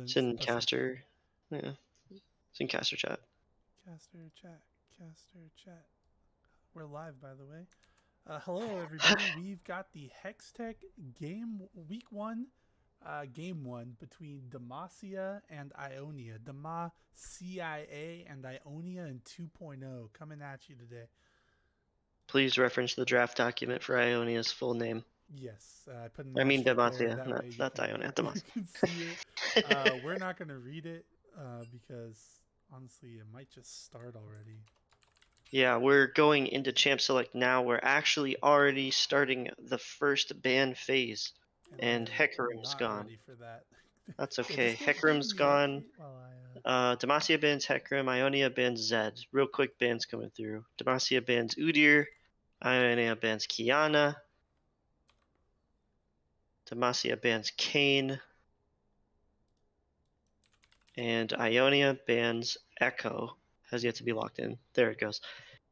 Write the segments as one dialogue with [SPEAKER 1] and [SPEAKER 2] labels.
[SPEAKER 1] It's in caster. Yeah, it's in caster chat.
[SPEAKER 2] Caster chat. We're live, by the way. Hello, everybody. We've got the Hextech game week one, game one between demaCIA and Ionia. demaCIA and Ionia in 2.0 coming at you today.
[SPEAKER 1] Please reference the draft document for Ionia's full name.
[SPEAKER 2] Yes, I put an
[SPEAKER 1] I mean
[SPEAKER 2] asterisk there.
[SPEAKER 1] demaCIA,
[SPEAKER 2] That way
[SPEAKER 1] not Ionia,
[SPEAKER 2] you
[SPEAKER 1] demaCIA.
[SPEAKER 2] can see it. We're not going to read it because honestly, it might just start already.
[SPEAKER 1] Yeah, we're going into Champ Select now. We're actually already starting the first ban phase, and Hecarim's
[SPEAKER 2] not
[SPEAKER 1] gone.
[SPEAKER 2] ready for that.
[SPEAKER 1] That's
[SPEAKER 2] Yeah,
[SPEAKER 1] okay.
[SPEAKER 2] just give
[SPEAKER 1] Hecarim's
[SPEAKER 2] me the
[SPEAKER 1] gone.
[SPEAKER 2] update while I.
[SPEAKER 1] demaCIA bans Hecarim, Ionia bans Zed. Real quick bans coming through. demaCIA bans Udyr, Ionia bans Kiana. demaCIA bans Kayn. And Ionia bans Echo. Has yet to be locked in. There it goes.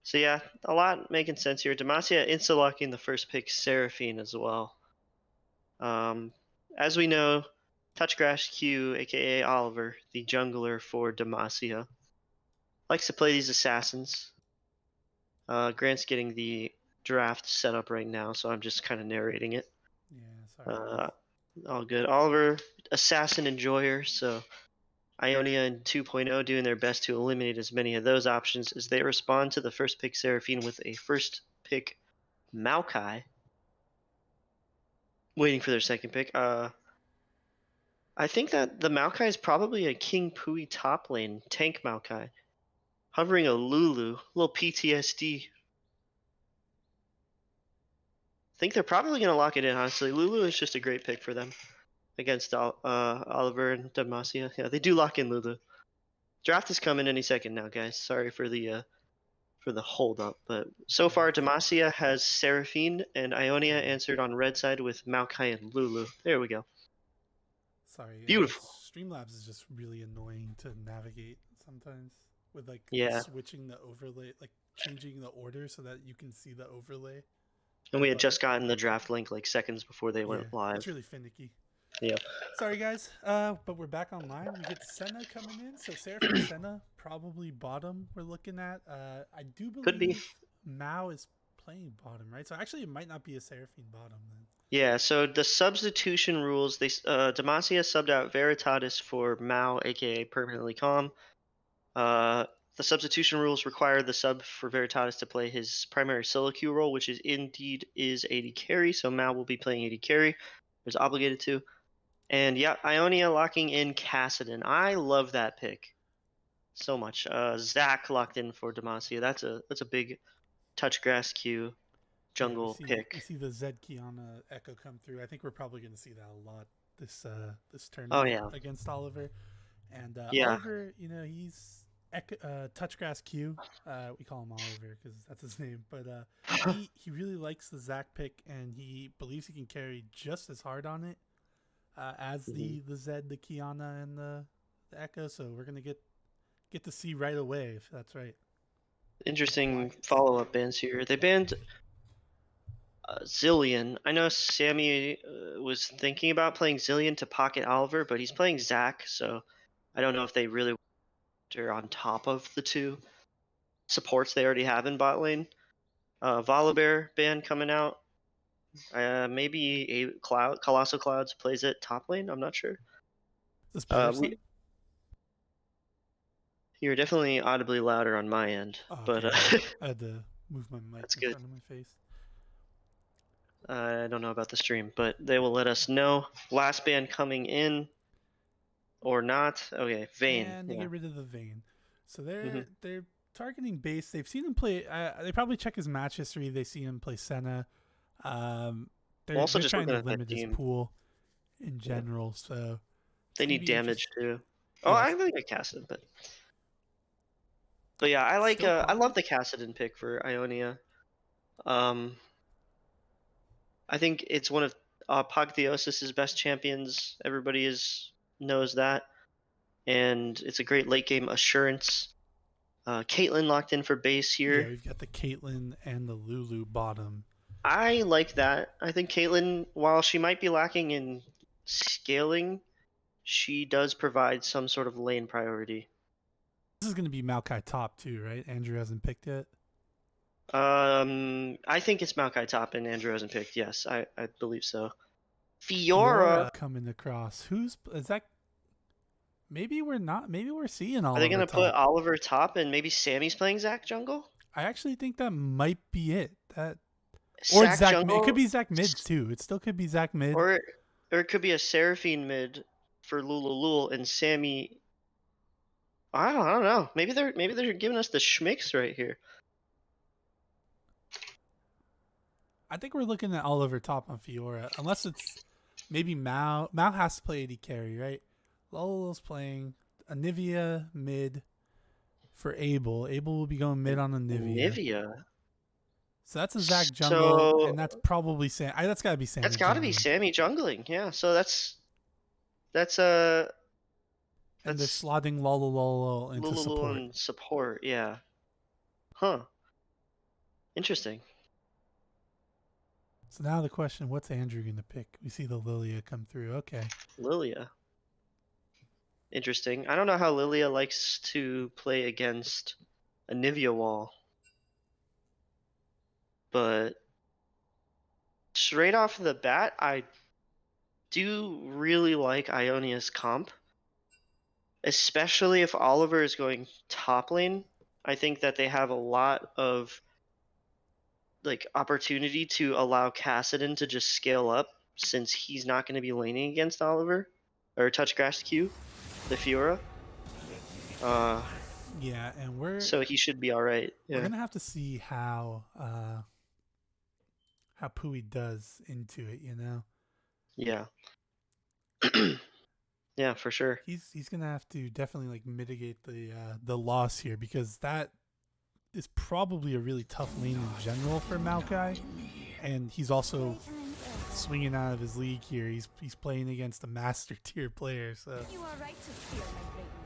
[SPEAKER 1] So yeah, a lot making sense here. demaCIA insta-locking the first pick Seraphine as well. As we know, Touchgrass Q, aka Oliver, the jungler for demaCIA, likes to play these assassins. Grant's getting the draft set up right now, so I'm just kind of narrating it.
[SPEAKER 2] Yeah, sorry.
[SPEAKER 1] All good. Oliver, assassin enjoyer, so Ionia in 2.0 doing their best to eliminate as many of those options as they respond to the first pick Seraphine with a first pick Maokai. Waiting for their second pick. I think that the Maokai is probably a King Pui top lane tank Maokai. Hovering a Lulu, a little PTSD. I think they're probably going to lock it in, honestly. Lulu is just a great pick for them against Oliver and demaCIA. Yeah, they do lock in Lulu. Draft is coming any second now, guys. Sorry for the hold up, but so far demaCIA has Seraphine and Ionia answered on red side with Maokai and Lulu. There we go.
[SPEAKER 2] Sorry.
[SPEAKER 1] Beautiful.
[SPEAKER 2] Streamlabs is just really annoying to navigate sometimes with like
[SPEAKER 1] Yeah.
[SPEAKER 2] switching the overlay, like changing the order so that you can see the overlay.
[SPEAKER 1] And we had just gotten the draft link like seconds before they went live.
[SPEAKER 2] It's really finicky.
[SPEAKER 1] Yeah.
[SPEAKER 2] Sorry, guys. But we're back online. We get Senna coming in. So Seraphine Senna, probably bottom we're looking at. I do believe
[SPEAKER 1] Could be.
[SPEAKER 2] Mao is playing bottom, right? So actually it might not be a Seraphine bottom then.
[SPEAKER 1] Yeah, so the substitution rules, they demaCIA subbed out Veritatis for Mao, aka Permanently Calm. The substitution rules require the sub for Veritatis to play his primary solo queue role, which is indeed is AD carry, so Mao will be playing AD carry. Is obligated to. And yeah, Ionia locking in Kassadin. I love that pick so much. Zach locked in for demaCIA. That's a big touch grass queue jungle pick.
[SPEAKER 2] We see the Zed Kiana Echo come through. I think we're probably going to see that a lot this tournament against Oliver. And Oliver, he's Touchgrass Q. We call him Oliver because that's his name. But he really likes the Zach pick, and he believes he can carry just as hard on it as the Zed, the Kiana, and the Echo. So we're gonna get to see right away if that's right.
[SPEAKER 1] Interesting follow-up bans here. They banned Zillion. I know Sammy was thinking about playing Zillion to pocket Oliver, but he's playing Zach, so I don't know if they really are on top of the two supports they already have in bot lane. Volibear ban coming out. Maybe a Colossal Clouds plays it top lane. I'm not sure. You're definitely audibly louder on my end, but
[SPEAKER 2] I had to move my mic in front of my face.
[SPEAKER 1] I don't know about the stream, but they will let us know. Last ban coming in or not. Okay, Vayne.
[SPEAKER 2] And they get rid of the Vayne. So they're targeting base. They've seen him play. They probably check his match history. They see him play Senna. They're trying to limit his pool in general. So
[SPEAKER 1] they need damage too. Oh, I think I casted, but yeah, I like. I love the Kassadin pick for Ionia. I think it's one of Apotheosis' best champions. Everybody knows that, and it's a great late game assurance. Caitlyn locked in for base here.
[SPEAKER 2] Yeah, we've got the Caitlyn and the Lulu bottom.
[SPEAKER 1] I like that. I think Caitlyn, while she might be lacking in scaling, she does provide some sort of lane priority.
[SPEAKER 2] This is going to be Maokai top too, right? Andrew hasn't picked it.
[SPEAKER 1] I think it's Maokai top and Andrew hasn't picked. Yes, I believe so. Fiora.
[SPEAKER 2] Fiora coming across. Is that? Maybe we're not. Maybe we're seeing
[SPEAKER 1] Are they
[SPEAKER 2] Oliver
[SPEAKER 1] gonna put
[SPEAKER 2] top.
[SPEAKER 1] Oliver top and maybe Sammy's playing Zac jungle?
[SPEAKER 2] I actually think that might be it. Or it's
[SPEAKER 1] Zac
[SPEAKER 2] Zach. It could
[SPEAKER 1] jungle,
[SPEAKER 2] be Zach mid too. It still could be Zach mid.
[SPEAKER 1] or it could be a Seraphine mid for Lululul and Sammy. I don't know. Maybe they're giving us the schmicks right here.
[SPEAKER 2] I think we're looking at Oliver top on Fiora, unless it's maybe Mao. Mao has to play AD carry, right? Lolo's playing Anivia mid for Abel. Abel will be going mid on Anivia.
[SPEAKER 1] Nivea.
[SPEAKER 2] So that's a Zach jungle,
[SPEAKER 1] So
[SPEAKER 2] and that's probably Sam. That's got to be
[SPEAKER 1] that's
[SPEAKER 2] Sammy
[SPEAKER 1] got to be
[SPEAKER 2] jungling.
[SPEAKER 1] Sammy jungling. Yeah. So that's
[SPEAKER 2] And they're
[SPEAKER 1] that's
[SPEAKER 2] slotting Lolo into
[SPEAKER 1] Lululul
[SPEAKER 2] support.
[SPEAKER 1] and support. Yeah. Huh. Interesting.
[SPEAKER 2] So now the question: what's Andrew gonna pick? We see the Lilia come through. Okay.
[SPEAKER 1] Lilia. Interesting. I don't know how Lilia likes to play against a Nivea wall, but straight off the bat, I do really like Ionia's comp, especially if Oliver is going top lane. I think that they have a lot of like opportunity to allow Kassadin to just scale up since he's not going to be laning against Oliver or touch grass Q, the Fiora.
[SPEAKER 2] Yeah, and
[SPEAKER 1] So he should be all right.
[SPEAKER 2] we're
[SPEAKER 1] Yeah.
[SPEAKER 2] gonna have to see how Pui does into it. You know.
[SPEAKER 1] Yeah. Yeah, for sure.
[SPEAKER 2] He's gonna have to definitely like mitigate the loss here, because that is probably a really tough lane in general for Maokai, and he's also swinging out of his league here. He's playing against a master tier player, so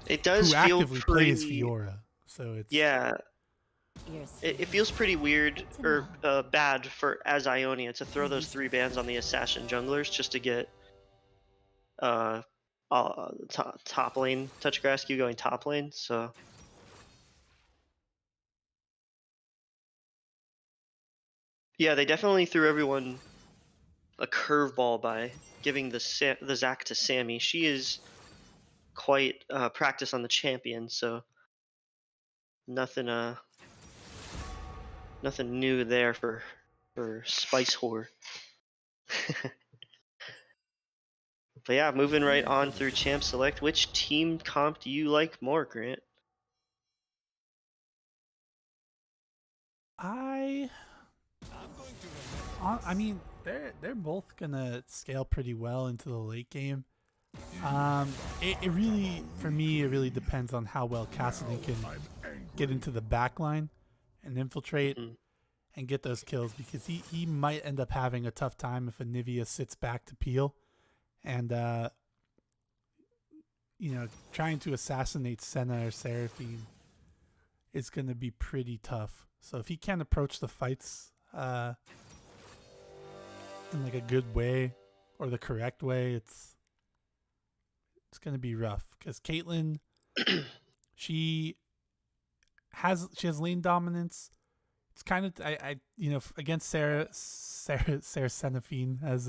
[SPEAKER 1] It does
[SPEAKER 2] who
[SPEAKER 1] feel
[SPEAKER 2] actively plays
[SPEAKER 1] pretty.
[SPEAKER 2] Fiora. So it's
[SPEAKER 1] Yeah, it feels pretty weird or bad for as Ionia to throw those 3 bans on the assassin junglers just to get uh, top lane touch grass Q going top lane. So yeah, they definitely threw everyone a curveball by giving the Zac to Sammy. She is quite practiced on the champion, so nothing nothing new there for Spice Whore. But yeah, moving right on through Champ Select. Which team comp do you like more, Grant?
[SPEAKER 2] I mean they're both gonna scale pretty well into the late game. It really, for me, it really depends on how well Kassadin can get into the back line and infiltrate
[SPEAKER 1] Mm-hmm.
[SPEAKER 2] and get those kills, because he might end up having a tough time if Anivia sits back to peel, and trying to assassinate Senna or Seraphine is going to be pretty tough. So if he can't approach the fights in like a good way or the correct way, it's going to be rough, because Caitlyn, she has lane dominance. It's kind of against Sarah Seraphine, as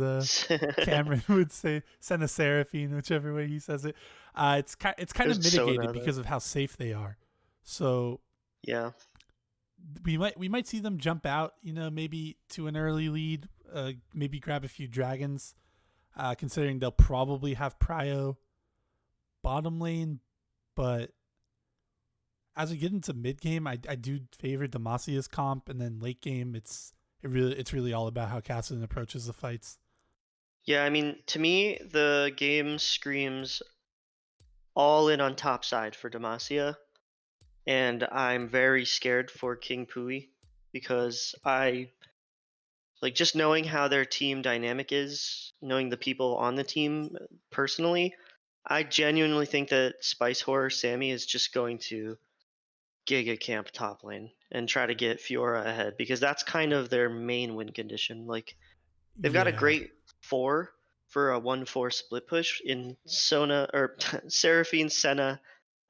[SPEAKER 2] Cameron would say, Senna Seraphine, whichever way he says it. It's kind of
[SPEAKER 1] There's
[SPEAKER 2] mitigated
[SPEAKER 1] Sona though.
[SPEAKER 2] because of how safe they are. So
[SPEAKER 1] Yeah.
[SPEAKER 2] we might see them jump out, maybe to an early lead, maybe grab a few dragons, considering they'll probably have prio bottom lane, but as we get into mid game, I do favor demaCIA's comp, and then late game, it's really all about how Kassadin approaches the fights.
[SPEAKER 1] Yeah, I mean, to me, the game screams all in on top side for demaCIA, and I'm very scared for King Pui because I like just knowing how their team dynamic is, knowing the people on the team personally. I genuinely think that Spice Horror Sammy is just going to Giga Camp top lane and try to get Fiora ahead because that's kind of their main win condition. Like they've got a
[SPEAKER 2] Yeah,
[SPEAKER 1] great 4, for a 1/4 split push in Sona or Seraphine, Senna,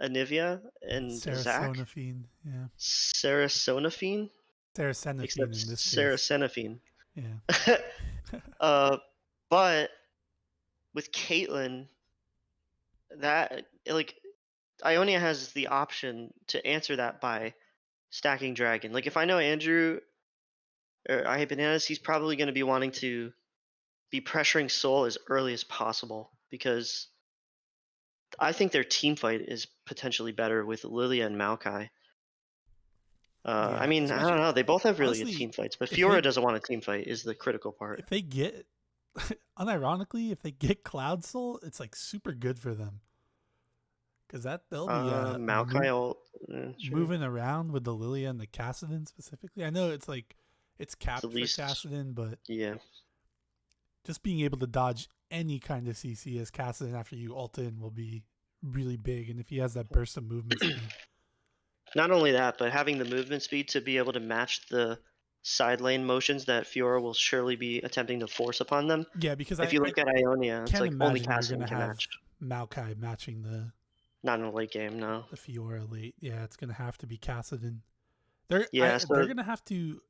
[SPEAKER 1] Anivia, and Zac.
[SPEAKER 2] Sarasonophine, yeah.
[SPEAKER 1] Sarasonophine,
[SPEAKER 2] Saracenophine
[SPEAKER 1] except
[SPEAKER 2] in this case.
[SPEAKER 1] Saracenophine.
[SPEAKER 2] Yeah.
[SPEAKER 1] uh, but with Caitlyn, that like Ionia has the option to answer that by stacking dragon. Like if I know Andrew or I hate bananas, he's probably going to be wanting to be pressuring Soul as early as possible because I think their team fight is potentially better with Lilia and Maokai. I
[SPEAKER 2] Yeah,
[SPEAKER 1] mean, I don't
[SPEAKER 2] especially
[SPEAKER 1] know. They both have really good
[SPEAKER 2] honestly,
[SPEAKER 1] team fights, but
[SPEAKER 2] if
[SPEAKER 1] Fiora
[SPEAKER 2] they
[SPEAKER 1] doesn't want a team fight is the critical part.
[SPEAKER 2] if they get unironically, if they get Cloud Soul, it's like super good for them because that they'll be
[SPEAKER 1] Maokai ult, sure.
[SPEAKER 2] moving around with the Lilia and the Cassidon specifically. I know it's like it's
[SPEAKER 1] It's the
[SPEAKER 2] capped for
[SPEAKER 1] least,
[SPEAKER 2] Cassidon, but
[SPEAKER 1] yeah.
[SPEAKER 2] just being able to dodge any kind of CC as Cassidon after you ult in will be really big. And if he has that burst of movement speed,
[SPEAKER 1] Not only that, but having the movement speed to be able to match the side lane motions that Fiora will surely be attempting to force upon them.
[SPEAKER 2] yeah, because
[SPEAKER 1] If
[SPEAKER 2] I,
[SPEAKER 1] you
[SPEAKER 2] I
[SPEAKER 1] look at Ionia, it's
[SPEAKER 2] can't
[SPEAKER 1] like only
[SPEAKER 2] imagine you're
[SPEAKER 1] Cassidon
[SPEAKER 2] gonna
[SPEAKER 1] can
[SPEAKER 2] have
[SPEAKER 1] match.
[SPEAKER 2] Maokai matching
[SPEAKER 1] Not in the late game, no.
[SPEAKER 2] the Fiora late. Yeah, it's gonna have to be Cassidon.
[SPEAKER 1] Yeah,
[SPEAKER 2] They're
[SPEAKER 1] so
[SPEAKER 2] gonna have to.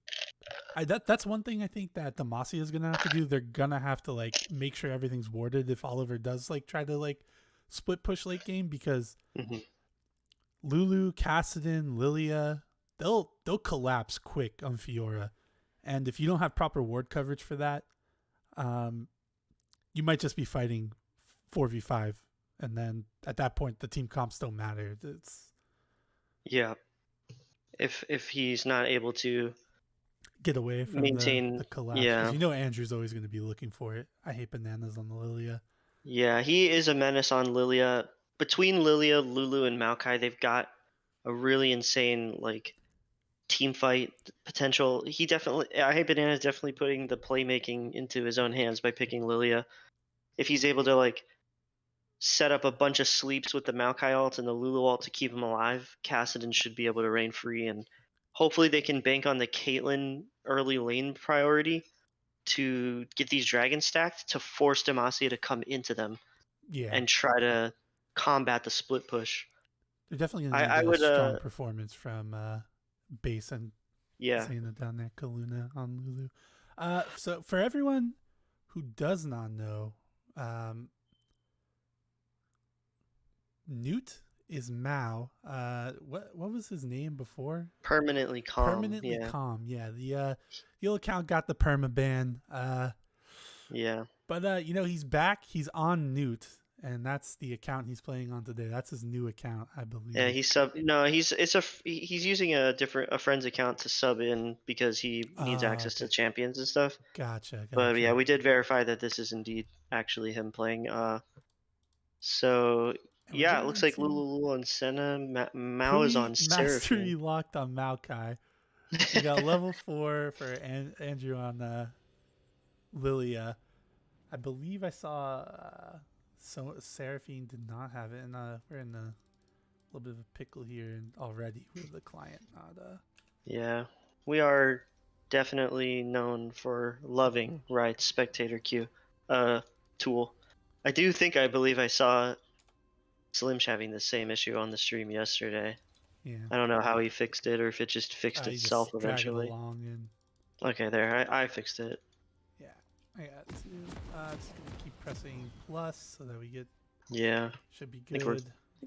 [SPEAKER 2] That's one thing I think that demaCIA is gonna have to do. They're gonna have to like make sure everything's warded if Oliver does like try to like split push late game because
[SPEAKER 1] mhm.
[SPEAKER 2] Lulu, Cassidon, Lilia, they'll collapse quick on Fiora, and if you don't have proper ward coverage for that, um, you might just be fighting 4v5, and then at that point the team comps don't matter. It's
[SPEAKER 1] Yeah. If he's not able to
[SPEAKER 2] get away from
[SPEAKER 1] maintain,
[SPEAKER 2] the collapse because
[SPEAKER 1] yeah.
[SPEAKER 2] you know Andrew's always going to be looking for it. I hate bananas on the Lilia.
[SPEAKER 1] Yeah, he is a menace on Lilia. Between Lilia, Lulu, and Maokai, they've got a really insane like team fight potential. I hate Banana is definitely putting the playmaking into his own hands by picking Lilia. If he's able to like set up a bunch of sleeps with the Maokai ult and the Lulu ult to keep him alive, Cassidon should be able to reign free, and hopefully they can bank on the Caitlyn early lane priority to get these dragons stacked to force demaCIA to come into them
[SPEAKER 2] Yeah,
[SPEAKER 1] and try to combat the split push.
[SPEAKER 2] they're definitely going to need
[SPEAKER 1] I
[SPEAKER 2] a
[SPEAKER 1] would
[SPEAKER 2] strong performance from Base and
[SPEAKER 1] yeah.
[SPEAKER 2] Zayna down there, Kaluna on Lulu. So for everyone who does not know, Newt is Mao. What was his name before?
[SPEAKER 1] Permanently calm,
[SPEAKER 2] Permanently
[SPEAKER 1] yeah.
[SPEAKER 2] calm. Yeah, the old account got the perma ban.
[SPEAKER 1] Yeah.
[SPEAKER 2] But you know he's back. He's on Newt, and that's the account he's playing on today. That's his new account, I believe.
[SPEAKER 1] Yeah, he's using a friend's account to sub in because he needs access
[SPEAKER 2] Okay.
[SPEAKER 1] to champions and stuff.
[SPEAKER 2] Gotcha.
[SPEAKER 1] But yeah, we did verify that this is indeed actually him playing. So
[SPEAKER 2] And we're
[SPEAKER 1] yeah, it
[SPEAKER 2] getting
[SPEAKER 1] looks like
[SPEAKER 2] into
[SPEAKER 1] Lulu on Senna. Mao is
[SPEAKER 2] pre
[SPEAKER 1] on
[SPEAKER 2] mastery
[SPEAKER 1] Seraphine.
[SPEAKER 2] locked on Maokai. We got level 4 for Andrew on Lilia. I believe I saw so Seraphine did not have it, and we're in a little bit of a pickle here already with the client. Not
[SPEAKER 1] Yeah, we are definitely known for loving right spectator queue tool. I believe I saw Slim's having the same issue on the stream yesterday.
[SPEAKER 2] yeah.
[SPEAKER 1] I don't know how he fixed it or if it just fixed
[SPEAKER 2] You just
[SPEAKER 1] itself
[SPEAKER 2] drag it
[SPEAKER 1] eventually.
[SPEAKER 2] along and
[SPEAKER 1] Okay, there, I fixed it.
[SPEAKER 2] yeah. I got to. Just gonna keep pressing plus so that we get.
[SPEAKER 1] Yeah,
[SPEAKER 2] Should be
[SPEAKER 1] think
[SPEAKER 2] good.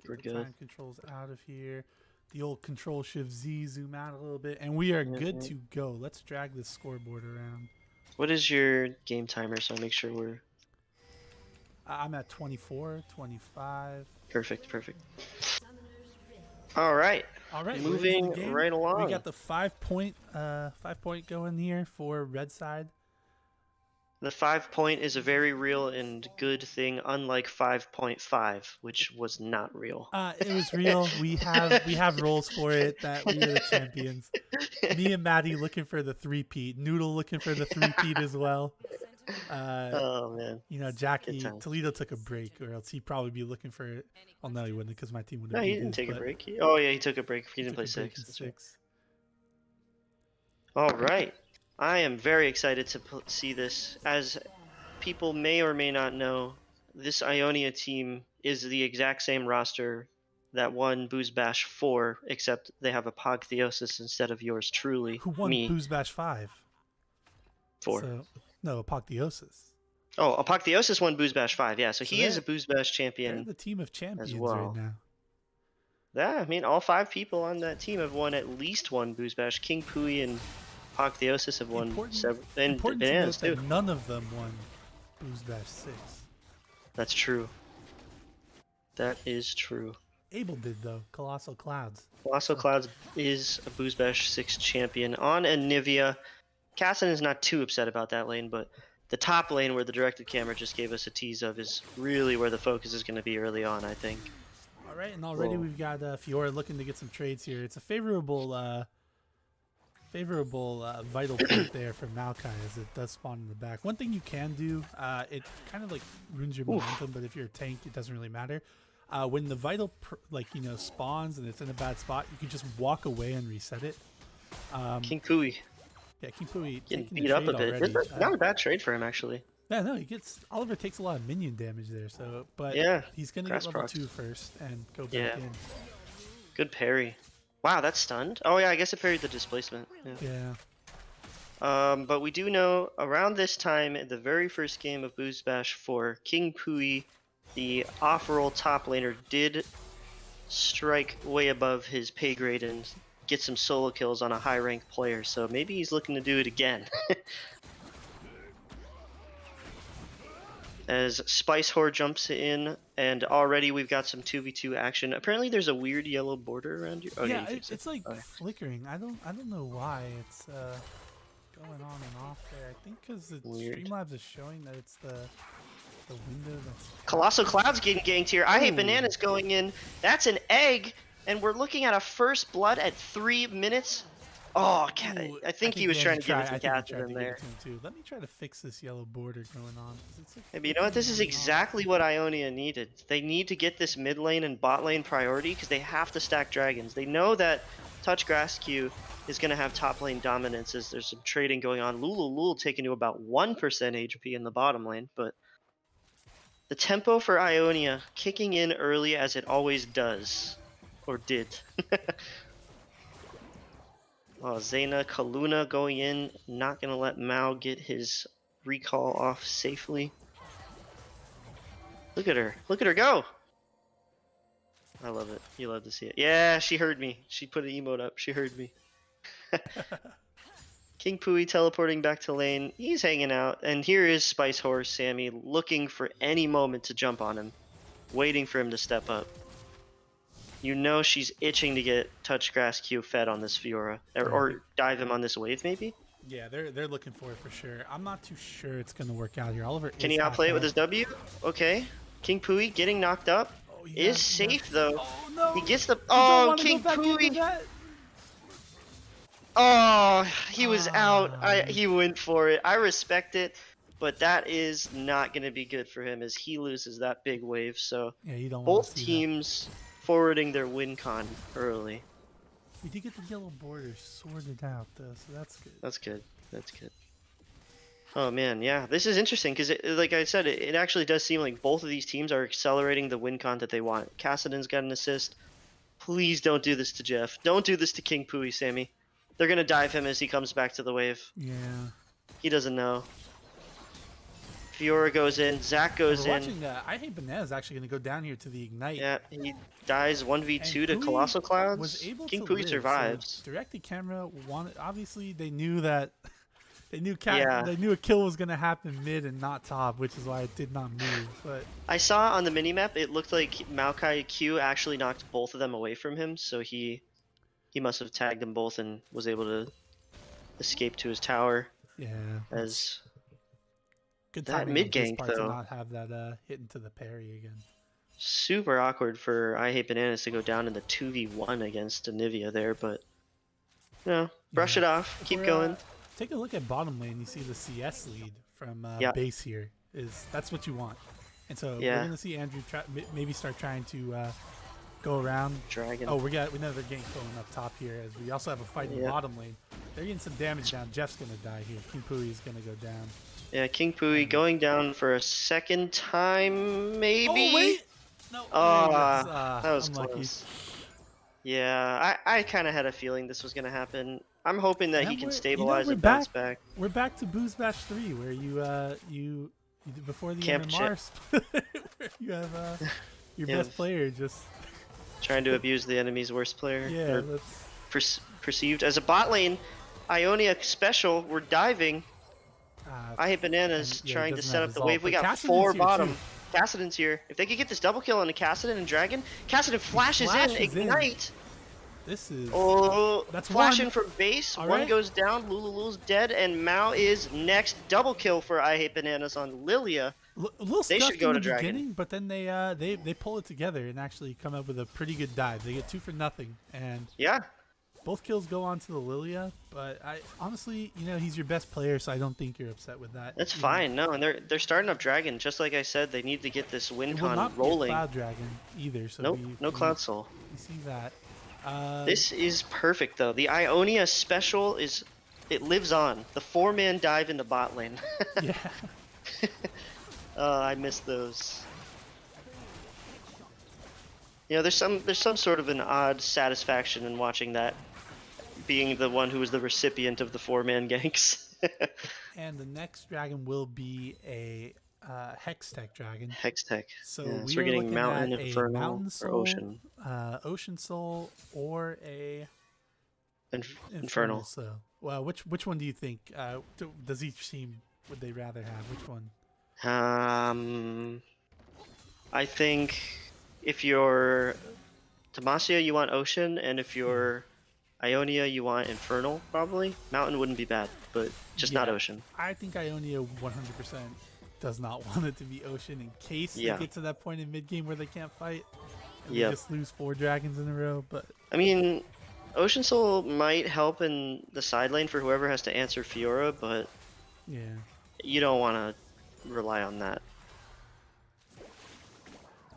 [SPEAKER 1] we're
[SPEAKER 2] Get the
[SPEAKER 1] good.
[SPEAKER 2] time controls out of here. The old Control Shift Z, zoom out a little bit, and we are good to go. Let's drag this scoreboard around.
[SPEAKER 1] What is your game timer so I make sure we're...
[SPEAKER 2] I'm at 24, 25.
[SPEAKER 1] Perfect. All right. Moving right along.
[SPEAKER 2] We got the 5-point going here for red side.
[SPEAKER 1] The 5-point is a very real and good thing, unlike 5.5, which was not real.
[SPEAKER 2] It was real. We have roles for it that we are the champions. Me and Maddie looking for the 3-peat. Noodle looking for the 3-peat as well.
[SPEAKER 1] Oh man.
[SPEAKER 2] You know, Toledo took a break, or else he'd probably be looking for it. Oh no, he wouldn't, because my team would have.
[SPEAKER 1] No, he didn't take a break. Oh yeah, he took a break. He didn't play 6.
[SPEAKER 2] Right.
[SPEAKER 1] All right. I am very excited to see this. As people may or may not know, this Ionia team is the exact same roster that won Booze Bash 4, except they have Apotheosis instead of yours truly,
[SPEAKER 2] Who won
[SPEAKER 1] me,
[SPEAKER 2] Booze Bash 5?
[SPEAKER 1] 4.
[SPEAKER 2] So, no, Apotheosis.
[SPEAKER 1] Oh, Apotheosis won Booze Bash 5, yeah, so
[SPEAKER 2] So
[SPEAKER 1] he is a Booze Bash
[SPEAKER 2] they're
[SPEAKER 1] champion
[SPEAKER 2] the team of
[SPEAKER 1] as
[SPEAKER 2] champions right
[SPEAKER 1] well.
[SPEAKER 2] now.
[SPEAKER 1] Yeah, I mean, all 5 people on that team have won at least one Booze Bash. King Pui and Apotheosis have won several, and
[SPEAKER 2] Important to
[SPEAKER 1] Bananas
[SPEAKER 2] note
[SPEAKER 1] too.
[SPEAKER 2] that none of them won Booze Bash 6.
[SPEAKER 1] That's true. That is true.
[SPEAKER 2] Abel did, though. Colossal Clouds.
[SPEAKER 1] Colossal Clouds is a Booze Bash 6 champion on Anivia. Casson is not too upset about that lane, but the top lane where the directed camera just gave us a tease of is really where the focus is going to be early on, I think.
[SPEAKER 2] All right, and already we've got Fiora looking to get some trades here. It's a favorable vital point there for Maokai as it does spawn in the back. One thing you can do, it kind of like ruins your momentum, but if you're a tank, it doesn't really matter. When the vital spawns and it's in a bad spot, you can just walk away and reset it.
[SPEAKER 1] King Pui.
[SPEAKER 2] Yeah, King Pui
[SPEAKER 1] getting beat up a bit. Not a bad trade for him, actually.
[SPEAKER 2] Yeah, no, Oliver takes a lot of minion damage there, but
[SPEAKER 1] yeah,
[SPEAKER 2] he's gonna get level 2 first and go back in.
[SPEAKER 1] Good parry. Wow, that's stunned. Oh yeah, I guess it parried the displacement.
[SPEAKER 2] Yeah.
[SPEAKER 1] But we do know around this time, in the very first game of Booze Bash 4, King Pui, the off-roll top laner, did strike way above his pay grade and get some solo kills on a high-ranked player. So maybe he's looking to do it again. As Spice Whore jumps in, and already we've got some 2v2 action. Apparently there's a weird yellow border around you. Oh,
[SPEAKER 2] yeah, it's like flickering. I don't know why it's going on and off there. I think because the Streamlabs is showing that it's the window that's...
[SPEAKER 1] Colossal Cloud's getting ganked here. I Hate Bananas going in. That's an egg, and we're looking at a first blood at 3 minutes. Oh, I think he was trying to get it to Catherine there.
[SPEAKER 2] Let me try to fix this yellow border going on.
[SPEAKER 1] Maybe you know what? This is exactly what Ionia needed. They need to get this mid lane and bot lane priority because they have to stack dragons. They know that Touch Grass Q is going to have top lane dominance as there's some trading going on. Lulu taking to about 1% HP in the bottom lane, but the tempo for Ionia kicking in early as it always does, or did. Zayna Kaluna going in, not going to let Mao get his recall off safely. Look at her go! I love it. You love to see it. Yeah, she heard me. She put an emote up. She heard me. King Pui teleporting back to lane. He's hanging out. And here is Spice Horse Sammy looking for any moment to jump on him. Waiting for him to step up. You know she's itching to get Touch Grass Q fed on this Fiora. Or dive him on this wave, maybe?
[SPEAKER 2] Yeah, they're looking for it for sure. I'm not too sure it's going to work out here. Oliver
[SPEAKER 1] Can he outplay it with his W? Okay. King Pui getting knocked up. Is safe, though.
[SPEAKER 2] Oh, no.
[SPEAKER 1] He gets the... Oh, King Pui! Oh, he was out. He went for it. I respect it, but that is not going to be good for him as he loses that big wave. So
[SPEAKER 2] yeah, you don't
[SPEAKER 1] both teams forwarding their win con early.
[SPEAKER 2] We did get the yellow border sorted out, though, so that's good.
[SPEAKER 1] That's good. That's good. Oh, man, yeah. This is interesting because, like I said, it actually does seem like both of these teams are accelerating the win con that they want. Cassidon's got an assist. Please don't do this to Jeff. Don't do this to King Pui, Sammy. They're going to dive him as he comes back to the wave.
[SPEAKER 2] Yeah.
[SPEAKER 1] He doesn't know. Fiora goes in. Zach goes in.
[SPEAKER 2] Watching, I Hate Bananas actually going to go down here to the Ignite.
[SPEAKER 1] Yeah, he dies 1v2 to Colossal Clouds.
[SPEAKER 2] Was able
[SPEAKER 1] King
[SPEAKER 2] to
[SPEAKER 1] Pui survives.
[SPEAKER 2] So directed camera wanted. Obviously, they knew that. They knew a kill was going to happen mid and not top, which is why it did not move. But
[SPEAKER 1] I saw on the minimap, it looked like Maokai Q actually knocked both of them away from him, so he must have tagged them both and was able to escape to his tower.
[SPEAKER 2] Yeah.
[SPEAKER 1] As
[SPEAKER 2] good
[SPEAKER 1] that mid gank though.
[SPEAKER 2] To not have that hit into the parry again.
[SPEAKER 1] Super awkward for I Hate Bananas to go down in the 2v1 against Anivia there, but brush it off, keep going.
[SPEAKER 2] Take a look at bottom lane. You see the CS lead from base here. That's what you want, and so we're gonna see Andrew maybe start trying to go around.
[SPEAKER 1] Dragon.
[SPEAKER 2] Oh, we got another gank going up top here as we also have a fight in the bottom lane. They're getting some damage down. Jeff's gonna die here. King Pui is gonna go down.
[SPEAKER 1] Yeah, King Pui going down for a second time,
[SPEAKER 2] Oh
[SPEAKER 1] maybe?
[SPEAKER 2] wait! No, there he goes.
[SPEAKER 1] That was
[SPEAKER 2] Unlucky.
[SPEAKER 1] close. Yeah, I kind of had a feeling this was going to happen. I'm hoping that he
[SPEAKER 2] And
[SPEAKER 1] can
[SPEAKER 2] we're,
[SPEAKER 1] stabilize
[SPEAKER 2] we're
[SPEAKER 1] and bounce
[SPEAKER 2] back.
[SPEAKER 1] back.
[SPEAKER 2] We're back to Booze Match 3, where you before the
[SPEAKER 1] Camp
[SPEAKER 2] MMR
[SPEAKER 1] chip.
[SPEAKER 2] split, where you have your
[SPEAKER 1] You
[SPEAKER 2] best
[SPEAKER 1] have
[SPEAKER 2] player just
[SPEAKER 1] trying to abuse the enemy's worst player,
[SPEAKER 2] yeah.
[SPEAKER 1] or
[SPEAKER 2] That's
[SPEAKER 1] perceived as a bot lane. Ionia special, we're diving. I hate
[SPEAKER 2] and
[SPEAKER 1] Bananas
[SPEAKER 2] yeah, he
[SPEAKER 1] trying to
[SPEAKER 2] doesn't
[SPEAKER 1] set
[SPEAKER 2] have
[SPEAKER 1] up
[SPEAKER 2] his
[SPEAKER 1] the
[SPEAKER 2] ult,
[SPEAKER 1] wave. We
[SPEAKER 2] but
[SPEAKER 1] got
[SPEAKER 2] Cassidon's
[SPEAKER 1] 4
[SPEAKER 2] here too.
[SPEAKER 1] bottom. Cassidon's here. If they could get this double kill on the Cassidon and Dragon, Cassidon flashes in,
[SPEAKER 2] flashes in.
[SPEAKER 1] ignite.
[SPEAKER 2] This is that's
[SPEAKER 1] Flash
[SPEAKER 2] one.
[SPEAKER 1] in from base.
[SPEAKER 2] All
[SPEAKER 1] One
[SPEAKER 2] right.
[SPEAKER 1] goes down. Lulu's dead, and Mao is next. Double kill for I Hate Bananas on Lilia.
[SPEAKER 2] A little
[SPEAKER 1] They should
[SPEAKER 2] scuffed
[SPEAKER 1] go
[SPEAKER 2] in
[SPEAKER 1] to
[SPEAKER 2] the
[SPEAKER 1] Dragon.
[SPEAKER 2] beginning, but then they pull it together and actually come up with a pretty good dive. They get 2 for nothing, and
[SPEAKER 1] Yeah,
[SPEAKER 2] both kills go on to the Lilia. But I honestly, he's your best player, so I don't think you're upset with that.
[SPEAKER 1] that's fine. No, and they're starting up Dragon. Just like I said, they need to get this win
[SPEAKER 2] It will
[SPEAKER 1] con
[SPEAKER 2] not be a
[SPEAKER 1] rolling.
[SPEAKER 2] Cloud Dragon either, so
[SPEAKER 1] Nope, no Cloud Soul.
[SPEAKER 2] we see that.
[SPEAKER 1] This is perfect though. The Ionia special it lives on. The 4-man dive in the bot lane.
[SPEAKER 2] Yeah.
[SPEAKER 1] I miss those. There's some sort of an odd satisfaction in watching that, being the one who was the recipient of the 4-man ganks.
[SPEAKER 2] And the next dragon will be a Hextech dragon.
[SPEAKER 1] Hextech.
[SPEAKER 2] So
[SPEAKER 1] Yeah,
[SPEAKER 2] we
[SPEAKER 1] we're
[SPEAKER 2] are
[SPEAKER 1] getting
[SPEAKER 2] looking
[SPEAKER 1] Mountain,
[SPEAKER 2] at a
[SPEAKER 1] Infernal,
[SPEAKER 2] Mountain
[SPEAKER 1] or
[SPEAKER 2] Soul,
[SPEAKER 1] Ocean.
[SPEAKER 2] Ocean Soul, or a
[SPEAKER 1] Infernal.
[SPEAKER 2] Soul. Well, which one do you think? Does each team would they rather have? Which one?
[SPEAKER 1] I think if you're demaCIA, you want Ocean, and if you're Ionia, you want Infernal, probably. Mountain wouldn't be bad, but just not Ocean.
[SPEAKER 2] I think Ionia 100% does not want it to be Ocean in case they get to that point in mid game where they can't fight and they just lose 4 dragons in a row. But
[SPEAKER 1] I mean, Ocean Soul might help in the side lane for whoever has to answer Fiora, but
[SPEAKER 2] yeah,
[SPEAKER 1] you don't want to rely on that.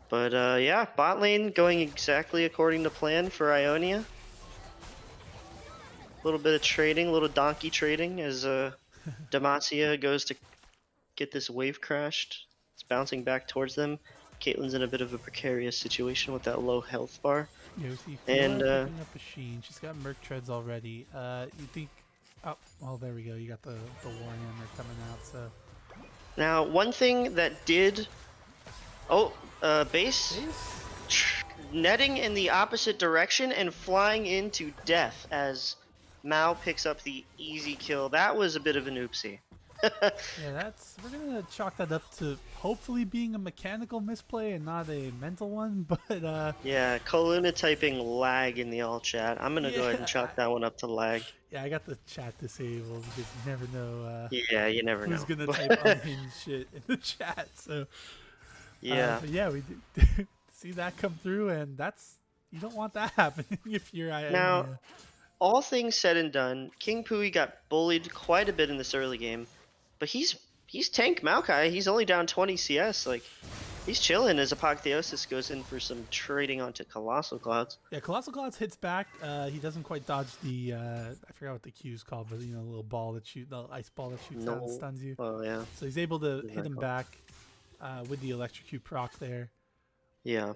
[SPEAKER 1] But yeah, bot lane going exactly according to plan for Ionia. A little bit of trading, a little donkey trading as demaCIA goes to get this wave crashed. It's bouncing back towards them. Caitlyn's in a bit of a precarious situation with that low health bar.
[SPEAKER 2] yeah, we see
[SPEAKER 1] and
[SPEAKER 2] picking up a Sheen. She's got Merc treads already. You think? Oh, well, there we go. You got the Warhammer coming out. So
[SPEAKER 1] now one thing that did. Oh, base? Netting in the opposite direction and flying into death as Mao picks up the easy kill. That was a bit of an oopsie.
[SPEAKER 2] Yeah, we're gonna chalk that up to hopefully being a mechanical misplay and not a mental one. But
[SPEAKER 1] yeah, Koluna typing lag in the all chat. I'm gonna go ahead and chalk that one up to lag.
[SPEAKER 2] Yeah, I got the chat disabled because you never know.
[SPEAKER 1] Yeah, you never know
[SPEAKER 2] who's gonna type unhinged shit in the chat. So
[SPEAKER 1] yeah,
[SPEAKER 2] but yeah, we did see that come through, and you don't want that happening if you're Ionia.
[SPEAKER 1] Now, all things said and done, King Pui got bullied quite a bit in this early game, but he's tank Maokai. He's only down 20 CS. Like, he's chilling as Apotheosis goes in for some trading onto Colossal Clouds.
[SPEAKER 2] Yeah, Colossal Clouds hits back. He doesn't quite dodge the I forgot what the Q's called, but the little ball that the ice ball that shoots out and stuns you.
[SPEAKER 1] Oh yeah.
[SPEAKER 2] So he's able to hit him back with the electrocute proc there.
[SPEAKER 1] Yeah,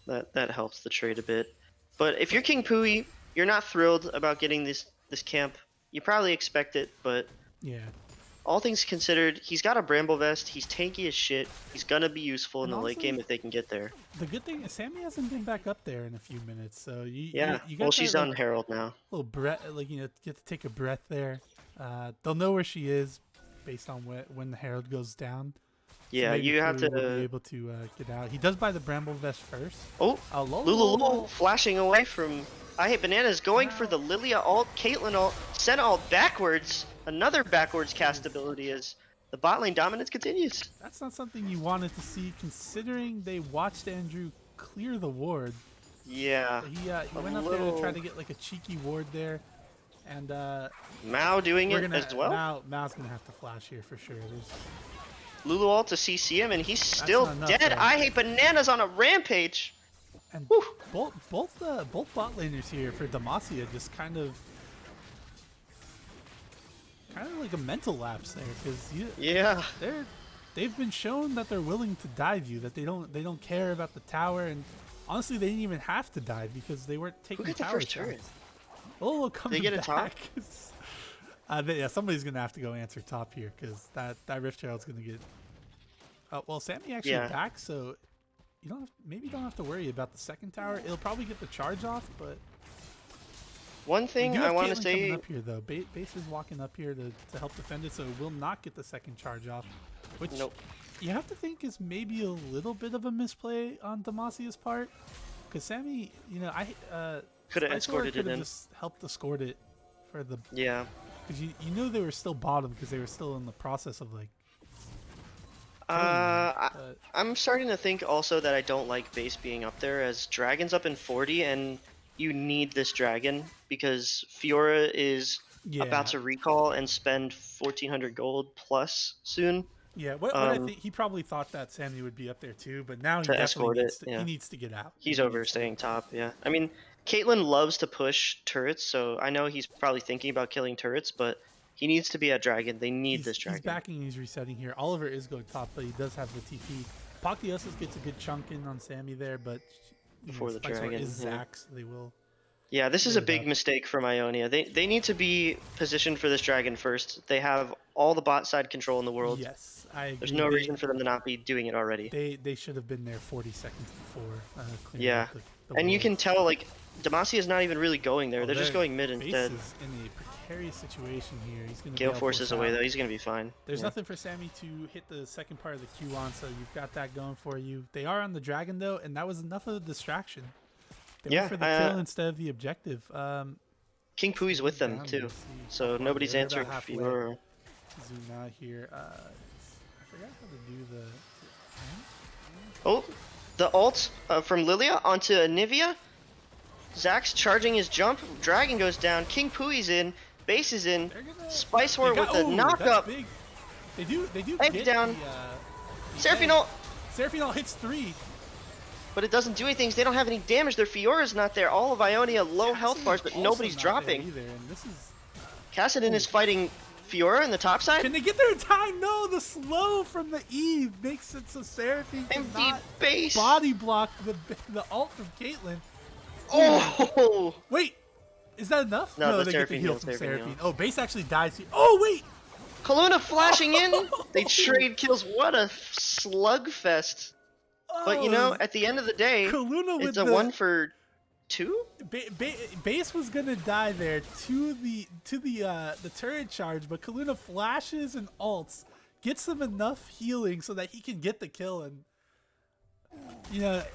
[SPEAKER 1] that helps the trade a bit. But if you're King Pui, you're not thrilled about getting this camp. You probably expect it, but
[SPEAKER 2] yeah.
[SPEAKER 1] All things considered, he's got a Bramble Vest. He's tanky as shit. He's gonna be useful in the late game if they can get there.
[SPEAKER 2] The good thing is Sammy hasn't been back up there in a few minutes, so you
[SPEAKER 1] got she's on Herald now.
[SPEAKER 2] Little breath, get to take a breath there. They'll know where she is based on when the Herald goes down.
[SPEAKER 1] Yeah,
[SPEAKER 2] so
[SPEAKER 1] you have to
[SPEAKER 2] be able to get out. He does buy the Bramble Vest first.
[SPEAKER 1] Oh, Lulu flashing away from I Hate Bananas, going for the Lilia ult, Caitlyn ult, Senna ult backwards. Another backwards cast ability as the bot lane dominance continues.
[SPEAKER 2] That's not something you wanted to see, considering they watched Andrew clear the ward.
[SPEAKER 1] Yeah.
[SPEAKER 2] He went up there to try to get like a cheeky ward there, and
[SPEAKER 1] Mao doing it as well.
[SPEAKER 2] Mao's gonna have to flash here for sure.
[SPEAKER 1] Lulu ult to CC him, and he's still dead. I Hate Bananas on a rampage.
[SPEAKER 2] And both bot laners here for demaCIA just kind of kind of like a mental lapse there, because
[SPEAKER 1] Yeah.
[SPEAKER 2] they've been shown that they're willing to dive you, that they don't care about the tower, and honestly, they didn't even have to dive because they weren't
[SPEAKER 1] Who
[SPEAKER 2] taking
[SPEAKER 1] got the
[SPEAKER 2] tower
[SPEAKER 1] first turret?
[SPEAKER 2] shots. Oh,
[SPEAKER 1] Did they
[SPEAKER 2] coming
[SPEAKER 1] get a top?
[SPEAKER 2] back. Yeah, somebody's gonna have to go answer top here because that Rift Herald's gonna get. Well, Sammy actually back, so maybe don't have to worry about the second tower. It'll probably get the charge off, but
[SPEAKER 1] one thing I want to say
[SPEAKER 2] coming up here though. Base is walking up here to help defend it, so it will not get the second charge off, which you have to think is maybe a little bit of a misplay on demaCIA's part, because Sammy,
[SPEAKER 1] could have escorted it in.
[SPEAKER 2] Just helped escort it for the because you they were still bottom because they were still in the process of like.
[SPEAKER 1] I'm starting to think also that I don't like base being up there, as Dragon's up in 40 and you need this Dragon because Fiora is about to recall and spend 1400 gold plus soon.
[SPEAKER 2] Yeah, what I think, he probably thought that Sammy would be up there too, but now he definitely needs to get out.
[SPEAKER 1] He's overstaying top, yeah. I mean, Caitlyn loves to push turrets, so I know he's probably thinking about killing turrets, but he needs to be at Dragon. They need this Dragon.
[SPEAKER 2] He's backing, he's resetting here. Oliver is going top, but he does have the TP. Apotheosis gets a good chunk in on Sammy there, but
[SPEAKER 1] before the Dragon
[SPEAKER 2] is Zac, so they will.
[SPEAKER 1] Yeah, this is a big mistake from Ionia. They need to be positioned for this Dragon first. They have all the bot side control in the world.
[SPEAKER 2] Yes, I agree.
[SPEAKER 1] There's no reason for them to not be doing it already.
[SPEAKER 2] They should have been there 40 seconds before.
[SPEAKER 1] Yeah, and you can tell like demaCIA is not even really going there. They're just going mid instead.
[SPEAKER 2] Is in a precarious situation here. He's going to
[SPEAKER 1] Gale forces away though. He's going to be fine.
[SPEAKER 2] There's nothing for Sammy to hit the second part of the Q on, so you've got that going for you. They are on the Dragon though, and that was enough of a distraction. They went for the kill instead of the objective.
[SPEAKER 1] King Pui's with them too, so nobody's answering Fiora.
[SPEAKER 2] Zoom out here. I forgot how to do the.
[SPEAKER 1] Oh, the ult from Lilia onto Anivia. Zac's charging his jump. Dragon goes down. King Pui's in. Base is in. Spice War with the knock-up.
[SPEAKER 2] They do
[SPEAKER 1] Egg down. Seraphine ult.
[SPEAKER 2] Seraphine ult hits 3.
[SPEAKER 1] But it doesn't do anything. They don't have any damage. Their Fiora's not there. All of Ionia low health bars, but nobody's dropping. Kassadin is fighting Fiora in the top side.
[SPEAKER 2] Can they get there in time? No, the slow from the E makes it so Seraphine cannot body block the ult from Caitlyn.
[SPEAKER 1] Oh!
[SPEAKER 2] Wait, is that enough?
[SPEAKER 1] No,
[SPEAKER 2] they get the heal from
[SPEAKER 1] Seraphine.
[SPEAKER 2] Oh, base actually dies here. Oh, wait!
[SPEAKER 1] Kaluna flashing in. They trade kills. What a slugfest. But you know, at the end of the day, it's a 1 for 2.
[SPEAKER 2] Base was gonna die there to the turret charge, but Kaluna flashes and ults, gets him enough healing so that he can get the kill, and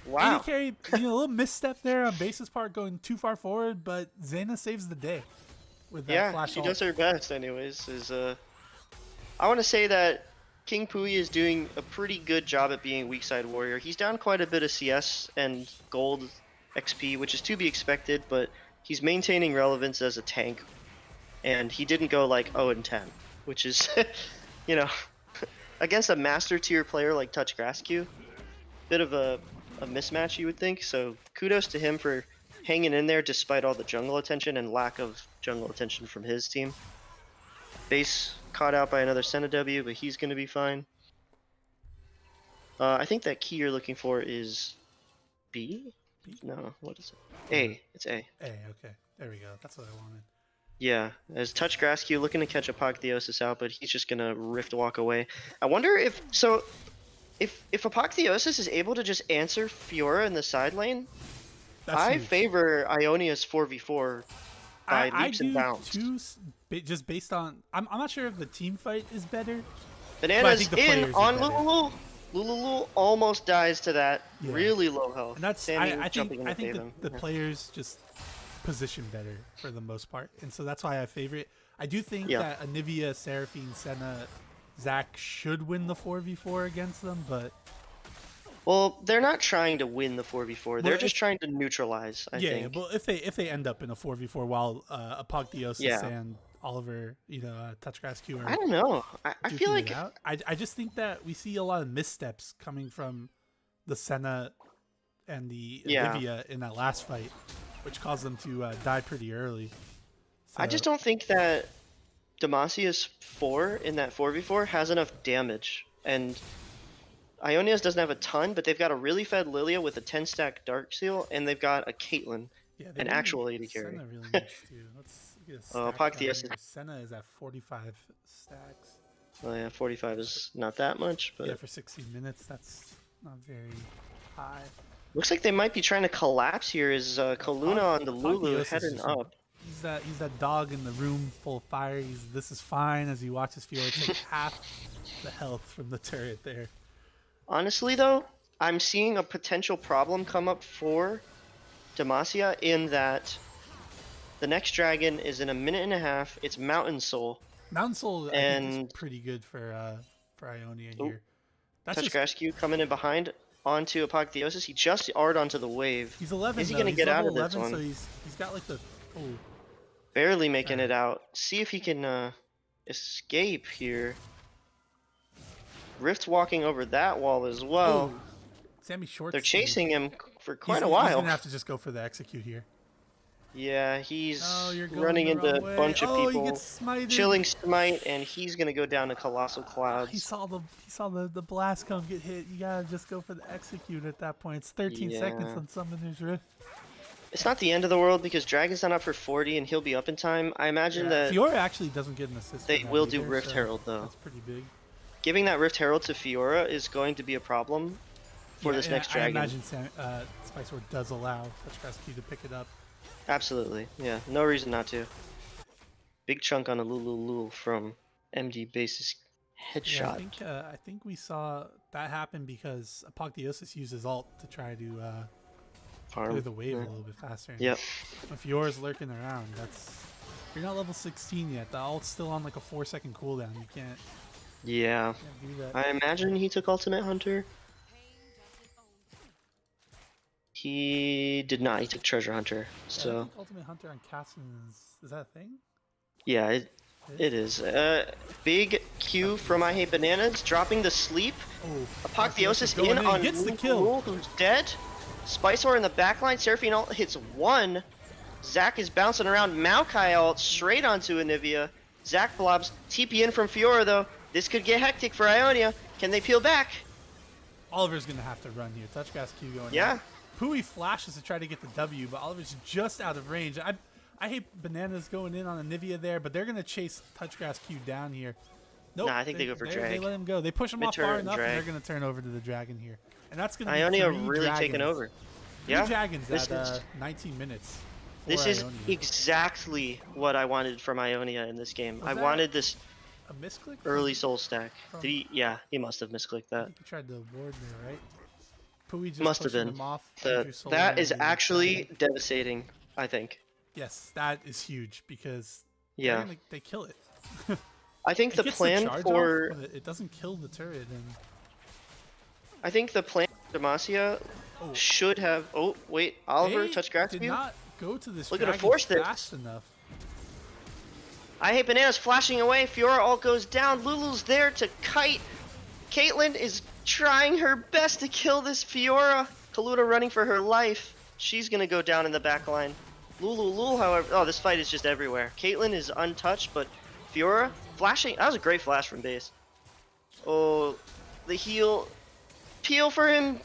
[SPEAKER 1] wow.
[SPEAKER 2] Carry, a little misstep there on Base's part, going too far forward, but Zayna saves the day with that flash
[SPEAKER 1] she
[SPEAKER 2] ult.
[SPEAKER 1] does her best anyways. I want to say that King Pui is doing a pretty good job at being weak side warrior. He's down quite a bit of CS and gold XP, which is to be expected, but he's maintaining relevance as a tank, and he didn't go like 0-10, which is, against a master tier player like Touch Grass Q, bit of a mismatch you would think. So kudos to him for hanging in there despite all the jungle attention and lack of jungle attention from his team. Base caught out by another Senna W, but he's going to be fine. I think that key you're looking for is B? No, what is it? A. It's A.
[SPEAKER 2] A, okay. There we go. That's what I wanted.
[SPEAKER 1] Yeah, as Touch Grass Q looking to catch Apotheosis out, but he's just going to Rift walk away. I wonder if Apotheosis is able to just answer Fiora in the side lane, I favor Ionia's 4v4 by leaps and bounds.
[SPEAKER 2] Just based on, I'm not sure if the team fight is better.
[SPEAKER 1] Bananas in on Lulu. Lulu almost dies to that really low health.
[SPEAKER 2] And that's I think the players just position better for the most part, and so that's why I favor it. I do think that Anivia, Seraphine, Senna, Zac should win the 4v4 against them, but
[SPEAKER 1] well, they're not trying to win the 4v4. They're just trying to neutralize. I think.
[SPEAKER 2] Yeah, well, if they end up in a 4v4 while Apotheosis and Oliver, Touch Grass Q.
[SPEAKER 1] I don't know. I feel like
[SPEAKER 2] I just think that we see a lot of missteps coming from the Senna and the Anivia in that last fight, which caused them to die pretty early. So,
[SPEAKER 1] I just don't think that demaCIA's 4 in that 4v4 has enough damage, and Ionia's doesn't have a ton, but they've got a really fed Lilia with a 10-stack Dark Seal, and they've got a Caitlyn,
[SPEAKER 2] Yeah, they
[SPEAKER 1] an
[SPEAKER 2] really.
[SPEAKER 1] actual AD carry.
[SPEAKER 2] Senna really needs to. Let's get a stack count
[SPEAKER 1] Apotheosis.
[SPEAKER 2] here. Senna is at 45 stacks.
[SPEAKER 1] Oh yeah, 45 is not that much, but
[SPEAKER 2] yeah, for 60 minutes, that's not very high.
[SPEAKER 1] Looks like they might be trying to collapse here. Is Kaluna on the Lulu heading up?
[SPEAKER 2] He's that dog in the room full of fire. This is fine as he watches Fiora take half the health from the turret there.
[SPEAKER 1] Honestly, though, I'm seeing a potential problem come up for demaCIA in that the next dragon is in a minute and a half. It's Mountain Soul.
[SPEAKER 2] Mountain Soul, I think, is pretty good for Ionia here.
[SPEAKER 1] That's Touch Grass Q coming in behind onto Apotheosis. He just R'd onto the wave.
[SPEAKER 2] He's 11.
[SPEAKER 1] Is he gonna get out of this one?
[SPEAKER 2] So he's got like the
[SPEAKER 1] barely making it out. See if he can escape here. Rift's walking over that wall as well.
[SPEAKER 2] Ooh. Sammy Short.
[SPEAKER 1] They're chasing him for quite a while.
[SPEAKER 2] He's gonna have to just go for the execute here.
[SPEAKER 1] Yeah, he's running into a bunch of people.
[SPEAKER 2] He gets smited.
[SPEAKER 1] Chilling smite, and he's gonna go down to Colossal Clouds.
[SPEAKER 2] He saw the blast come get hit. You gotta just go for the execute at that point. It's 13 seconds on Summoner's Rift.
[SPEAKER 1] It's not the end of the world because Dragon's not up for 40 and he'll be up in time. I imagine that
[SPEAKER 2] Fiora actually doesn't get an assist.
[SPEAKER 1] They will do Rift Herald though.
[SPEAKER 2] That's pretty big.
[SPEAKER 1] Giving that Rift Herald to Fiora is going to be a problem for this next dragon.
[SPEAKER 2] I imagine Spiceworld does allow Touch Grass Q to pick it up.
[SPEAKER 1] Absolutely, yeah. No reason not to. Big chunk on a Lulu from MD Base's headshot.
[SPEAKER 2] Yeah, I think we saw that happen because Apotheosis uses ult to try to clear the wave a little bit faster.
[SPEAKER 1] Yep.
[SPEAKER 2] If yours lurking around, you're not level 16 yet. The ult's still on like a 4-second cooldown. You can't.
[SPEAKER 1] Yeah.
[SPEAKER 2] Do that.
[SPEAKER 1] I imagine he took Ultimate Hunter. He did not. He took Treasure Hunter. So.
[SPEAKER 2] I think Ultimate Hunter on Cassin is that a thing?
[SPEAKER 1] Yeah, it is. Big Q from I Hate Bananas dropping the sleep. Apotheosis in on
[SPEAKER 2] gets the kill.
[SPEAKER 1] Who's dead. Spiceor in the backline. Seraphine ult hits one. Zac is bouncing around. Maokai ult straight onto Anivia. Zac blobs. TP in from Fiora though. This could get hectic for Ionia. Can they peel back?
[SPEAKER 2] Oliver's gonna have to run here. Touch Grass Q going.
[SPEAKER 1] Yeah.
[SPEAKER 2] Pui flashes to try to get the W, but Oliver's just out of range. I hate Bananas going in on Anivia there, but they're gonna chase Touch Grass Q down here. Nope,
[SPEAKER 1] nah, I think they go for drag.
[SPEAKER 2] They let him go. They push him off far enough, and they're gonna turn over to the dragon here, and that's gonna
[SPEAKER 1] Ionia
[SPEAKER 2] be
[SPEAKER 1] really taking over.
[SPEAKER 2] Yeah, dragons at 19 minutes.
[SPEAKER 1] This is exactly what I wanted from Ionia in this game. I wanted this
[SPEAKER 2] a misclick
[SPEAKER 1] early soul stack. Yeah, he must have misclicked that.
[SPEAKER 2] I think he tried to ward there, right? Pui just
[SPEAKER 1] must have been.
[SPEAKER 2] Him off.
[SPEAKER 1] That is actually devastating, I think.
[SPEAKER 2] Yes, that is huge because they kill it.
[SPEAKER 1] I think the plan for
[SPEAKER 2] it doesn't kill the turret, and
[SPEAKER 1] I think the plan for demaCIA should have. Oh wait, Oliver touch grass
[SPEAKER 2] did
[SPEAKER 1] view.
[SPEAKER 2] Not go to this.
[SPEAKER 1] Look at force this
[SPEAKER 2] fast enough.
[SPEAKER 1] I Hate Bananas flashing away. Fiora all goes down. Lulu's there to kite. Caitlyn is trying her best to kill this Fiora. Kaluta running for her life. She's gonna go down in the back line. Lulu, however, this fight is just everywhere. Caitlyn is untouched, but Fiora flashing. That was a great flash from base. Oh, the heal. Peel for him.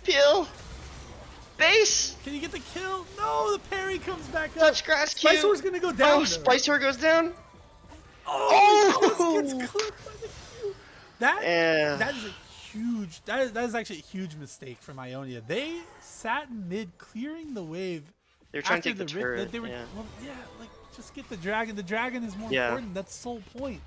[SPEAKER 1] Peel. Base.
[SPEAKER 2] Can you get the kill? No, the parry comes back up.
[SPEAKER 1] Touch grass Q.
[SPEAKER 2] Spiceor's gonna go down.
[SPEAKER 1] Oh, Spiceor goes down.
[SPEAKER 2] Oh! Gets clipped by the Q. That is a huge. That is actually a huge mistake from Ionia. They sat in mid, clearing the wave.
[SPEAKER 1] They're trying to take the turret.
[SPEAKER 2] They were, like just get the dragon. The dragon is more important. That's the sole point.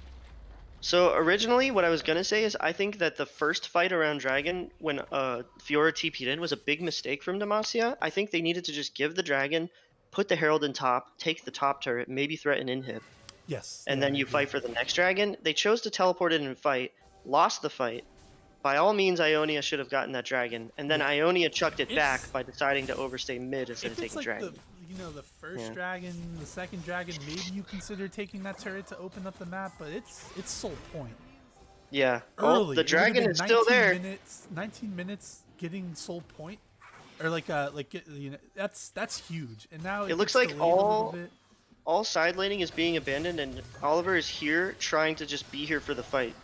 [SPEAKER 1] So originally, what I was gonna say is I think that the first fight around Dragon, when Fiora TP'd in, was a big mistake from demaCIA. I think they needed to just give the Dragon, put the Herald in top, take the top turret, maybe threaten inhib.
[SPEAKER 2] Yes.
[SPEAKER 1] And then you fight for the next Dragon. They chose to teleport in and fight, lost the fight. By all means, Ionia should have gotten that Dragon, and then Ionia chucked it back by deciding to overstay mid instead of taking Dragon.
[SPEAKER 2] The first dragon, the second dragon, maybe you consider taking that turret to open up the map, but it's sole point.
[SPEAKER 1] Yeah.
[SPEAKER 2] Early.
[SPEAKER 1] The dragon is still there.
[SPEAKER 2] 19 minutes getting sole point, or that's huge. And now
[SPEAKER 1] it looks like all all side laning is being abandoned, and Oliver is here trying to just be here for the fight.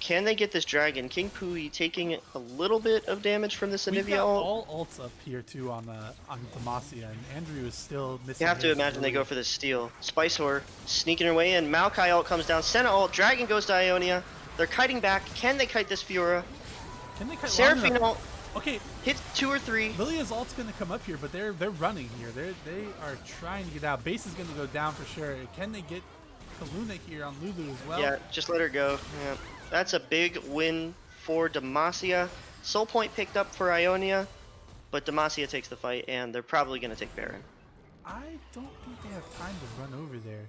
[SPEAKER 1] Can they get this dragon? King Pui taking a little bit of damage from this
[SPEAKER 2] We've
[SPEAKER 1] Anivia
[SPEAKER 2] got
[SPEAKER 1] ult.
[SPEAKER 2] all ults up here too on demaCIA, and Andrew is still missing.
[SPEAKER 1] You have to
[SPEAKER 2] his
[SPEAKER 1] imagine they
[SPEAKER 2] Lilia.
[SPEAKER 1] go for the steal. Spice Whore sneaking her way in. Maokai ult comes down. Senna ult. Dragon goes to Ionia. They're kiting back. Can they kite this Fiora?
[SPEAKER 2] Can they kite
[SPEAKER 1] Seraphine ult.
[SPEAKER 2] Okay,
[SPEAKER 1] hits 2 or 3.
[SPEAKER 2] Lilia's ult's gonna come up here, but they're running here. They are trying to get out. Base is gonna go down for sure. Can they get Kaluna here on Lulu as well?
[SPEAKER 1] Yeah, just let her go. Yeah. That's a big win for demaCIA. Soul point picked up for Ionia, but demaCIA takes the fight, and they're probably going to take Baron.
[SPEAKER 2] I don't think they have time to run over there.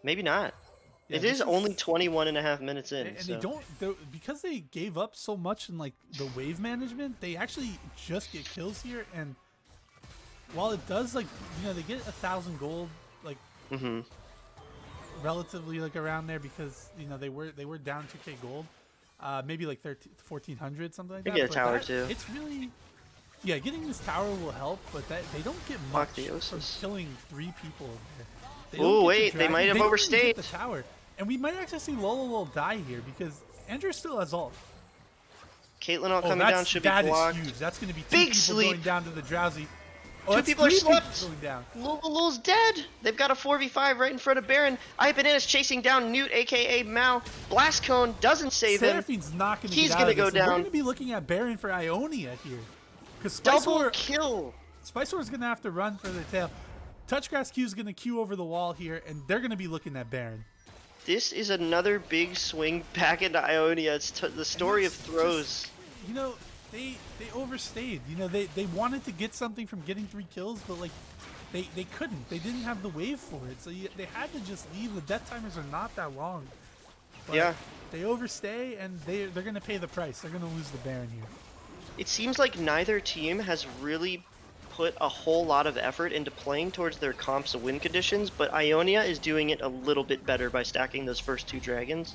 [SPEAKER 1] Maybe not. Yeah, it is only 21.5 minutes in.
[SPEAKER 2] And
[SPEAKER 1] so.
[SPEAKER 2] they don't, because they gave up so much in like the wave management, they actually just get kills here. And while it does, like, you know, they get 1,000 gold, like, relatively like around there, because, you know, they were down 2k gold, maybe like 1,400, something like that.
[SPEAKER 1] They get a tower too.
[SPEAKER 2] It's really, yeah, getting this tower will help, but they don't get much from killing 3 people over there.
[SPEAKER 1] Oh wait, they might have overstayed
[SPEAKER 2] the tower. And we might actually see Lololol die here, because Andrew still has ult.
[SPEAKER 1] Caitlyn ult coming down should be blocked.
[SPEAKER 2] That is huge. That's going to be 2
[SPEAKER 1] big
[SPEAKER 2] people
[SPEAKER 1] sleep
[SPEAKER 2] going down to the Drowsy.
[SPEAKER 1] Oh, 2 people are slept. Lololol's dead. They've got a 4v5 right in front of Baron. Bananas chasing down Newt, aka Mao. Blast Cone doesn't save him.
[SPEAKER 2] Seraphine's not going to
[SPEAKER 1] He's going to go down.
[SPEAKER 2] We're going to be looking at Baron for Ionia here. Because
[SPEAKER 1] Double kill.
[SPEAKER 2] Spice is going to have to run for the tail. Touchgrass Q is going to queue over the wall here, and they're going to be looking at Baron.
[SPEAKER 1] This is another big swing back into Ionia. It's the story of throws.
[SPEAKER 2] Just, you know, they overstayed. You know, they wanted to get something from getting 3 kills, but like they couldn't. They didn't have the wave for it, so they had to just leave. The death timers are not that long. But
[SPEAKER 1] yeah.
[SPEAKER 2] They overstay, and they're going to pay the price. They're going to lose the Baron here.
[SPEAKER 1] It seems like neither team has really put a whole lot of effort into playing towards their comp's win conditions, but Ionia is doing it a little bit better by stacking those first 2 dragons.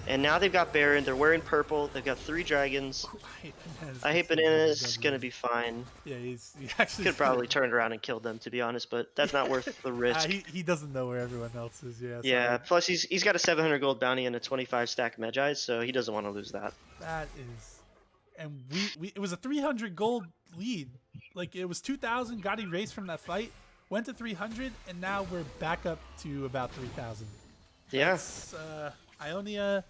[SPEAKER 1] And now they've got Baron, they're wearing purple, they've got 3 dragons. I hate Bananas is gonna be fine.
[SPEAKER 2] Yeah, he actually
[SPEAKER 1] could probably turn around and kill them, to be honest, but that's not worth the risk.
[SPEAKER 2] He doesn't know where everyone else is, yeah.
[SPEAKER 1] Yeah, plus he's got a 700 gold bounty and a 25 stack Magi, so he doesn't want to lose that.
[SPEAKER 2] That is... And it was a 300 gold lead. Like, it was 2,000, got erased from that fight, went to 300, and now we're back up to about 3,000.
[SPEAKER 1] Yeah.
[SPEAKER 2] Ionia,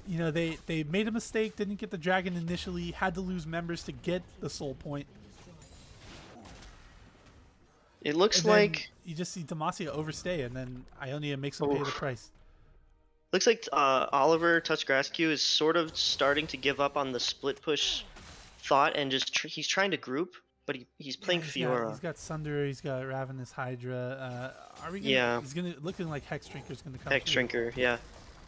[SPEAKER 2] you know, they made a mistake, didn't get the dragon initially, had to lose members to get the soul point.
[SPEAKER 1] It looks like...
[SPEAKER 2] You just see demaCIA overstay, and then Ionia makes them pay the price.
[SPEAKER 1] Looks like Oliver Touchgrass Q is sort of starting to give up on the split push thought, and just he's trying to group, but he's playing Fiora.
[SPEAKER 2] He's got Sunder, he's got Ravenous Hydra. Are we gonna,
[SPEAKER 1] yeah.
[SPEAKER 2] He's looking like Hextrinker's gonna come.
[SPEAKER 1] Hextrinker, yeah.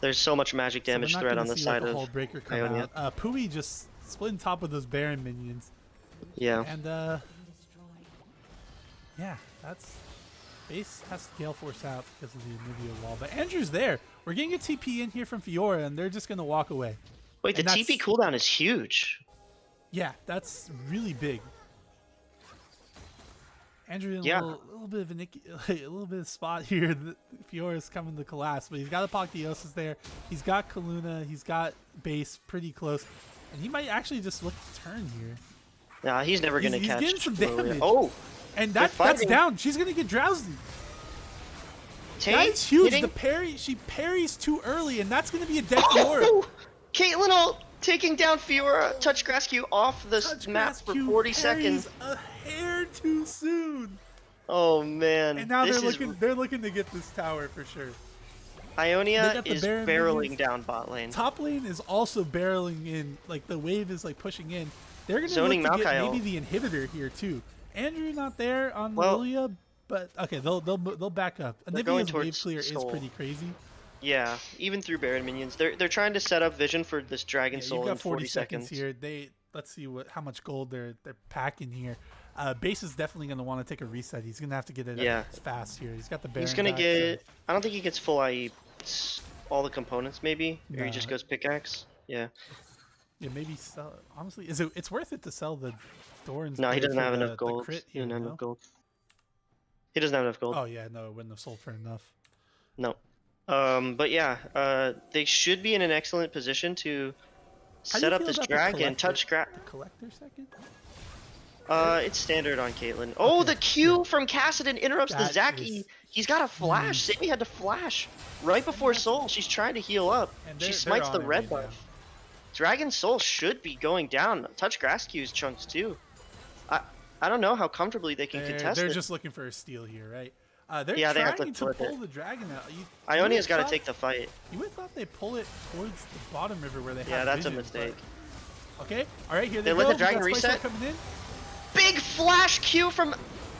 [SPEAKER 1] There's so much magic damage threat on the side of
[SPEAKER 2] Breaker come
[SPEAKER 1] Ionia.
[SPEAKER 2] Out. Pui just split on top of those Baron minions.
[SPEAKER 1] Yeah.
[SPEAKER 2] And yeah, that's base has to Gale Force out because of the Anivia wall. But Andrew's there. We're getting a TP in here from Fiora, and they're just gonna walk away.
[SPEAKER 1] Wait, the TP cooldown is huge.
[SPEAKER 2] Yeah, that's really big. Andrew in a little bit of a little bit of spot here. Fiora's coming to collapse, but he's got Apotheosis there. He's got Kaluna. He's got base pretty close, and he might actually just look to turn here.
[SPEAKER 1] Nah, he's never gonna catch.
[SPEAKER 2] He's getting some damage.
[SPEAKER 1] Oh,
[SPEAKER 2] and that's down. She's gonna get drowsy. That's huge. The parry, she parries too early, and that's gonna be a dead Fiora.
[SPEAKER 1] Caitlyn taking down Fiora, Touchgrass Q off the map for 40 seconds.
[SPEAKER 2] A hair too soon.
[SPEAKER 1] Oh man!
[SPEAKER 2] And now they're looking to get this tower for sure.
[SPEAKER 1] Ionia is barreling down bot lane.
[SPEAKER 2] Top lane is also barreling in. Like the wave is like pushing in. They're gonna
[SPEAKER 1] zoning
[SPEAKER 2] look to
[SPEAKER 1] get
[SPEAKER 2] maybe the inhibitor here too. Andrew not there on Lilia, but okay, they'll back up. Anivia's wave clear is pretty crazy.
[SPEAKER 1] Yeah, even through Baron minions, they're trying to set up vision for this Dragon Soul in 40 seconds
[SPEAKER 2] here. Let's see how much gold they're packing here. Base is definitely going to want to take a reset. He's going to have to get it fast here. He's got the Baron.
[SPEAKER 1] He's going to get... So. I don't think he gets full IE all the components maybe, or he just goes pickaxe. Yeah.
[SPEAKER 2] Yeah, maybe sell. Honestly, it's worth it to sell the Thorns.
[SPEAKER 1] No, he doesn't have enough gold.
[SPEAKER 2] Crit here,
[SPEAKER 1] enough gold. He doesn't have enough gold.
[SPEAKER 2] Oh yeah, no, it wouldn't have sold for enough.
[SPEAKER 1] No. But yeah, they should be in an excellent position to set up this dragon. Touch
[SPEAKER 2] the collector second.
[SPEAKER 1] It's standard on Caitlyn. Oh, okay, the Q from Kassadin interrupts the Zaki. He's got a flash. Sammy had to flash right before Soul. She's trying to heal up. She smites the red buff. Dragon Soul should be going down. Touch grass Q's chunks too. I don't know how comfortably they can contest it.
[SPEAKER 2] They're just looking for a steal here, right? They're
[SPEAKER 1] yeah,
[SPEAKER 2] trying
[SPEAKER 1] they have to
[SPEAKER 2] pull
[SPEAKER 1] it.
[SPEAKER 2] The dragon out.
[SPEAKER 1] Ionia's got to take the fight.
[SPEAKER 2] You would have thought they pull it towards the bottom river where they have
[SPEAKER 1] Yeah, that's
[SPEAKER 2] vision,
[SPEAKER 1] a mistake.
[SPEAKER 2] Okay, all right, here they
[SPEAKER 1] go. Let the dragon reset. Big flash Q from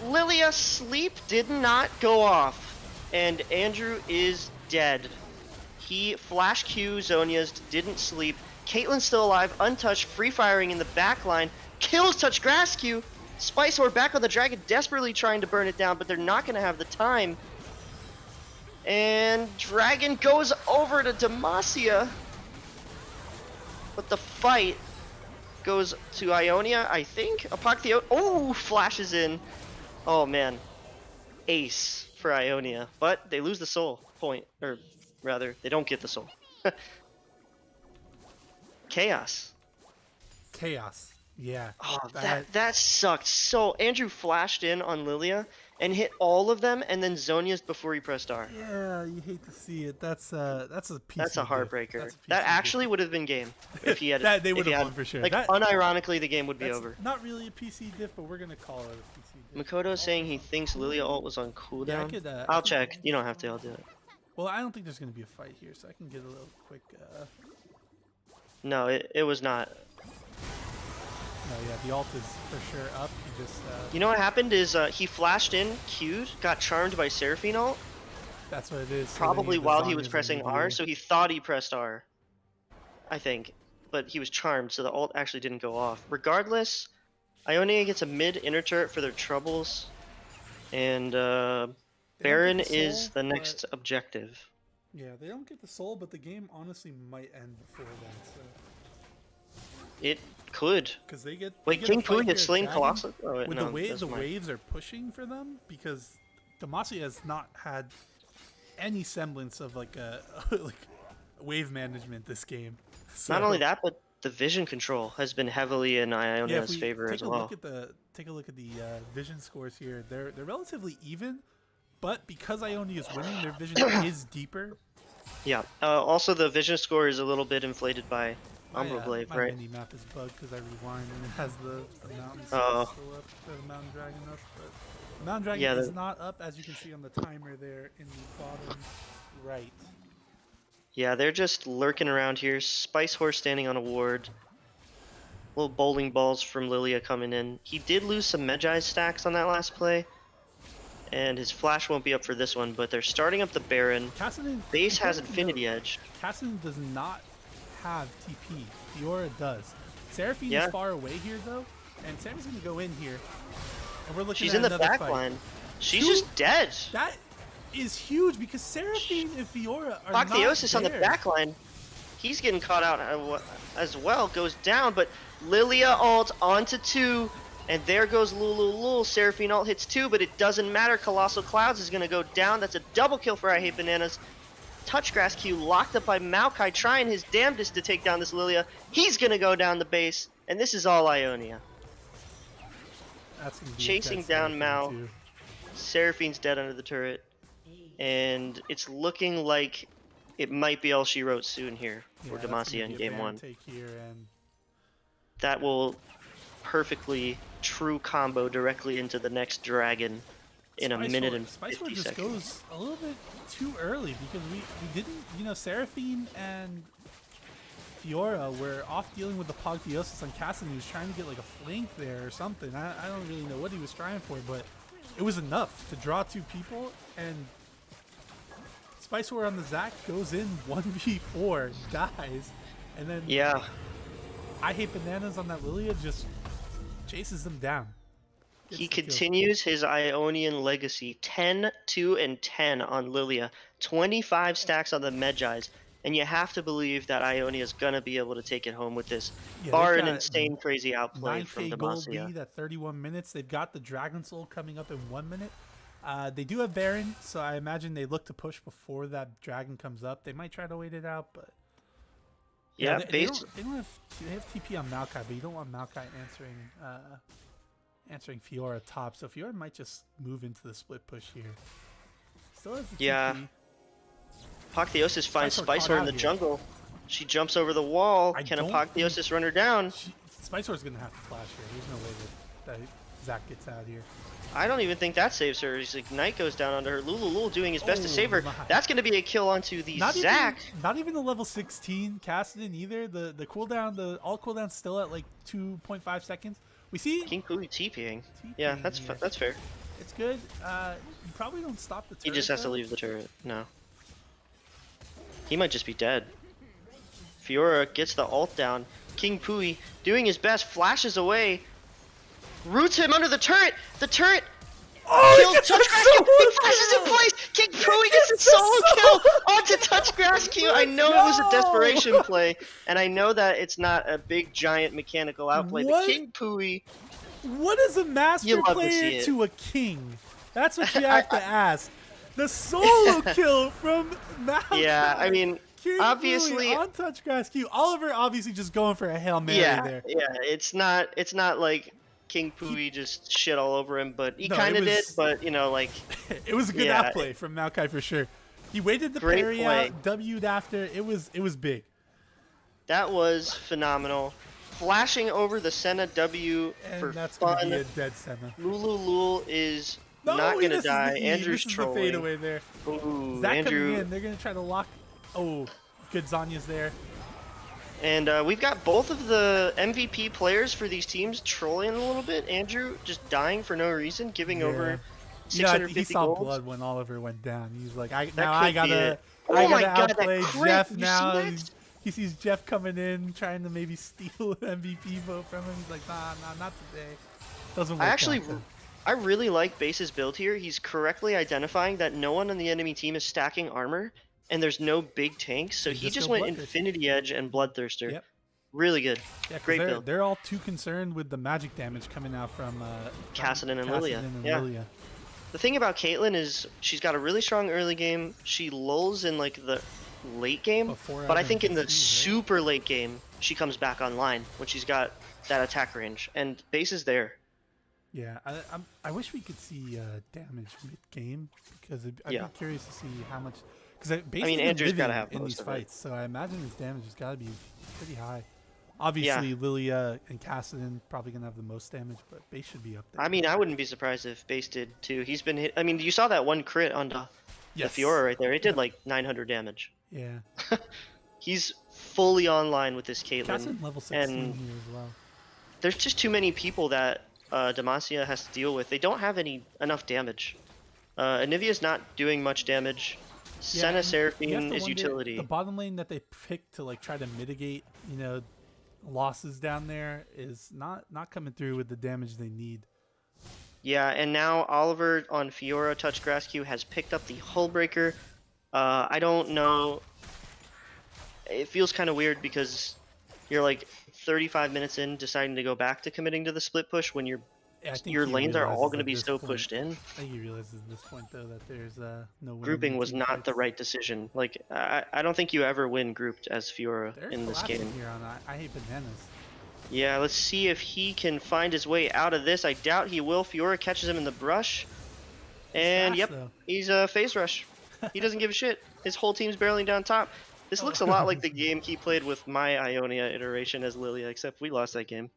[SPEAKER 1] Lilia. Sleep did not go off. And Andrew is dead. He flash Q Zonia's, didn't sleep. Caitlyn's still alive, untouched, free firing in the back line. Kills Touch Grass Q. Spice Horde back on the dragon, desperately trying to burn it down, but they're not going to have the time. And dragon goes over to demaCIA. But the fight goes to Ionia, I think. Apotheosis. Oh, flashes in. Oh, man. Ace for Ionia. But they lose the soul point. Or rather, they don't get the soul. Chaos.
[SPEAKER 2] Yeah.
[SPEAKER 1] Oh, that sucked. So Andrew flashed in on Lilia and hit all of them, and then Zonia's before he pressed R.
[SPEAKER 2] Yeah, you hate to see it. That's a PC.
[SPEAKER 1] That's a heartbreaker. That actually would have been game if he had.
[SPEAKER 2] They would have won for sure.
[SPEAKER 1] Like unironically, the game would be over.
[SPEAKER 2] Not really a PC diff, but we're gonna call it a PC diff.
[SPEAKER 1] Makoto's saying he thinks Lilia ult was on cooldown. Yeah, I'll check. You don't have to. I'll do it.
[SPEAKER 2] Well, I don't think there's gonna be a fight here, so I can get a little quick.
[SPEAKER 1] No, it was not.
[SPEAKER 2] No, yeah, the ult is for sure up. He just.
[SPEAKER 1] You know what happened is he flashed in, Q'd, got charmed by Seraphine ult.
[SPEAKER 2] That's what it is. So
[SPEAKER 1] probably while he was pressing R, so he thought he pressed R. I think, but he was charmed, so the ult actually didn't go off. Regardless, Ionia gets a mid inner turret for their troubles, and Baron is the next objective.
[SPEAKER 2] Yeah, they don't get the soul, but the game honestly might end before that. So.
[SPEAKER 1] It could.
[SPEAKER 2] Because they get.
[SPEAKER 1] Wait, King Pui gets slain Colossus?
[SPEAKER 2] Oh, wait, with no, the waves are pushing for them because demaCIA has not had any semblance of like a like wave management this game. So,
[SPEAKER 1] not only that, but the vision control has been heavily in Ionia's favor as well.
[SPEAKER 2] Take a look at the vision scores here. They're relatively even, but because Ionia is winning, their vision is deeper.
[SPEAKER 1] Yeah. Also, the vision score is a little bit inflated by Umbra Blade,
[SPEAKER 2] my
[SPEAKER 1] right?
[SPEAKER 2] My mini map is bugged because I rewind and it has the mountain still up, the mountain dragon up. But the mountain dragon is not up, as you can see on the timer there in the bottom right.
[SPEAKER 1] Yeah, they're just lurking around here. Spice Horse standing on a ward. Little bowling balls from Lilia coming in. He did lose some Magi stacks on that last play. And his flash won't be up for this one, but they're starting up the Baron. Base has Infinity Edge.
[SPEAKER 2] Kassadin does not have TP. Fiora does. Seraphine is far away here though, and Sammy's gonna go in here. And we're looking
[SPEAKER 1] at another fight. She's in the back line. She's just dead.
[SPEAKER 2] That is huge because Seraphine and Fiora are
[SPEAKER 1] Apotheosis on the back line. He's getting caught out as well. Goes down, but Lilia ult onto 2. And there goes Lululul. Seraphine ult hits 2, but it doesn't matter. Colossal Clouds is going to go down. That's a double kill for I Hate Bananas. Touchgrass Q locked up by Maokai, trying his damnedest to take down this Lilia. He's going to go down the base, and this is all Ionia. Chasing down Mao. Seraphine's dead under the turret. And it's looking like it might be all she wrote soon here for demaCIA in game 1. That will perfectly true combo directly into the next dragon in a minute and 50 seconds.
[SPEAKER 2] Just goes a little bit too early because we didn't, you know, Seraphine and Fiora were off dealing with the Apotheosis on Kassadin. He was trying to get like a flank there or something. I don't really know what he was trying for, but it was enough to draw 2 people, and Spice War on the Zac goes in 1v4, dies, and then I Hate Bananas on that Lilia just chases them down.
[SPEAKER 1] He continues his Ionian legacy, 10, 2, and 10 on Lilia, 25 stacks on the Medjais, and you have to believe that Ionia is going to be able to take it home with this, bar an insane crazy outplay from demaCIA.
[SPEAKER 2] Gold lead at 31 minutes. They've got the Dragon Soul coming up in 1 minute. They do have Baron, so I imagine they look to push before that dragon comes up. They might try to wait it out, but
[SPEAKER 1] yeah,
[SPEAKER 2] they don't have TP on Maokai, but you don't want Maokai answering Fiora top. So Fiora might just move into the split push here. Still has the TP.
[SPEAKER 1] Apotheosis finds Spicer in the jungle. She jumps over the wall. Can Apotheosis run her down?
[SPEAKER 2] Spicer's gonna have to flash here. There's no way that Zac gets out here.
[SPEAKER 1] I don't even think that saves her. His Ignite goes down onto her. Lulu doing his best to save her. That's going to be a kill onto the Zac.
[SPEAKER 2] Not even the level 16 Kassadin either. The cooldown, the alt cooldown's still at like 2.5 seconds. We see
[SPEAKER 1] King Pui TPing. Yeah, that's fair.
[SPEAKER 2] It's good. You probably don't stop the turret.
[SPEAKER 1] He just has to leave the turret. No. He might just be dead. Fiora gets the ult down. King Pui doing his best, flashes away. Roots him under the turret. The turret kills TouchGrass. He flashes in place. King Pui gets a solo kill onto TouchGrass. I know it was a desperation play, and I know that it's not a big giant mechanical outplay. But King Pui.
[SPEAKER 2] What is a master player to a king? That's what you have to ask. The solo kill from Maokai.
[SPEAKER 1] Yeah, I mean.
[SPEAKER 2] King
[SPEAKER 1] obviously
[SPEAKER 2] on TouchGrass Q. Oliver obviously just going for a Hail Mary there.
[SPEAKER 1] Yeah, it's not like King Pui just shit all over him, but he kind of did, but you know, like
[SPEAKER 2] it was a good outplay from Maokai for sure. He waited the parry out, W'd after. It was big.
[SPEAKER 1] That was phenomenal. Flashing over the Senna W for
[SPEAKER 2] that's
[SPEAKER 1] fun.
[SPEAKER 2] Gonna be a dead Senna.
[SPEAKER 1] Lulu is not gonna die. Andrew's trolling.
[SPEAKER 2] The fadeaway there.
[SPEAKER 1] Ooh,
[SPEAKER 2] Zac
[SPEAKER 1] Andrew.
[SPEAKER 2] Coming in. They're gonna try to lock. Oh, good Zanya's there.
[SPEAKER 1] And we've got both of the MVP players for these teams trolling a little bit. Andrew just dying for no reason, giving over 650
[SPEAKER 2] he saw
[SPEAKER 1] gold.
[SPEAKER 2] blood when Oliver went down. He's like, I
[SPEAKER 1] gotta
[SPEAKER 2] outplay Jeff now. He sees Jeff coming in, trying to maybe steal an MVP vote from him. He's like, nah, not today. Doesn't work.
[SPEAKER 1] I really like Base's build here. He's correctly identifying that no one on the enemy team is stacking armor. And there's no big tanks, so he just went Infinity Edge and Bloodthirster.
[SPEAKER 2] Yep.
[SPEAKER 1] Really good.
[SPEAKER 2] Yeah,
[SPEAKER 1] great build.
[SPEAKER 2] They're all too concerned with the magic damage coming out from
[SPEAKER 1] Kassadin and Lilia. Lilia. The thing about Caitlyn is she's got a really strong early game. She lulls in like the late game, but I think in the super late game she comes back online when she's got that attack range, and Base is there.
[SPEAKER 2] Yeah, I wish we could see damage mid game because I'd be curious to see how much. Because
[SPEAKER 1] Andrew's got to have
[SPEAKER 2] in these fights, so I imagine his damage has got to be pretty high. Obviously, Lilia and Kassadin probably gonna have the most damage, but Base should be up there.
[SPEAKER 1] I wouldn't be surprised if Base did too. He's been hit. you saw that one crit on the Fiora right there. It did like 900 damage.
[SPEAKER 2] Yeah.
[SPEAKER 1] He's fully online with this Caitlyn.
[SPEAKER 2] Kassadin level 16 here as well.
[SPEAKER 1] There's just too many people that demaCIA has to deal with. They don't have enough damage. Anivia's not doing much damage. Senna Seraphine is utility.
[SPEAKER 2] The bottom lane that they picked to like try to mitigate, losses down there is not coming through with the damage they need.
[SPEAKER 1] Yeah, and now Oliver on Fiora TouchGrass Q has picked up the Hullbreaker. I don't know. It feels kind of weird because you're like 35 minutes in deciding to go back to committing to the split push when your lanes are all going to be so pushed in.
[SPEAKER 2] I think he realizes at this point though that there's no
[SPEAKER 1] grouping was not the right decision. Like I don't think you ever win grouped as Fiora in this game.
[SPEAKER 2] Here on I hate bananas.
[SPEAKER 1] Yeah, let's see if he can find his way out of this. I doubt he will. Fiora catches him in the brush. And he's a phase rush. He doesn't give a shit. His whole team's barreling down top. This looks a lot like the game he played with my Ionia iteration as Lilia, except we lost that game.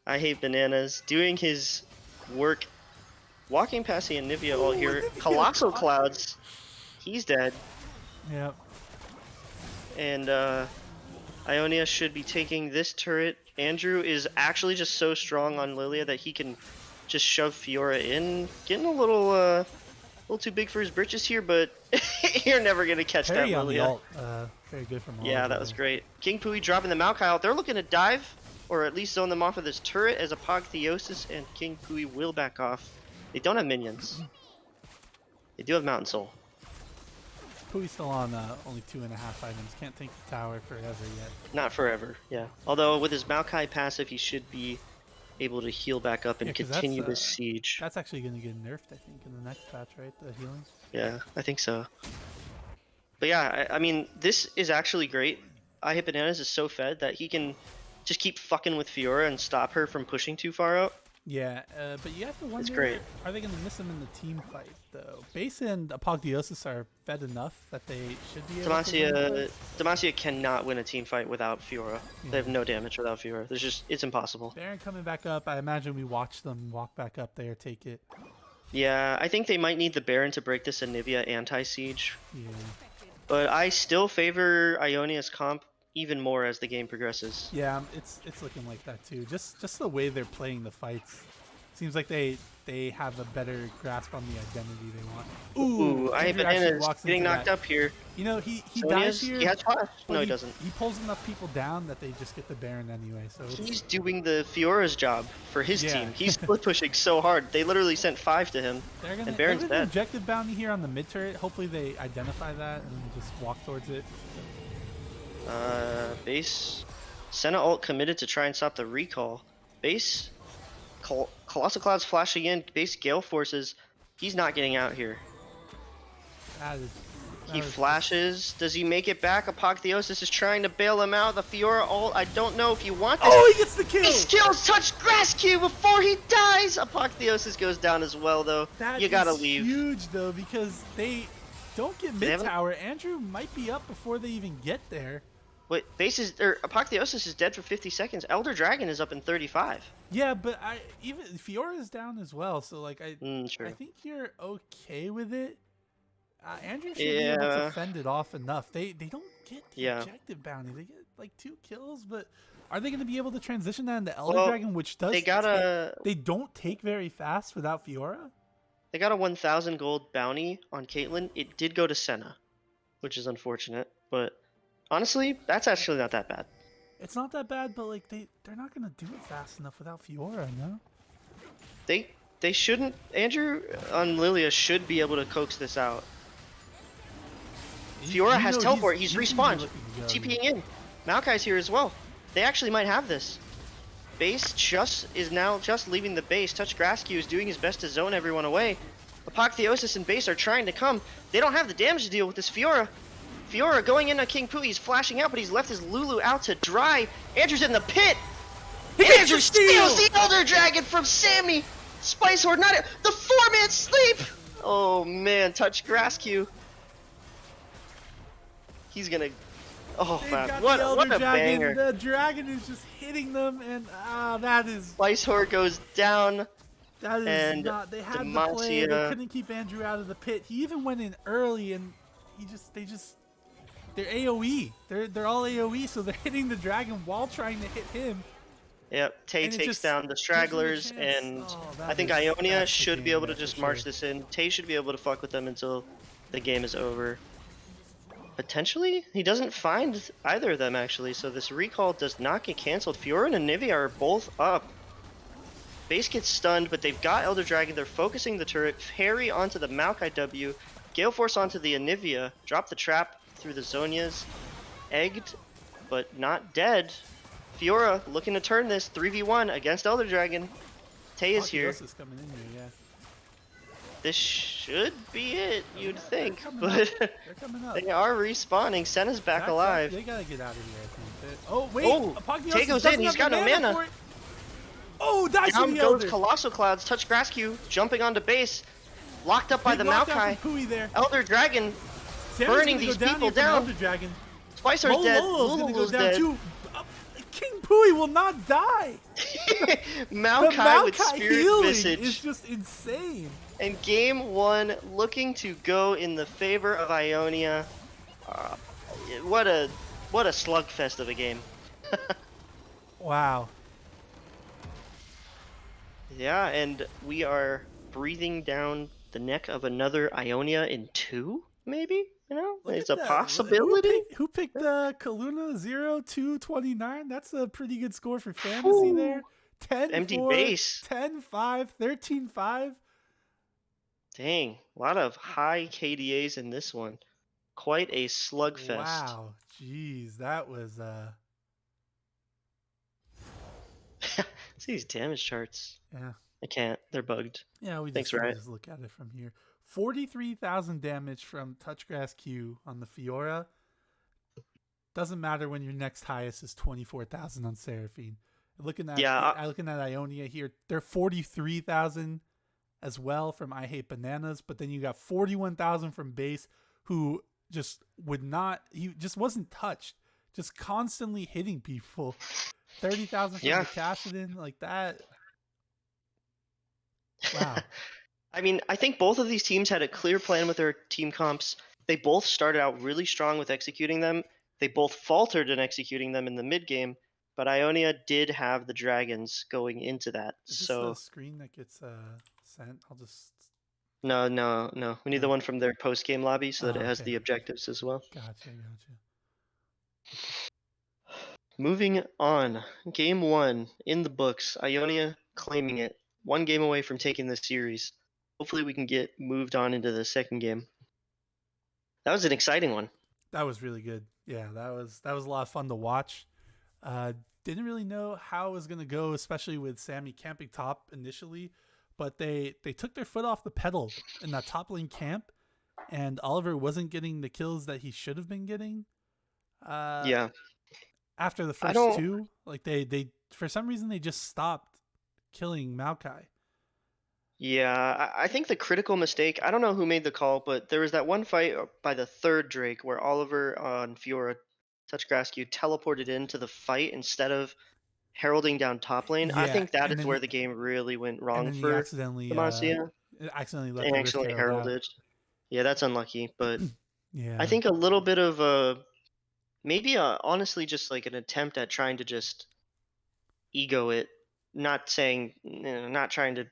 [SPEAKER 1] I hate bananas. Doing his work. Walking past the Anivia ult here. Colossal Clouds. He's dead.
[SPEAKER 2] Yep.
[SPEAKER 1] And Ionia should be taking this turret. Andrew is actually just so strong on Lilia that he can just shove Fiora in. Getting a little too big for his britches here, but you're never going to catch that Lilia.
[SPEAKER 2] Very good from
[SPEAKER 1] Yeah, that was great. King Pui dropping the Maokai out. They're looking to dive, or at least zone them off of this turret as Apotheosis and King Pui will back off. They don't have minions. They do have Mountain Soul.
[SPEAKER 2] Pui's still on only 2.5 items. Can't take the tower forever yet.
[SPEAKER 1] Not forever, yeah. Although with his Maokai passive, he should be able to heal back up and continue this siege.
[SPEAKER 2] That's actually going to get nerfed, I think, in the next patch, right? The healing.
[SPEAKER 1] Yeah, I think so. But yeah, I mean, this is actually great. I Hit Bananas is so fed that he can just keep fucking with Fiora and stop her from pushing too far out.
[SPEAKER 2] Yeah, but you have to wonder,
[SPEAKER 1] it's great.
[SPEAKER 2] Are they going to miss him in the team fight, though? Base and Apogdeosis are fed enough that they should be able to
[SPEAKER 1] demaCIA cannot win a team fight without Fiora. Yeah. They have no damage without Fiora. It's impossible.
[SPEAKER 2] Baron coming back up. I imagine we watch them walk back up there, take it.
[SPEAKER 1] Yeah, I think they might need the Baron to break this Anivia anti-siege.
[SPEAKER 2] Yeah.
[SPEAKER 1] But I still favor Ionia's comp even more as the game progresses.
[SPEAKER 2] Yeah, it's looking like that too. Just the way they're playing the fights, seems like they have a better grasp on the identity they want.
[SPEAKER 1] Ooh, I Hit Bananas getting knocked up here.
[SPEAKER 2] You know, he dies here.
[SPEAKER 1] He has flash. No, he doesn't.
[SPEAKER 2] He pulls enough people down that they just get the Baron anyway. So
[SPEAKER 1] he's doing the Fiora's job for his team. He's split pushing so hard. They literally sent 5 to him, and Baron's dead.
[SPEAKER 2] Objective bounty here on the mid turret. Hopefully they identify that and just walk towards it.
[SPEAKER 1] Base Senna ult committed to try and stop the recall. Base Colossal Cloud's flashing in. Base Gale Forces. He's not getting out here. He flashes. Does he make it back? Apogtheosis is trying to bail him out. The Fiora ult. I don't know if you want this.
[SPEAKER 2] Oh, he gets the kill!
[SPEAKER 1] He skills touch Grass Q before he dies! Apogtheosis goes down as well, though. You gotta leave.
[SPEAKER 2] Huge, though, because they don't get mid tower. Andrew might be up before they even get there.
[SPEAKER 1] Wait, Apogtheosis is dead for 50 seconds. Elder Dragon is up in 35.
[SPEAKER 2] Yeah, but even Fiora is down as well, so like I think you're okay with it. Andrew should be able to fend it off enough. They don't get the objective bounty. They get like 2 kills, but are they going to be able to transition that into Elder Dragon, which does they don't take very fast without Fiora?
[SPEAKER 1] They got a 1,000 gold bounty on Caitlyn. It did go to Senna, which is unfortunate, but honestly, that's actually not that bad.
[SPEAKER 2] It's not that bad, but like they're not gonna do it fast enough without Fiora, no?
[SPEAKER 1] They shouldn't. Andrew on Lilia should be able to coax this out. Fiora has teleport. He's respawned. TPing in. Maokai's here as well. They actually might have this. Base is now leaving the base. Touch Grass Q is doing his best to zone everyone away. Apogtheosis and base are trying to come. They don't have the damage to deal with this Fiora. Fiora going into King Poo, he's flashing out, but he's left his Lulu out to dry. Andrew's in the pit! Andrew steals the Elder Dragon from Sammy! Spice Horde, not it! The 4-man sleep! Oh man, touch Grass Q. He's gonna... Oh man, what a banger.
[SPEAKER 2] The dragon is just hitting them, and that is...
[SPEAKER 1] Spice Horde goes down.
[SPEAKER 2] That is not... They had the play, they couldn't keep Andrew out of the pit. He even went in early, and they're AoE. They're all AoE, so they're hitting the dragon while trying to hit him.
[SPEAKER 1] Yep, Tay takes down the stragglers, and I think Ionia should be able to just march this in. Tay should be able to fuck with them until the game is over. Potentially? He doesn't find either of them, actually, so this recall does not get cancelled. Fiora and Anivia are both up. Base gets stunned, but they've got Elder Dragon. They're focusing the turret. Harry onto the Maokai W. Gale Force onto the Anivia. Drop the trap through the Zonias. Egged, but not dead. Fiora looking to turn this 3v1 against Elder Dragon. Tay is here.
[SPEAKER 2] Coming in here, yeah.
[SPEAKER 1] This should be it, you'd think, but they are respawning. Senna's back alive.
[SPEAKER 2] They gotta get out of here, I think. Oh, wait!
[SPEAKER 1] Tay goes in, he's got no mana.
[SPEAKER 2] Oh, dies
[SPEAKER 1] down goes Colossal Clouds, touch Grass Q, jumping onto base. Locked up by the Maokai. Elder Dragon burning these people down. Spice Horde's dead. Lulu's dead.
[SPEAKER 2] King Pui will not die.
[SPEAKER 1] Maokai with Spirit Visage
[SPEAKER 2] is just insane.
[SPEAKER 1] And game 1 looking to go in the favor of Ionia. What a slugfest of a game.
[SPEAKER 2] Wow.
[SPEAKER 1] Yeah, and we are breathing down the neck of another Ionia in 2, maybe? You know, it's a possibility.
[SPEAKER 2] Who picked Kaluna 0229? That's a pretty good score for fantasy there. 10
[SPEAKER 1] empty base.
[SPEAKER 2] 10-5, 13-5.
[SPEAKER 1] Dang, a lot of high KDAs in this one. Quite a slugfest.
[SPEAKER 2] Wow, jeez, that was
[SPEAKER 1] See these damage charts.
[SPEAKER 2] Yeah.
[SPEAKER 1] I can't. They're bugged.
[SPEAKER 2] Yeah, we
[SPEAKER 1] Thanks,
[SPEAKER 2] just we
[SPEAKER 1] Riot.
[SPEAKER 2] just look at it from here. 43,000 damage from Touchgrass Q on the Fiora. Doesn't matter when your next highest is 24,000 on Seraphine.
[SPEAKER 1] Yeah,
[SPEAKER 2] Looking at Ionia here, they're 43,000 as well from I Hate Bananas, but then you got 41,000 from Base, who just would not. He just wasn't touched, just constantly hitting people. 30,000 from
[SPEAKER 1] yeah.
[SPEAKER 2] the Cassidin, like that. Wow.
[SPEAKER 1] I mean, I think both of these teams had a clear plan with their team comps. They both started out really strong with executing them. They both faltered in executing them in the mid game, but Ionia did have the dragons going into that.
[SPEAKER 2] Is this the
[SPEAKER 1] So
[SPEAKER 2] screen that gets sent? I'll just
[SPEAKER 1] no. We need the
[SPEAKER 2] no.
[SPEAKER 1] one from their post game lobby so that
[SPEAKER 2] Oh,
[SPEAKER 1] it has
[SPEAKER 2] okay.
[SPEAKER 1] the objectives as well.
[SPEAKER 2] Gotcha.
[SPEAKER 1] Moving on. Game 1 in the books. Ionia claiming it. 1 game away from taking this series. Hopefully we can get moved on into the second game. That was an exciting one.
[SPEAKER 2] That was really good. Yeah, that was a lot of fun to watch. Didn't really know how it was gonna go, especially with Sammy camping top initially, but they took their foot off the pedal in that top lane camp, and Oliver wasn't getting the kills that he should have been getting.
[SPEAKER 1] Yeah.
[SPEAKER 2] After the
[SPEAKER 1] I
[SPEAKER 2] first
[SPEAKER 1] don't
[SPEAKER 2] two, like they for some reason they just stopped killing Maokai.
[SPEAKER 1] Yeah, I think the critical mistake, I don't know who made the call, but there was that one fight by the third Drake where Oliver on Fiora Touchgraskew teleported into the fight instead of heralding down top lane. I
[SPEAKER 2] Yeah,
[SPEAKER 1] think that is where the game really went wrong
[SPEAKER 2] he
[SPEAKER 1] for demaCIA
[SPEAKER 2] accidentally let
[SPEAKER 1] and
[SPEAKER 2] the Rift
[SPEAKER 1] accidentally
[SPEAKER 2] Herald out.
[SPEAKER 1] heralded. Yeah, that's unlucky, but I
[SPEAKER 2] Yeah.
[SPEAKER 1] think a little bit of maybe honestly just like an attempt at trying to just ego it, not saying, not trying to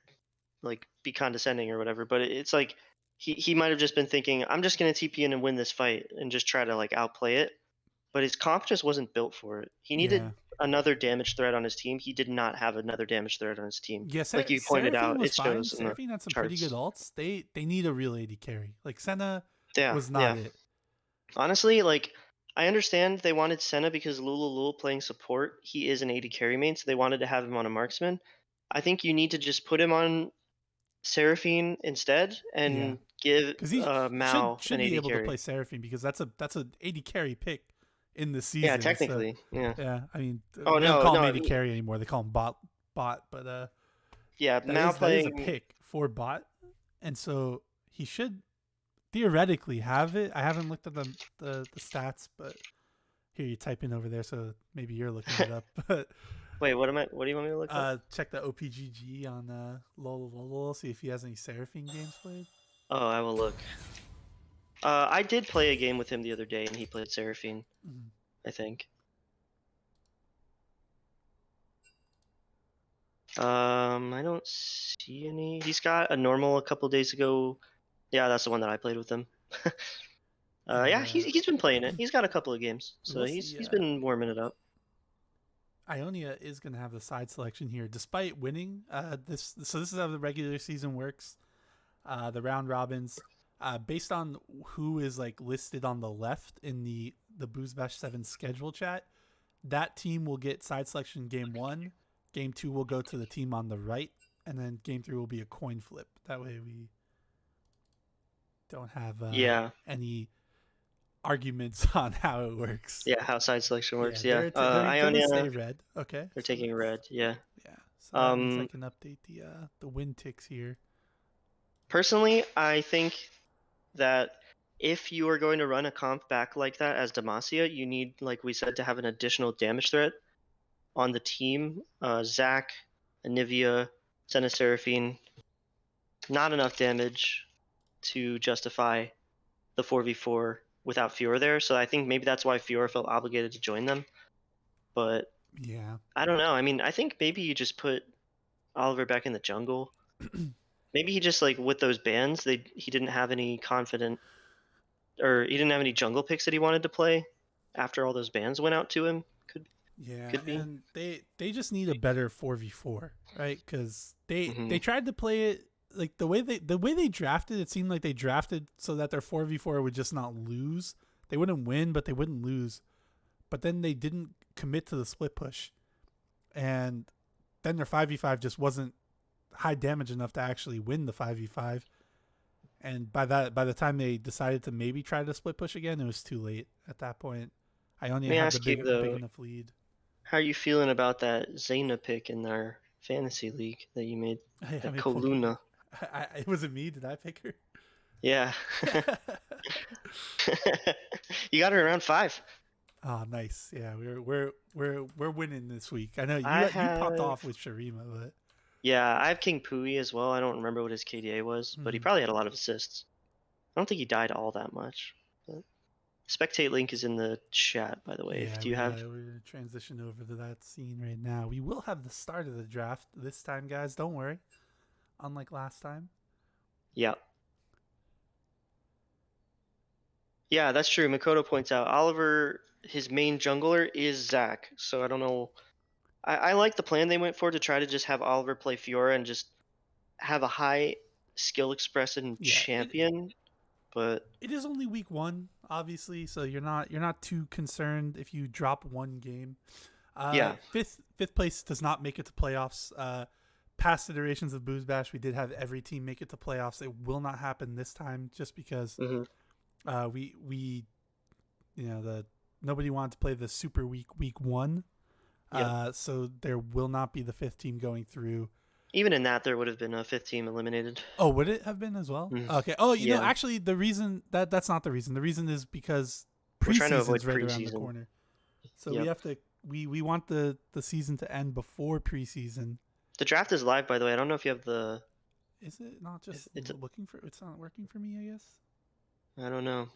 [SPEAKER 1] like be condescending or whatever, but it's like he might have just been thinking, I'm just gonna TP in and win this fight and just try to like outplay it. But his comp just wasn't built for it. He
[SPEAKER 2] Yeah.
[SPEAKER 1] needed another damage threat on his team. He did not have another damage threat on his team.
[SPEAKER 2] Yeah,
[SPEAKER 1] Like you pointed
[SPEAKER 2] Seraphine
[SPEAKER 1] out,
[SPEAKER 2] was
[SPEAKER 1] it
[SPEAKER 2] fine.
[SPEAKER 1] shows in the
[SPEAKER 2] Seraphine had some pretty good
[SPEAKER 1] charts.
[SPEAKER 2] ults. They need a real AD carry. Like Senna
[SPEAKER 1] Yeah,
[SPEAKER 2] was not
[SPEAKER 1] yeah.
[SPEAKER 2] it.
[SPEAKER 1] Honestly, like I understand they wanted Senna because Lul playing support, he is an AD carry main, so they wanted to have him on a marksman. I think you need to just put him on Seraphine instead
[SPEAKER 2] Yeah,
[SPEAKER 1] and give
[SPEAKER 2] because he
[SPEAKER 1] Mao an
[SPEAKER 2] should be
[SPEAKER 1] AD
[SPEAKER 2] able to
[SPEAKER 1] carry.
[SPEAKER 2] play Seraphine because that's a AD carry pick in the
[SPEAKER 1] Yeah,
[SPEAKER 2] season. So
[SPEAKER 1] technically. Yeah.
[SPEAKER 2] yeah, I mean
[SPEAKER 1] Oh
[SPEAKER 2] they don't
[SPEAKER 1] no,
[SPEAKER 2] call him
[SPEAKER 1] no.
[SPEAKER 2] AD carry anymore. They call him bot. But
[SPEAKER 1] Yeah, Mao
[SPEAKER 2] that is a
[SPEAKER 1] playing.
[SPEAKER 2] pick for bot, and so he should theoretically have it. I haven't looked at the stats, but here you type in over there, so maybe you're looking it up. But
[SPEAKER 1] Wait, what am I? What do you want me to look up?
[SPEAKER 2] check the OPGG on LOL, see if he has any Seraphine games played.
[SPEAKER 1] Oh, I will look. I did play a game with him the other day, and he played Seraphine.
[SPEAKER 2] Mm-hmm.
[SPEAKER 1] I think. I don't see any. He's got a normal a couple days ago. Yeah, that's the one that I played with him.
[SPEAKER 2] And
[SPEAKER 1] Yeah, he's been playing it. He's got a couple of games,
[SPEAKER 2] we
[SPEAKER 1] so
[SPEAKER 2] will
[SPEAKER 1] he's
[SPEAKER 2] see.
[SPEAKER 1] he's been warming it up.
[SPEAKER 2] Ionia is going to have the side selection here, despite winning. This is how the regular season works. The round robins, based on who is like listed on the left in the Booze Bash 7 schedule chat, that team will get side selection game 1. Game 2 will go to the team on the right, and then game 3 will be a coin flip. That way we don't have any arguments on how it works.
[SPEAKER 1] Yeah, how side selection works. Yeah,
[SPEAKER 2] They're gonna
[SPEAKER 1] Ionia,
[SPEAKER 2] stay red. Okay,
[SPEAKER 1] they're
[SPEAKER 2] so
[SPEAKER 1] taking red. Yeah.
[SPEAKER 2] yeah, so that means I can update the win ticks here.
[SPEAKER 1] Personally, I think that if you are going to run a comp back like that as demaCIA, you need, like we said, to have an additional damage threat on the team. Zac, Anivia, Senna Seraphine, not enough damage to justify the 4v4 without Fiora there. So I think maybe that's why Fiora felt obligated to join them. But
[SPEAKER 2] yeah,
[SPEAKER 1] I don't know. I mean, I think maybe you just put Oliver back in the jungle. Maybe he just like with those bans, he didn't have any confident, or he didn't have any jungle picks that he wanted to play after all those bans went out to him. Could be.
[SPEAKER 2] and they just need a better 4v4, right? Because they tried to play it like the way they drafted. It seemed like they drafted so that their 4v4 would just not lose. They wouldn't win, but they wouldn't lose. But then they didn't commit to the split push, and then their 5v5 just wasn't high damage enough to actually win the 5v5. And by the time they decided to maybe try to split push again, it was too late at that point.
[SPEAKER 1] Let
[SPEAKER 2] Ionia
[SPEAKER 1] me
[SPEAKER 2] had the
[SPEAKER 1] ask you
[SPEAKER 2] big
[SPEAKER 1] though,
[SPEAKER 2] enough lead.
[SPEAKER 1] how are you feeling about that Zayna pick in our fantasy league that you made?
[SPEAKER 2] I
[SPEAKER 1] That
[SPEAKER 2] mean,
[SPEAKER 1] Koluna.
[SPEAKER 2] it wasn't me. Did I pick her?
[SPEAKER 1] Yeah. You got her around 5.
[SPEAKER 2] Oh, nice. Yeah, we're winning this week. I know
[SPEAKER 1] I
[SPEAKER 2] you popped
[SPEAKER 1] have
[SPEAKER 2] off with Sharima, but
[SPEAKER 1] Yeah, I have King Pui as well. I don't remember what his KDA was, but he
[SPEAKER 2] mm,
[SPEAKER 1] probably had a lot of assists. I don't think he died all that much. But Spectate link is in the chat, by the way. If
[SPEAKER 2] yeah,
[SPEAKER 1] do you have
[SPEAKER 2] we're gonna transition over to that scene right now. We will have the start of the draft this time, guys. Don't worry. Unlike last time.
[SPEAKER 1] Yeah. Yeah, that's true. Makoto points out Oliver, his main jungler is Zac. So I don't know. I like the plan they went for to try to just have Oliver play Fiora and just have a high skill expressing
[SPEAKER 2] Yeah,
[SPEAKER 1] champion. But
[SPEAKER 2] it is only week 1, obviously, so you're not too concerned if you drop one game.
[SPEAKER 1] yeah.
[SPEAKER 2] Fifth place does not make it to playoffs. Past iterations of Booze Bash, we did have every team make it to playoffs. It will not happen this time, just because
[SPEAKER 1] Hmm.
[SPEAKER 2] we nobody wanted to play the super week 1.
[SPEAKER 1] Yep.
[SPEAKER 2] So there will not be the 5th team going through.
[SPEAKER 1] Even in that, there would have been a 5th team eliminated.
[SPEAKER 2] Oh, would it have been as well?
[SPEAKER 1] Mm.
[SPEAKER 2] Okay. Oh,
[SPEAKER 1] Yeah.
[SPEAKER 2] actually, the reason that's not the reason. The reason is because
[SPEAKER 1] We're trying to avoid
[SPEAKER 2] preseason's right around the
[SPEAKER 1] preseason.
[SPEAKER 2] corner. So
[SPEAKER 1] Yep.
[SPEAKER 2] we have to we want the season to end before preseason.
[SPEAKER 1] The draft is live, by the way. I don't know if you have the.
[SPEAKER 2] Is it not just
[SPEAKER 1] It's.
[SPEAKER 2] looking for? It's not working for me, I guess.
[SPEAKER 1] I don't know.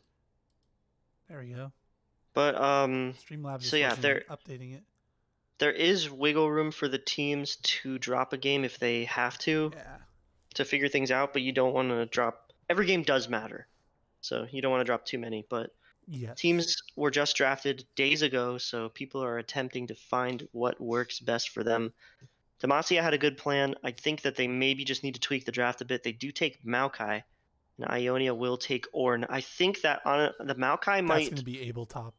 [SPEAKER 2] There we go.
[SPEAKER 1] But
[SPEAKER 2] Streamlabs
[SPEAKER 1] So
[SPEAKER 2] is
[SPEAKER 1] yeah,
[SPEAKER 2] working, updating it.
[SPEAKER 1] there is wiggle room for the teams to drop a game if they have to figure things out, but you don't want to drop. Every game does matter, so you don't want to drop too many. But
[SPEAKER 2] Yes.
[SPEAKER 1] teams were just drafted days ago, so people are attempting to find what works best for them. demaCIA had a good plan. I think that they maybe just need to tweak the draft a bit. They do take Maokai, and Ionia will take Ornn. I think that on the Maokai
[SPEAKER 2] That's
[SPEAKER 1] might.
[SPEAKER 2] going to be Able Top.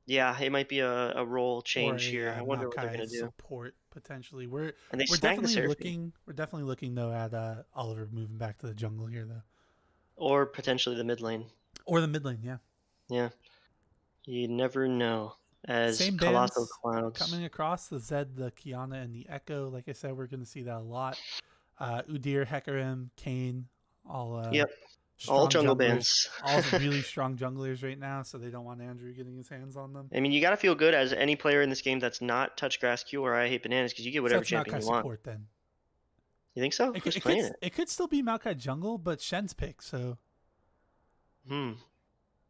[SPEAKER 1] Yeah, it might be a role change
[SPEAKER 2] or a,
[SPEAKER 1] here. I wonder what they're gonna do.
[SPEAKER 2] Support potentially. We're
[SPEAKER 1] And they
[SPEAKER 2] we're
[SPEAKER 1] snagged the
[SPEAKER 2] definitely
[SPEAKER 1] Seraphine.
[SPEAKER 2] looking. We're definitely looking though at Oliver moving back to the jungle here though,
[SPEAKER 1] Or potentially the mid lane.
[SPEAKER 2] or the mid lane. Yeah.
[SPEAKER 1] Yeah, you never know. As
[SPEAKER 2] Same
[SPEAKER 1] Colossal
[SPEAKER 2] bands
[SPEAKER 1] Clouds.
[SPEAKER 2] coming across the Zed, the Kiana, and the Echo. Like I said, we're going to see that a lot. Udyr, Hecarim, Kane, all
[SPEAKER 1] Yep, all
[SPEAKER 2] strong
[SPEAKER 1] jungle
[SPEAKER 2] junglers.
[SPEAKER 1] bands.
[SPEAKER 2] All really strong junglers right now, so they don't want Andrew getting his hands on them.
[SPEAKER 1] I mean, you gotta feel good as any player in this game that's not Touch Grass Q or I Hate Bananas because you get
[SPEAKER 2] So
[SPEAKER 1] whatever
[SPEAKER 2] that's
[SPEAKER 1] champion
[SPEAKER 2] Maokai
[SPEAKER 1] you want.
[SPEAKER 2] support then.
[SPEAKER 1] You think so? Who's playing it?
[SPEAKER 2] It could still be Maokai jungle, but Shen's pick. So.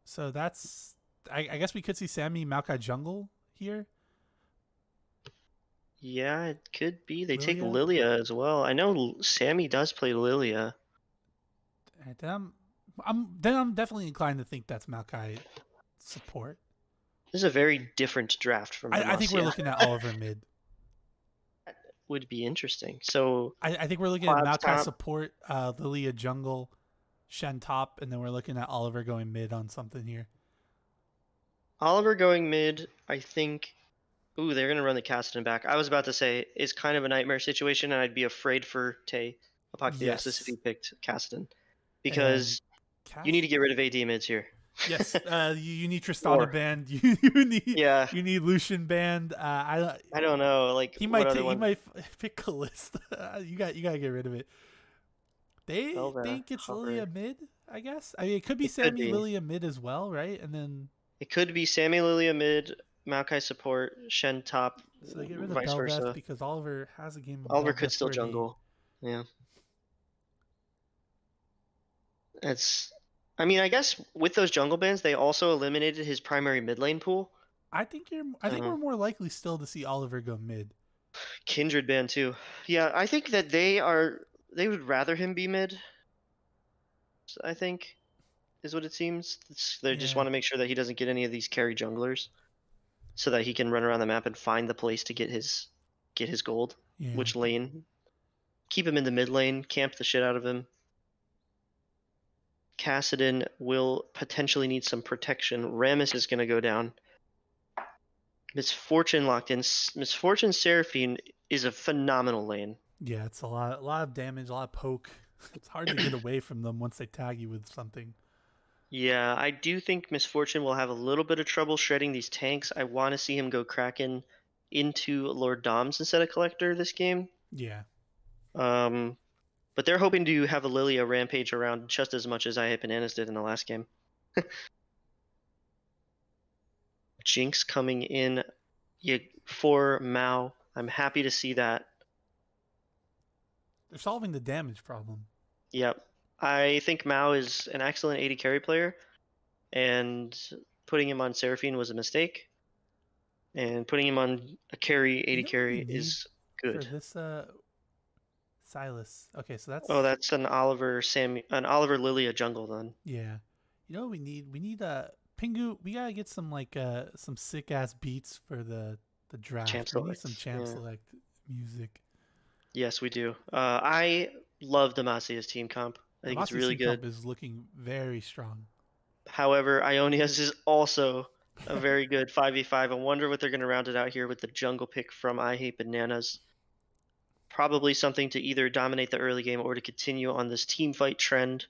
[SPEAKER 2] So that's. I guess we could see Sammy Maokai jungle here.
[SPEAKER 1] Yeah, it could be. They
[SPEAKER 2] Lilia?
[SPEAKER 1] take Lilia as well. I know Sammy does play Lilia.
[SPEAKER 2] And I'm definitely inclined to think that's Maokai support.
[SPEAKER 1] This is a very different draft from
[SPEAKER 2] I think we're looking at Oliver mid.
[SPEAKER 1] That would be interesting. So
[SPEAKER 2] I think we're looking at Maokai support, Lilia jungle, Shen top, and then we're looking at Oliver going mid on something here.
[SPEAKER 1] Oliver going mid, I think. Ooh, they're gonna run the Kassadin back. I was about to say it's kind of a nightmare situation, and I'd be afraid for Tay Apotheosis if he picked Kassadin, because you need to get rid of AD mids here.
[SPEAKER 2] Yes, you need Tristana banned. You need Lucian banned. I
[SPEAKER 1] don't know. Like
[SPEAKER 2] he might pick Kalista. You gotta get rid of it. They think it's Lilia mid. I guess. I mean, it could be Sammy Lilia mid as well, right? And then
[SPEAKER 1] it could be Sammy Lilia mid, Maokai support, Shen top,
[SPEAKER 2] so they get rid of
[SPEAKER 1] vice versa.
[SPEAKER 2] Because Oliver has a game of
[SPEAKER 1] Oliver could still jungle. Yeah. I mean, I guess with those jungle bans, they also eliminated his primary mid lane pool.
[SPEAKER 2] I think we're more likely still to see Oliver go mid.
[SPEAKER 1] Kindred ban too. Yeah, I think that they would rather him be mid. I think is what it seems. They just want to make sure that he doesn't get any of these carry junglers, so that he can run around the map and find the place to get his gold.
[SPEAKER 2] Yeah.
[SPEAKER 1] Which lane? Keep him in the mid lane. Camp the shit out of him. Kassadin will potentially need some protection. Rammus is going to go down. Misfortune locked in. Misfortune Seraphine is a phenomenal lane.
[SPEAKER 2] Yeah, it's a lot of damage, a lot of poke. It's hard to get away from them once they tag you with something.
[SPEAKER 1] Yeah, I do think Misfortune will have a little bit of trouble shredding these tanks. I want to see him go Kraken into Lord Doms instead of Collector this game.
[SPEAKER 2] Yeah.
[SPEAKER 1] Um, but they're hoping to have a Lilia rampage around just as much as I Hate Bananas did in the last game. Jinx coming in for Mao. I'm happy to see that.
[SPEAKER 2] They're solving the damage problem.
[SPEAKER 1] Yep. I think Mao is an excellent AD carry player, and putting him on Seraphine was a mistake. And putting him on a carry,
[SPEAKER 2] You
[SPEAKER 1] 80
[SPEAKER 2] know what we
[SPEAKER 1] carry
[SPEAKER 2] need
[SPEAKER 1] is
[SPEAKER 2] for
[SPEAKER 1] good.
[SPEAKER 2] this Silas? Okay, so
[SPEAKER 1] Oh,
[SPEAKER 2] that's
[SPEAKER 1] that's an Oliver Lilia jungle then.
[SPEAKER 2] yeah. You know what we need? We need Pingu. We gotta get some some sick ass beats for the
[SPEAKER 1] Champ
[SPEAKER 2] draft. We need
[SPEAKER 1] select.
[SPEAKER 2] some champ
[SPEAKER 1] Yeah.
[SPEAKER 2] select music.
[SPEAKER 1] Yes, we do. I love demaCIA's team comp. I think it's
[SPEAKER 2] Demacia's
[SPEAKER 1] really
[SPEAKER 2] team
[SPEAKER 1] good.
[SPEAKER 2] comp is looking very strong.
[SPEAKER 1] However, Ionia's is also a very good 5v5. I wonder what they're going to round it out here with the jungle pick from I Hate Bananas. Probably something to either dominate the early game or to continue on this team fight trend.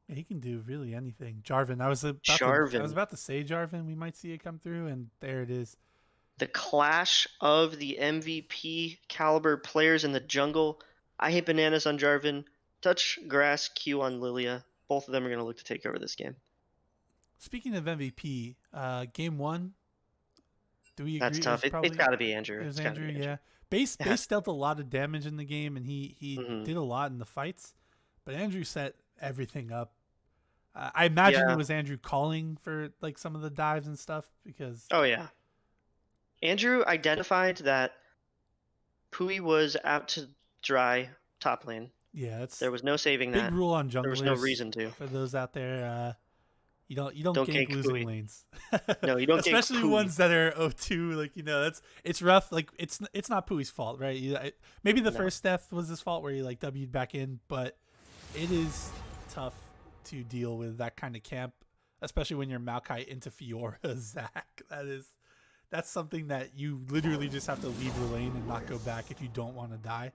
[SPEAKER 2] Yeah, he can do really anything. Jarvan. I was
[SPEAKER 1] Jarvan.
[SPEAKER 2] about to say Jarvan. We might see it come through, and there it is.
[SPEAKER 1] The clash of the MVP caliber players in the jungle. I Hate Bananas on Jarvan. Touch Grass Q on Lilia. Both of them are going to look to take over this game.
[SPEAKER 2] Speaking of MVP, game one, do we
[SPEAKER 1] That's
[SPEAKER 2] agree?
[SPEAKER 1] tough. It's got to be Andrew.
[SPEAKER 2] It was
[SPEAKER 1] It's got to
[SPEAKER 2] Andrew.
[SPEAKER 1] be Andrew.
[SPEAKER 2] Yeah,
[SPEAKER 1] It
[SPEAKER 2] Base
[SPEAKER 1] has to.
[SPEAKER 2] dealt a lot of damage in the game, and he
[SPEAKER 1] Mm-hmm.
[SPEAKER 2] did a lot in the fights. But Andrew set everything up. I imagine it
[SPEAKER 1] Yeah.
[SPEAKER 2] was Andrew calling for like some of the dives and stuff because.
[SPEAKER 1] Oh yeah. Andrew identified that Pui was out to dry top lane.
[SPEAKER 2] Yeah, that's
[SPEAKER 1] There was no saving
[SPEAKER 2] big
[SPEAKER 1] that.
[SPEAKER 2] rule on
[SPEAKER 1] There was no
[SPEAKER 2] junglers
[SPEAKER 1] reason to.
[SPEAKER 2] for those out there. You don't
[SPEAKER 1] Don't
[SPEAKER 2] gank
[SPEAKER 1] gank
[SPEAKER 2] losing
[SPEAKER 1] Pui.
[SPEAKER 2] lanes.
[SPEAKER 1] No, you don't gank
[SPEAKER 2] Especially
[SPEAKER 1] Pui.
[SPEAKER 2] ones that are 0-2. Like it's rough. Like it's not Pui's fault, right? Maybe the
[SPEAKER 1] No.
[SPEAKER 2] first death was his fault where he like W'd back in, but it is tough to deal with that kind of camp, especially when you're Maokai into Fiora Zac. That's something that you literally just have to leave the lane and not go back if you don't want to die.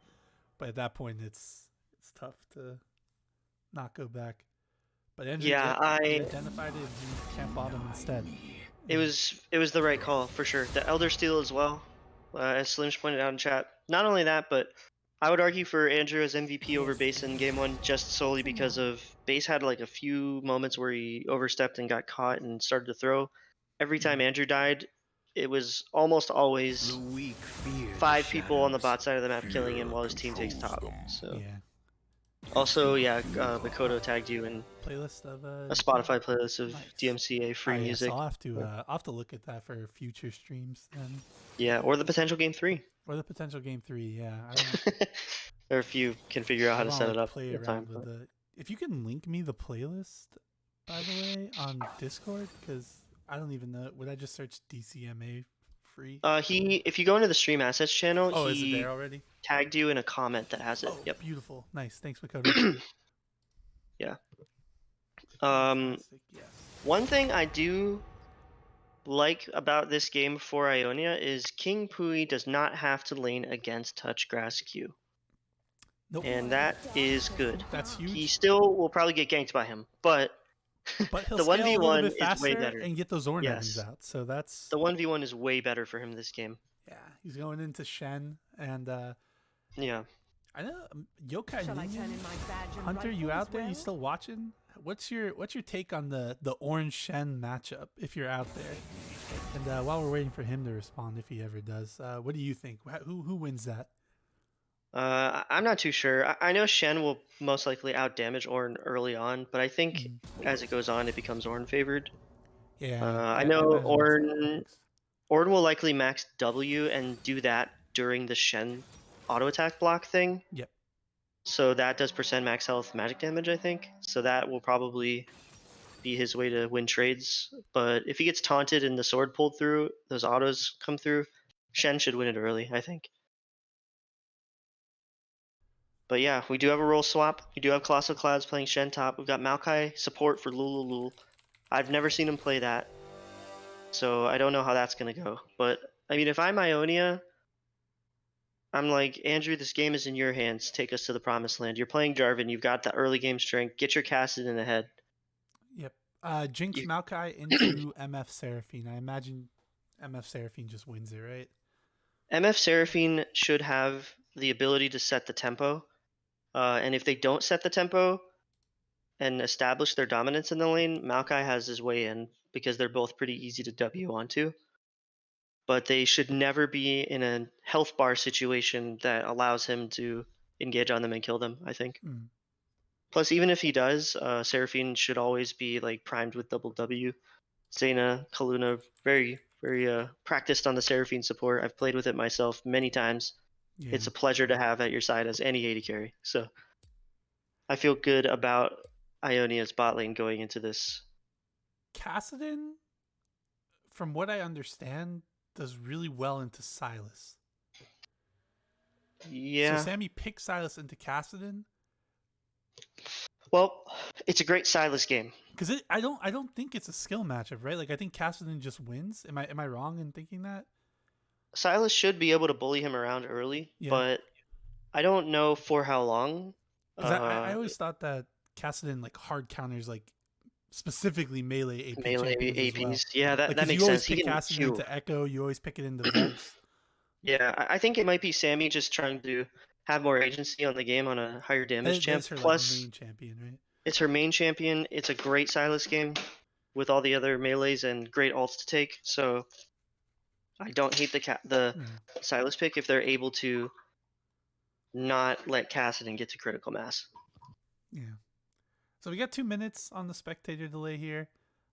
[SPEAKER 2] But at that point, it's tough to not go back. But Andrew,
[SPEAKER 1] Yeah,
[SPEAKER 2] he identified it and he camp bottom instead.
[SPEAKER 1] it was the right call for sure. The Elder Steel as well, as Slimsh pointed out in chat. Not only that, but I would argue for Andrew as MVP over Base in game one just solely because of Base had like a few moments where he overstepped and got caught and started to throw. Every time Andrew died, it was almost always 5 people on the bot side of the map killing him while his team takes top. So
[SPEAKER 2] yeah.
[SPEAKER 1] also, yeah, Makoto tagged you in
[SPEAKER 2] Playlist of
[SPEAKER 1] a Spotify playlist of demaCIA free music.
[SPEAKER 2] So I'll have to look at that for future streams then.
[SPEAKER 1] Yeah, or the potential game 3.
[SPEAKER 2] Or the potential game 3. Yeah.
[SPEAKER 1] Or if you can figure out how to set it up.
[SPEAKER 2] Play around with the. If you can link me the playlist, by the way, on Discord, because I don't even know. Would I just search DCMA free?
[SPEAKER 1] If you go into the stream assets channel,
[SPEAKER 2] is it there already?
[SPEAKER 1] Tagged you in a comment that has it.
[SPEAKER 2] Oh,
[SPEAKER 1] yep.
[SPEAKER 2] Beautiful. Nice. Thanks, Makoto.
[SPEAKER 1] Yeah.
[SPEAKER 2] Yes.
[SPEAKER 1] One thing I do like about this game for Ionia is King Pui does not have to lane against Touch Grass Q.
[SPEAKER 2] Nope.
[SPEAKER 1] And that is good.
[SPEAKER 2] That's huge.
[SPEAKER 1] He still will probably get ganked by him, but
[SPEAKER 2] he'll
[SPEAKER 1] the
[SPEAKER 2] scale
[SPEAKER 1] 1v1
[SPEAKER 2] a little bit
[SPEAKER 1] is way
[SPEAKER 2] faster
[SPEAKER 1] better.
[SPEAKER 2] and get those Orn items out. So that's
[SPEAKER 1] the 1v1 is way better for him this game.
[SPEAKER 2] Yeah, he's going into Shen and
[SPEAKER 1] yeah.
[SPEAKER 2] I know Yokai Minion, Hunter, you out there? You still watching? What's your take on the Orange Shen matchup if you're out there? And while we're waiting for him to respond, if he ever does, what do you think? Who wins that?
[SPEAKER 1] I'm not too sure. I know Shen will most likely out damage Ornn early on, but I think as it goes on, it becomes Ornn favored.
[SPEAKER 2] Yeah,
[SPEAKER 1] I know Ornn will likely max W and do that during the Shen auto attack block thing.
[SPEAKER 2] Yep.
[SPEAKER 1] So that does percent max health magic damage, I think. So that will probably be his way to win trades. But if he gets taunted and the sword pulled through, those autos come through, Shen should win it early, I think. But yeah, we do have a role swap. We do have Colossal Clouds playing Shen top. We've got Maokai support for Lululul. I've never seen him play that, so I don't know how that's going to go. But I mean, if I'm Ionia, I'm like, Andrew, this game is in your hands. Take us to the promised land. You're playing Jarvan. You've got the early game strength. Get your Kassadin ahead.
[SPEAKER 2] Yep. Jinx
[SPEAKER 1] You,
[SPEAKER 2] Maokai into MF Seraphine. I imagine MF Seraphine just wins it, right?
[SPEAKER 1] MF Seraphine should have the ability to set the tempo. And if they don't set the tempo and establish their dominance in the lane, Maokai has his way in because they're both pretty easy to W onto. But they should never be in a health bar situation that allows him to engage on them and kill them, I think.
[SPEAKER 2] Mm.
[SPEAKER 1] Plus, even if he does, Seraphine should always be like primed with double W. Zaina, Kaluna, very, very practiced on the Seraphine support. I've played with it myself many times.
[SPEAKER 2] Yeah.
[SPEAKER 1] It's a pleasure to have at your side as any AD carry. So I feel good about Ionia's bot lane going into this.
[SPEAKER 2] Kassadin, from what I understand, does really well into Sylas. So
[SPEAKER 1] Yeah.
[SPEAKER 2] Sammy picks Sylas into Kassadin.
[SPEAKER 1] Well, it's a great Sylas game.
[SPEAKER 2] Because I don't think it's a skill matchup, right? Like I think Kassadin just wins. Am I wrong in thinking that?
[SPEAKER 1] Sylas should be able to bully him around early,
[SPEAKER 2] Yeah.
[SPEAKER 1] but I don't know for how long.
[SPEAKER 2] Because I always thought that Kassadin like hard counters like specifically melee AP
[SPEAKER 1] Melee
[SPEAKER 2] champions as well.
[SPEAKER 1] APs. Yeah,
[SPEAKER 2] Like
[SPEAKER 1] that
[SPEAKER 2] because
[SPEAKER 1] makes
[SPEAKER 2] you always
[SPEAKER 1] sense. He
[SPEAKER 2] pick
[SPEAKER 1] can
[SPEAKER 2] Kassadin
[SPEAKER 1] Q.
[SPEAKER 2] into Echo, you always pick it into Vex.
[SPEAKER 1] Yeah, I think it might be Sammy just trying to have more agency on the game on a higher damage champ.
[SPEAKER 2] That's her like
[SPEAKER 1] Plus,
[SPEAKER 2] main champion, right?
[SPEAKER 1] it's her main champion. It's a great Sylas game with all the other melees and great ults to take. So I don't hate the
[SPEAKER 2] Yeah.
[SPEAKER 1] Sylas pick if they're able to not let Kassadin get to critical mass.
[SPEAKER 2] Yeah. So we got 2 minutes on the spectator delay here.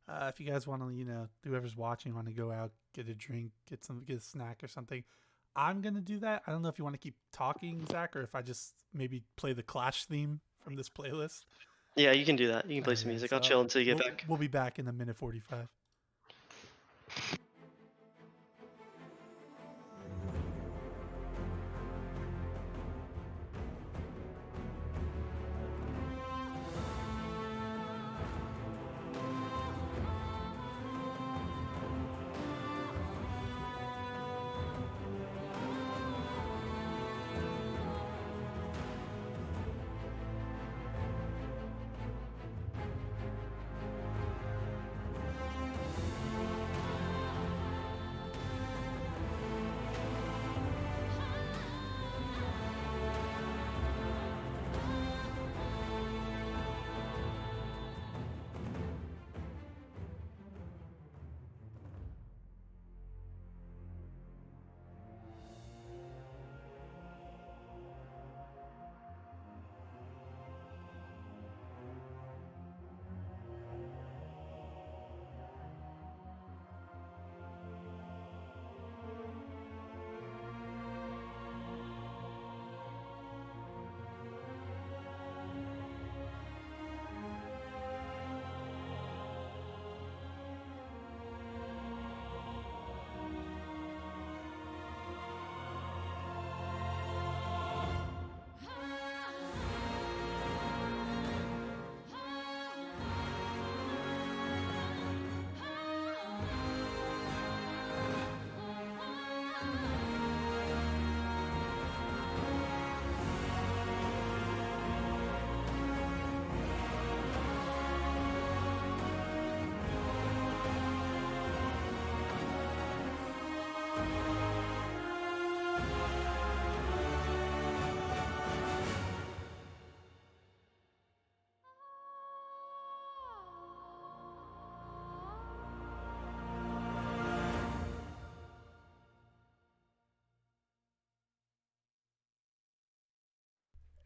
[SPEAKER 2] If you guys want to, whoever's watching want to go out, get a drink, get a snack or something, I'm gonna do that. I don't know if you want to keep talking, Zach, or if I just maybe play the Clash theme from this playlist.
[SPEAKER 1] Yeah, you can do that. You can play some
[SPEAKER 2] Okay,
[SPEAKER 1] music.
[SPEAKER 2] so
[SPEAKER 1] I'll chill until you get
[SPEAKER 2] we'll,
[SPEAKER 1] back.
[SPEAKER 2] we'll be back in a minute 45.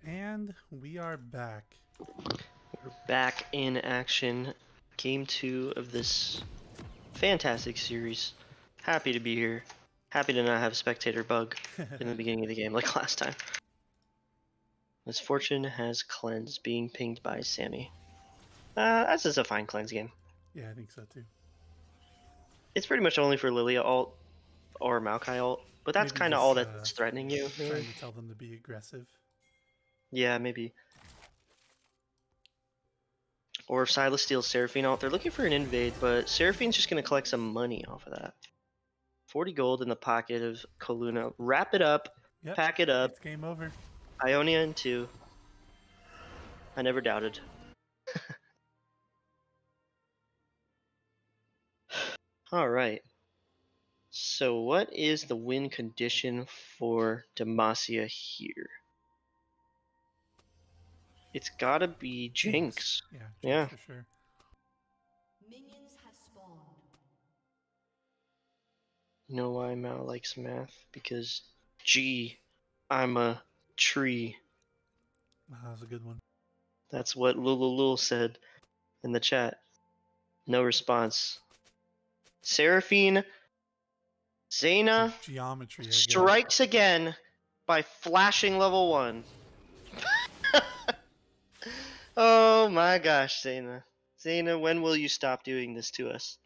[SPEAKER 2] And we are back.
[SPEAKER 1] We're back in action. Game 2 of this fantastic series. Happy to be here. Happy to not have a spectator bug in the beginning of the game like last time. Misfortune has cleansed, being pinged by Sammy. That's just a fine cleanse game.
[SPEAKER 2] Yeah, I think so too.
[SPEAKER 1] It's pretty much only for Lilia ult or Maokai ult, but that's kind of all that's threatening you. Really.
[SPEAKER 2] Trying to tell them to be aggressive.
[SPEAKER 1] Yeah, maybe. Or if Sylas steals Seraphine ult, they're looking for an invade, but Seraphine's just going to collect some money off of that. 40 gold in the pocket of Koluna. Wrap it up.
[SPEAKER 2] Yep,
[SPEAKER 1] pack it up.
[SPEAKER 2] It's game over.
[SPEAKER 1] Ionia in 2. I never doubted. All right. So what is the win condition for demaCIA here? It's gotta be Jinx.
[SPEAKER 2] Yeah, Jinx
[SPEAKER 1] yeah.
[SPEAKER 2] for sure.
[SPEAKER 3] Minions have spawned.
[SPEAKER 1] You know why Mao likes math? Because I'm a tree.
[SPEAKER 2] Oh, that was a good one.
[SPEAKER 1] That's what Lululul said in the chat. No response. Seraphine Zaina
[SPEAKER 2] Geometry
[SPEAKER 1] strikes again by flashing level 1. Oh my gosh, Zaina. Zaina, when will you stop doing this to us?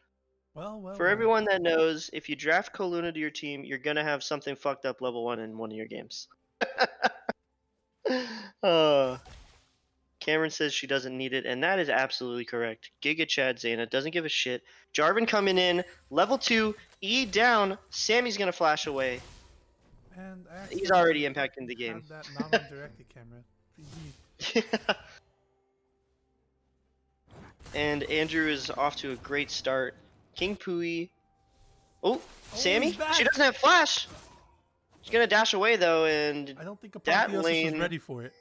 [SPEAKER 1] For everyone that knows, if you draft Koluna to your team, you're gonna have something fucked up level 1 in one of your games. Cameron says she doesn't need it, and that is absolutely correct. Giga Chad Zaina doesn't give a shit. Jarvan coming in, level 2, E down. Sammy's gonna flash away.
[SPEAKER 2] And
[SPEAKER 1] he's already impacting the game.
[SPEAKER 2] Had that not on directed camera.
[SPEAKER 1] And Andrew is off to a great start. King Pui. Oh, Sammy? She doesn't have flash. She's gonna dash away though, and
[SPEAKER 2] I don't think
[SPEAKER 1] that
[SPEAKER 2] Apotheosis
[SPEAKER 1] lane
[SPEAKER 2] was ready for it.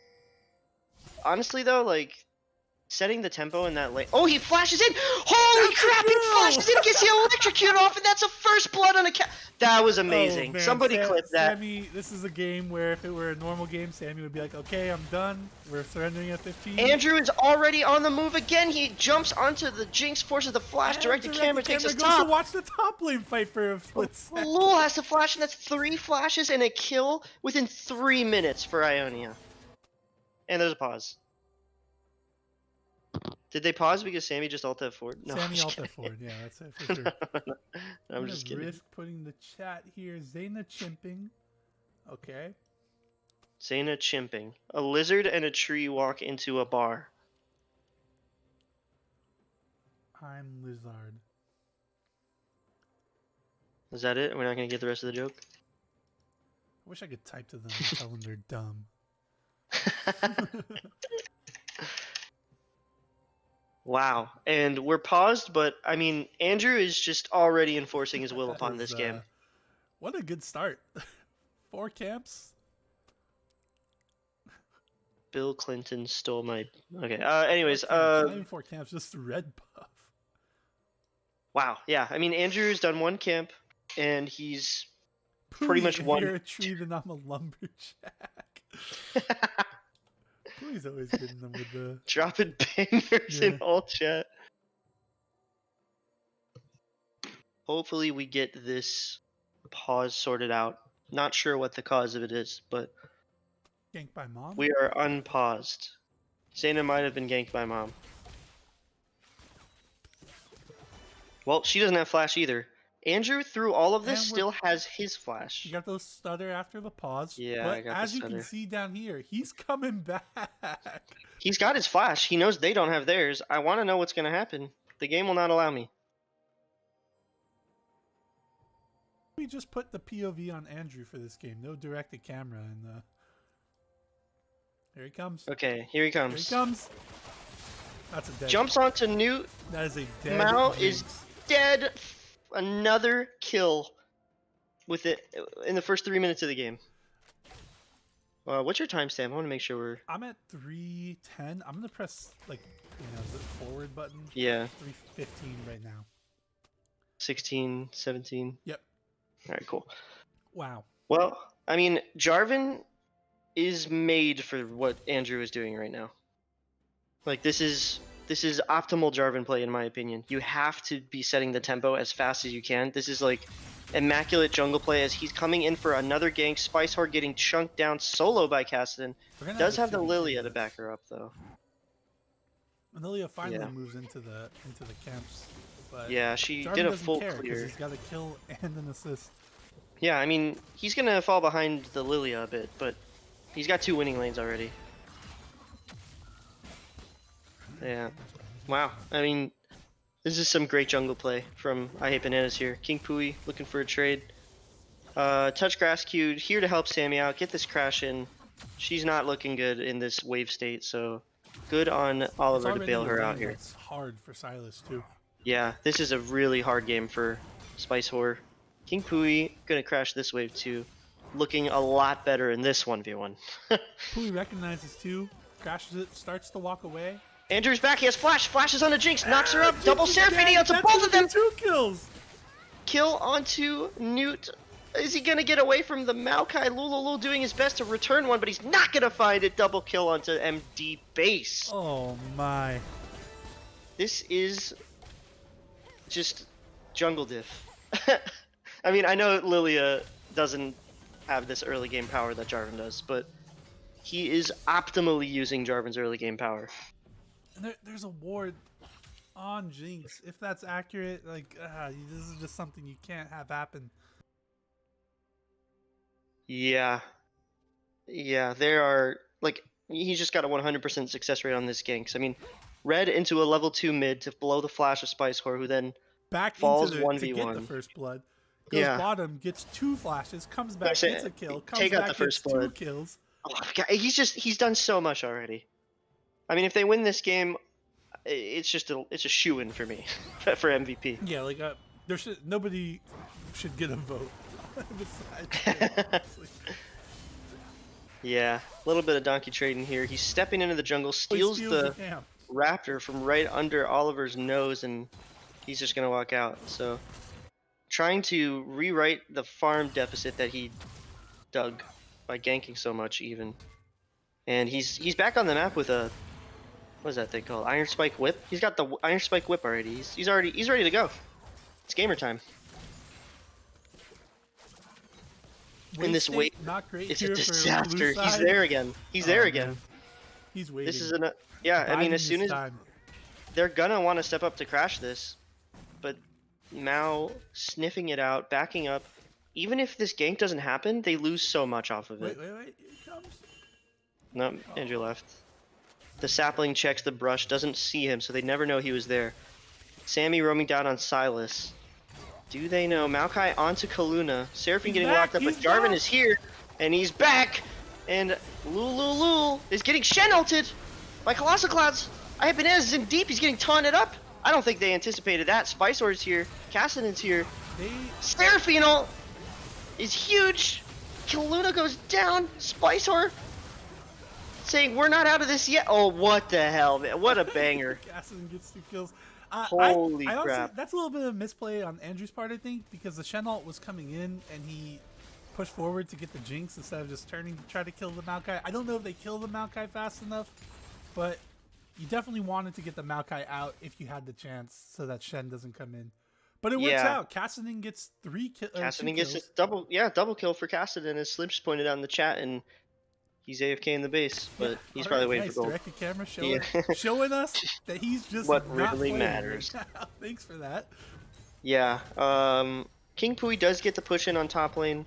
[SPEAKER 1] Honestly though, like setting the tempo in that lane. Oh, he flashes in! Holy crap! He flashes in, gets the electrocute off, and that's a first blood on a cat. That was amazing.
[SPEAKER 2] Man,
[SPEAKER 1] Somebody clip that.
[SPEAKER 2] Sammy, this is a game where if it were a normal game, Sammy would be like, "Okay, I'm done. We're surrendering at 15."
[SPEAKER 1] Andrew is already on the move again. He jumps onto the Jinx, forces the flash, directed camera, takes us top.
[SPEAKER 2] To watch the top lane fight for a split second.
[SPEAKER 1] Lul has to flash, and that's 3 flashes and a kill within 3 minutes for Ionia. And there's a pause. Did they pause because Sammy just ulted forward? No,
[SPEAKER 2] Sammy ulted forward, yeah, that's it for sure.
[SPEAKER 1] No, I'm just kidding.
[SPEAKER 2] Risk putting the chat here. Zaina chimping. Okay.
[SPEAKER 1] Zaina chimping. A lizard and a tree walk into a bar.
[SPEAKER 2] I'm lizard.
[SPEAKER 1] Is that it? We're not gonna get the rest of the joke?
[SPEAKER 2] I wish I could type to them and tell them they're dumb.
[SPEAKER 1] Wow. And we're paused, but I mean, Andrew is just already enforcing his will upon this game.
[SPEAKER 2] What a good start. 4 camps.
[SPEAKER 1] Bill Clinton stole my... Okay, anyways.
[SPEAKER 2] Not even 4 camps, just red buff.
[SPEAKER 1] Wow, yeah. I mean, Andrew's done 1 camp, and he's pretty much won.
[SPEAKER 2] If you're a tree, then I'm a lumberjack. He's always getting them with the...
[SPEAKER 1] Dropping bangers in all chat. Hopefully we get this pause sorted out. Not sure what the cause of it is, but...
[SPEAKER 2] Ganked by mom?
[SPEAKER 1] We are unpaused. Zaina might have been ganked by mom. Well, she doesn't have flash either. Andrew, through all of this, still has his flash.
[SPEAKER 2] You got those stutter after the pause.
[SPEAKER 1] Yeah,
[SPEAKER 2] but
[SPEAKER 1] I got
[SPEAKER 2] as
[SPEAKER 1] the
[SPEAKER 2] you
[SPEAKER 1] stutter.
[SPEAKER 2] can see down here, he's coming back.
[SPEAKER 1] He's got his flash. He knows they don't have theirs. I want to know what's going to happen. The game will not allow me.
[SPEAKER 2] We just put the POV on Andrew for this game. No directed camera. And here he comes.
[SPEAKER 1] Okay, here he comes.
[SPEAKER 2] Here he comes. That's a dead.
[SPEAKER 1] Jumps onto Newt.
[SPEAKER 2] That is a dead.
[SPEAKER 1] Mao is dead. Another kill with it in the first 3 minutes of the game. What's your timestamp? I want to make sure we're...
[SPEAKER 2] I'm at 3:10. I'm going to press, like, the forward button.
[SPEAKER 1] Yeah.
[SPEAKER 2] 3:15 right now.
[SPEAKER 1] 16, 17.
[SPEAKER 2] Yep.
[SPEAKER 1] All right, cool.
[SPEAKER 2] Wow.
[SPEAKER 1] Well, I mean, Jarvan is made for what Andrew is doing right now. Like, this is optimal Jarvan play, in my opinion. You have to be setting the tempo as fast as you can. This is like immaculate jungle play as he's coming in for another gank. Spice Horde getting chunked down solo by Kassadin. Does have the Lilia to back her up though.
[SPEAKER 2] And Lilia finally moves into the camps. But
[SPEAKER 1] yeah, she
[SPEAKER 2] Jarvan
[SPEAKER 1] did a full
[SPEAKER 2] care
[SPEAKER 1] clear.
[SPEAKER 2] He's got a kill and an assist.
[SPEAKER 1] Yeah, I mean, he's gonna fall behind the Lilia a bit, but he's got 2 winning lanes already. Yeah. Wow. I mean, this is some great jungle play from I Hate Bananas here. King Pui looking for a trade. Touch Grass Q here to help Sammy out. Get this crash in. She's not looking good in this wave state, so good on Oliver to bail her out here.
[SPEAKER 2] It's hard for Silas too.
[SPEAKER 1] Yeah, this is a really hard game for Spice Whore. King Pui gonna crash this wave too. Looking a lot better in this 1v1.
[SPEAKER 2] Pui recognizes too, crashes it, starts to walk away.
[SPEAKER 1] Andrew's back, he has flash, flashes onto Jinx, knocks her up, double Seraphine onto both of them!
[SPEAKER 2] 2 kills!
[SPEAKER 1] Kill onto Newt. Is he gonna get away from the Maokai? Lululu doing his best to return one, but he's not gonna find it. Double kill onto MD base.
[SPEAKER 2] Oh my.
[SPEAKER 1] This is just jungle diff. I mean, I know Lilia doesn't have this early game power that Jarvan does, but he is optimally using Jarvan's early game power.
[SPEAKER 2] And there's a ward on Jinx. If that's accurate, like, this is just something you can't have happen.
[SPEAKER 1] Yeah. Yeah, there are, like, he's just got a 100% success rate on this ganks. I mean, Red into a level 2 mid to blow the flash of Spice Whore, who then
[SPEAKER 2] back
[SPEAKER 1] falls
[SPEAKER 2] into
[SPEAKER 1] 1v1.
[SPEAKER 2] To get the first blood. Goes bottom, gets 2 flashes, comes back, gets a kill, comes
[SPEAKER 1] take
[SPEAKER 2] back,
[SPEAKER 1] out the first blood.
[SPEAKER 2] 2 kills.
[SPEAKER 1] Oh, God, he's done so much already. I mean, if they win this game, it's a shoo-in for me for MVP.
[SPEAKER 2] Yeah, like nobody should get a vote besides.
[SPEAKER 1] Yeah, a little bit of donkey trading here. He's stepping into the jungle, steals the raptor from right under Oliver's nose, and he's just gonna walk out. So, trying to rewrite the farm deficit that he dug by ganking so much, even. And he's back on the map with a, what is that thing called? Iron Spike Whip. He's got the Iron Spike Whip already. He's ready to go. It's gamer time. In this wait, it's a disaster. He's there again. He's there again.
[SPEAKER 2] He's waiting.
[SPEAKER 1] This is I mean, as soon as they're gonna want to step up to crash this, but Mao sniffing it out, backing up. Even if this gank doesn't happen, they lose so much off of it.
[SPEAKER 2] Wait, here it comes.
[SPEAKER 1] No, Andrew left. The sapling checks the brush, doesn't see him, so they never know he was there. Sammy roaming down on Silas. Do they know? Maokai onto Kaluna. Seraphine getting locked up, but Jarvan is here, and he's back! And Lululu is getting Shen ulted by Colossal Clouds. Ibanez is in deep, he's getting taunted up. I don't think they anticipated that. Spice Whore's here. Kassadin's here. Seraphine ult is huge. Kaluna goes down. Spice Whore saying we're not out of this yet. Oh, what the hell, man. What a banger.
[SPEAKER 2] Kassadin gets 2 kills.
[SPEAKER 1] Holy crap.
[SPEAKER 2] Honestly, that's a little bit of a misplay on Andrew's part, I think, because the Shen ult was coming in and he pushed forward to get the Jinx instead of just turning to try to kill the Maokai. I don't know if they killed the Maokai fast enough, but you definitely wanted to get the Maokai out if you had the chance so that Shen doesn't come in. But it works out. Kassadin gets 3 kills.
[SPEAKER 1] Kassadin gets a double kill for Kassadin, as Slips pointed out in the chat, and he's AFK in the base, but he's probably waiting for gold.
[SPEAKER 2] Direct the camera showing us that he's just
[SPEAKER 1] what
[SPEAKER 2] not
[SPEAKER 1] really matters.
[SPEAKER 2] Thanks for that.
[SPEAKER 1] Yeah. King Pui does get the push in on top lane.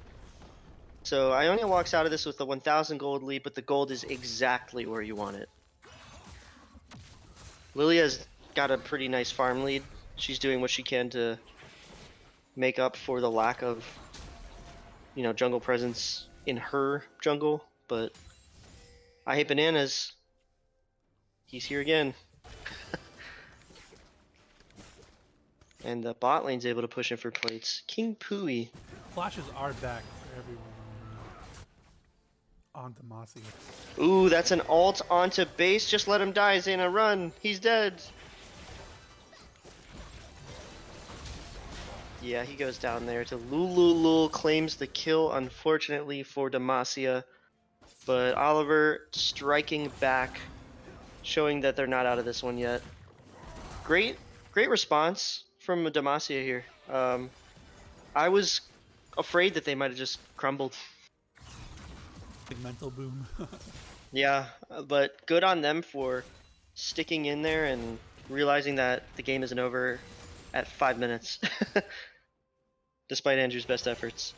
[SPEAKER 1] So Ionia walks out of this with a 1,000 gold lead, but the gold is exactly where you want it. Lilia's got a pretty nice farm lead. She's doing what she can to make up for the lack of, jungle presence in her jungle, but I hate bananas. He's here again. And the bot lane's able to push in for plates. King Pui.
[SPEAKER 2] Flashes are back for everyone on demaCIA.
[SPEAKER 1] Ooh, that's an ult onto base. Just let him die, Zayna. Run. He's dead. Yeah, he goes down there to Lululu, claims the kill, unfortunately, for demaCIA. But Oliver striking back, showing that they're not out of this one yet. Great response from demaCIA here. I was afraid that they might have just crumbled.
[SPEAKER 2] Big mental boom.
[SPEAKER 1] Yeah, but good on them for sticking in there and realizing that the game isn't over at 5 minutes. Despite Andrew's best efforts.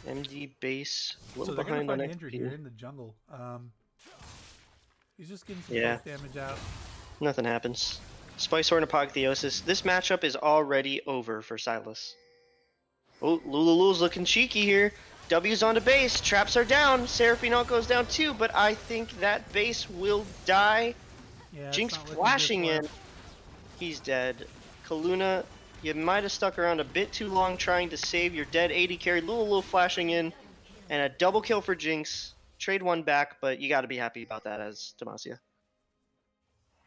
[SPEAKER 1] MD base, a little
[SPEAKER 2] so
[SPEAKER 1] behind on
[SPEAKER 2] Andrew here in the jungle. He's just getting some damage out.
[SPEAKER 1] Nothing happens. Spice Horn Apotheosis. This matchup is already over for Silas. Oh, Lululu's looking cheeky here. W's onto base. Traps are down. Seraphine Ult goes down too, but I think that base will die.
[SPEAKER 2] Yeah,
[SPEAKER 1] Jinx flashing in. He's dead. Kaluna, you might have stuck around a bit too long trying to save your dead 80 carry. Lulu flashing in. And a double kill for Jinx. Trade one back, but you got to be happy about that as demaCIA.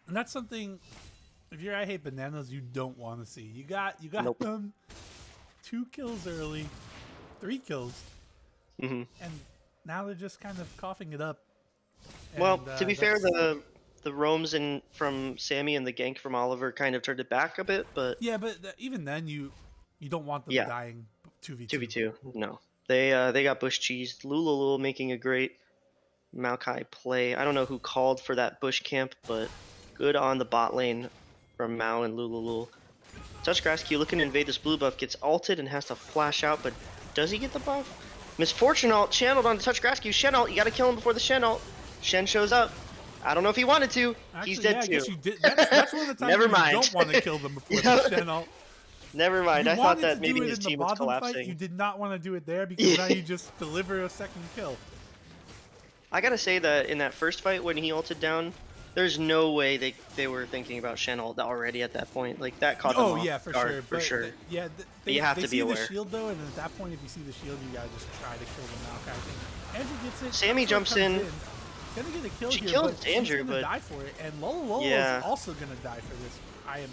[SPEAKER 2] And that's something, if you're I Hate Bananas, you don't want to see. You got
[SPEAKER 1] Nope.
[SPEAKER 2] them 2 kills early, 3 kills, and now they're just kind of coughing it up.
[SPEAKER 1] Well, to be fair, the roams from Sammy and the gank from Oliver kind of turned it back a bit, but
[SPEAKER 2] yeah, but even then you don't want them dying 2v2.
[SPEAKER 1] 2v2. No, they got bush cheese. Lulu making a great Maokai play. I don't know who called for that bush camp, but good on the bot lane from Mao and Lulu. Touchgrass Q looking to invade this blue buff, gets ulted and has to flash out, but does he get the buff? Misfortune ult channeled on the Touchgrass Q. Shen ult, you gotta kill him before the Shen ult. Shen shows up. I don't know if he wanted to.
[SPEAKER 2] Actually,
[SPEAKER 1] he's dead
[SPEAKER 2] I
[SPEAKER 1] too.
[SPEAKER 2] guess you did. That's one of the times
[SPEAKER 1] Never
[SPEAKER 2] you
[SPEAKER 1] mind.
[SPEAKER 2] don't want to kill them before the Shen ult.
[SPEAKER 1] Never mind. I thought that maybe his team was collapsing.
[SPEAKER 2] Fight, you did not want to do it there because now you just deliver a second kill.
[SPEAKER 1] I gotta say that in that first fight when he ulted down, there's no way they were thinking about Shen ult already at that point. Like that caught them off guard, for sure.
[SPEAKER 2] Yeah,
[SPEAKER 1] you have to be aware.
[SPEAKER 2] They see the shield though, and at that point, if you see the shield, you gotta just try to kill them now, kind of thing. Andrew gets it.
[SPEAKER 1] Sammy jumps in.
[SPEAKER 2] Gonna get a kill
[SPEAKER 1] she
[SPEAKER 2] here,
[SPEAKER 1] killed
[SPEAKER 2] but
[SPEAKER 1] Andrew,
[SPEAKER 2] she's gonna
[SPEAKER 1] but
[SPEAKER 2] die for it, and Lolo is also gonna die for this.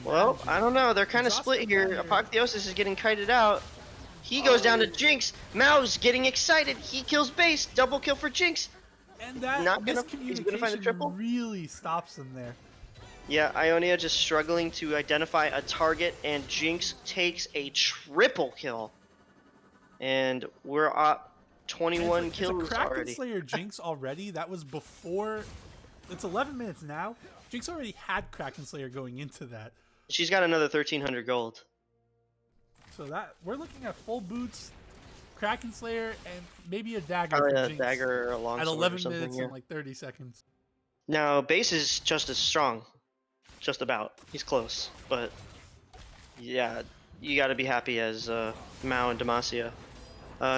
[SPEAKER 1] Well, I don't know. They're kind of split here. Apotheosis is getting kited out. He goes down to Jinx. Mao's getting excited. He kills base. Double kill for Jinx.
[SPEAKER 2] And that
[SPEAKER 1] he's gonna find the triple.
[SPEAKER 2] Really stops them there.
[SPEAKER 1] Yeah, Ionia just struggling to identify a target, and Jinx takes a triple kill. And we're up 21 kills
[SPEAKER 2] it's a Kraken
[SPEAKER 1] already.
[SPEAKER 2] Slayer Jinx already. That was before. It's 11 minutes now. Jinx already had Kraken Slayer going into that.
[SPEAKER 1] She's got another 1,300 gold.
[SPEAKER 2] So that we're looking at full boots, Kraken Slayer, and maybe a dagger.
[SPEAKER 1] Probably
[SPEAKER 2] for
[SPEAKER 1] a
[SPEAKER 2] Jinx
[SPEAKER 1] dagger or a long
[SPEAKER 2] at
[SPEAKER 1] sword
[SPEAKER 2] 11
[SPEAKER 1] or something,
[SPEAKER 2] minutes and like 30 seconds.
[SPEAKER 1] Now base is just as strong, just about. He's close, but yeah, you got to be happy as Mao and demaCIA.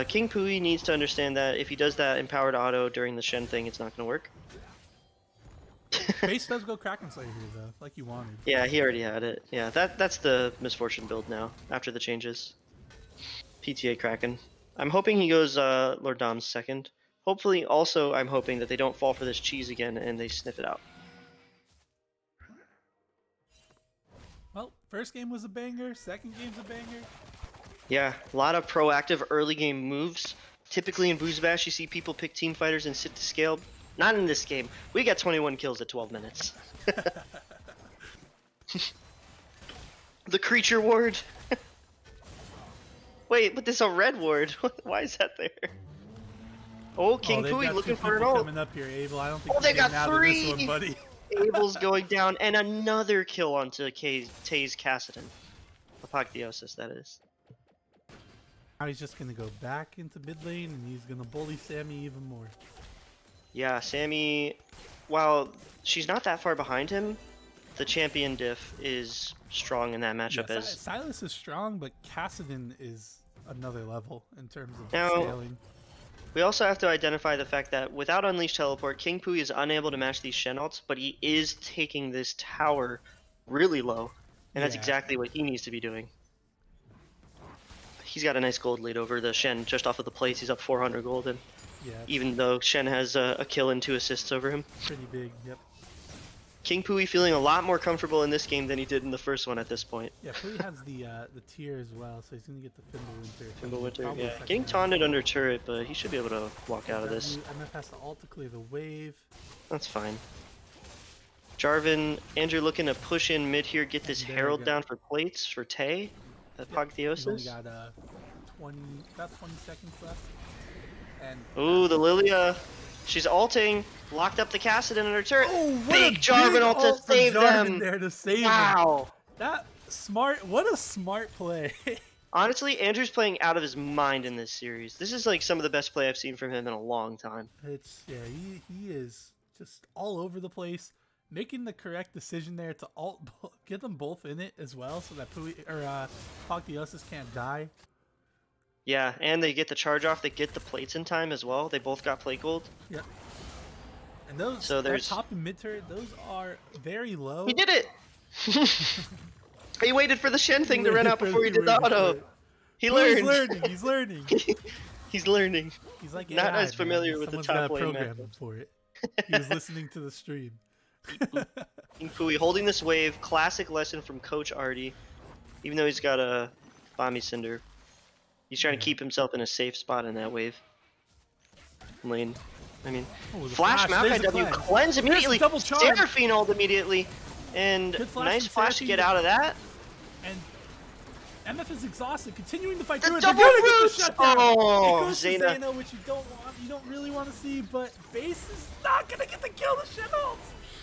[SPEAKER 1] King Pui needs to understand that if he does that empowered auto during the Shen thing, it's not going to work.
[SPEAKER 2] Base does go Kraken Slayer here though, like you wanted.
[SPEAKER 1] Yeah, he already had it. Yeah, that's the Misfortune build now after the changes. PTA Kraken. I'm hoping he goes Lord Dom's second. Hopefully, also, I'm hoping that they don't fall for this cheese again and they sniff it out.
[SPEAKER 2] Well, first game was a banger. Second game's a banger.
[SPEAKER 1] Yeah, a lot of proactive early game moves. Typically in Booze Bash, you see people pick team fighters and sit to scale. Not in this game. We got 21 kills at 12 minutes. The creature ward. Wait, but there's a red ward. Why is that there? Oh, King Pui looking for an ult.
[SPEAKER 2] Coming up here, Abel. I don't think
[SPEAKER 1] they got
[SPEAKER 2] out
[SPEAKER 1] 3.
[SPEAKER 2] Of this one, buddy.
[SPEAKER 1] Abel's going down, and another kill onto Taze Kassadin. Apotheosis, that is.
[SPEAKER 2] Now he's just gonna go back into mid lane, and he's gonna bully Sammy even more.
[SPEAKER 1] Yeah, Sammy, while she's not that far behind him, the champion diff is strong in that matchup.
[SPEAKER 2] Yeah, Silas is strong, but Kassadin is another level in terms of
[SPEAKER 1] now,
[SPEAKER 2] scaling.
[SPEAKER 1] We also have to identify the fact that without Unleashed Teleport, King Pui is unable to match these Shen ults, but he is taking this tower really low, and that's exactly what he needs to be doing. He's got a nice gold lead over the Shen just off of the plates. He's up 400 gold, and even though Shen has a kill and 2 assists over him.
[SPEAKER 2] Pretty big, yep.
[SPEAKER 1] King Pui feeling a lot more comfortable in this game than he did in the first one at this point.
[SPEAKER 2] Yeah, Pui has the tier as well, so he's gonna get the Fimbulwinter.
[SPEAKER 1] Fimbulwinter, yeah. Getting taunted under turret, but he should be able to walk out of this.
[SPEAKER 2] MF has to ult to clear the wave.
[SPEAKER 1] That's fine. Jarvan, Andrew looking to push in mid here, get this Herald down for plates for Tay. Apotheosis.
[SPEAKER 2] He's only got about 20 seconds left. And
[SPEAKER 1] ooh, the Lilia. She's ulting. Locked up the Kassadin in her turret.
[SPEAKER 2] Oh,
[SPEAKER 1] big Jarvan ult to save them.
[SPEAKER 2] There to save
[SPEAKER 1] wow.
[SPEAKER 2] That smart. What a smart play.
[SPEAKER 1] Honestly, Andrew's playing out of his mind in this series. This is like some of the best play I've seen from him in a long time.
[SPEAKER 2] He is just all over the place. making the correct decision there to get them both in it as well, so that Pui or Pactiosis can't die.
[SPEAKER 1] Yeah, and they get the charge off. They get the plates in time as well. They both got plate gold.
[SPEAKER 2] Yep. And those,
[SPEAKER 1] so
[SPEAKER 2] that top and mid turret, those are very low.
[SPEAKER 1] He did it! He waited for the Shen thing to run out before he did the auto. He learned.
[SPEAKER 2] He's learning. He's learning.
[SPEAKER 1] He's learning.
[SPEAKER 2] He's like
[SPEAKER 1] not
[SPEAKER 2] AI,
[SPEAKER 1] as familiar
[SPEAKER 2] man.
[SPEAKER 1] with
[SPEAKER 2] Someone's
[SPEAKER 1] the top
[SPEAKER 2] got a
[SPEAKER 1] lane
[SPEAKER 2] program
[SPEAKER 1] method.
[SPEAKER 2] for it. He was listening to the stream.
[SPEAKER 1] King Pui holding this wave. Classic lesson from Coach Artie. Even though he's got a Bomby Cinder, he's trying to keep himself in a safe spot in that wave lane. I mean, flash Maokai W, cleanse immediately, Seraphine ult immediately, and nice flash to get out of that.
[SPEAKER 2] And MF is exhausted, continuing to fight through it.
[SPEAKER 1] Double
[SPEAKER 2] They're gonna
[SPEAKER 1] roots!
[SPEAKER 2] get the shutdown.
[SPEAKER 1] Oh,
[SPEAKER 2] it goes to
[SPEAKER 1] Zayna.
[SPEAKER 2] Zayna, which you don't really want to see, but Base is not gonna get the kill. The Shen ult.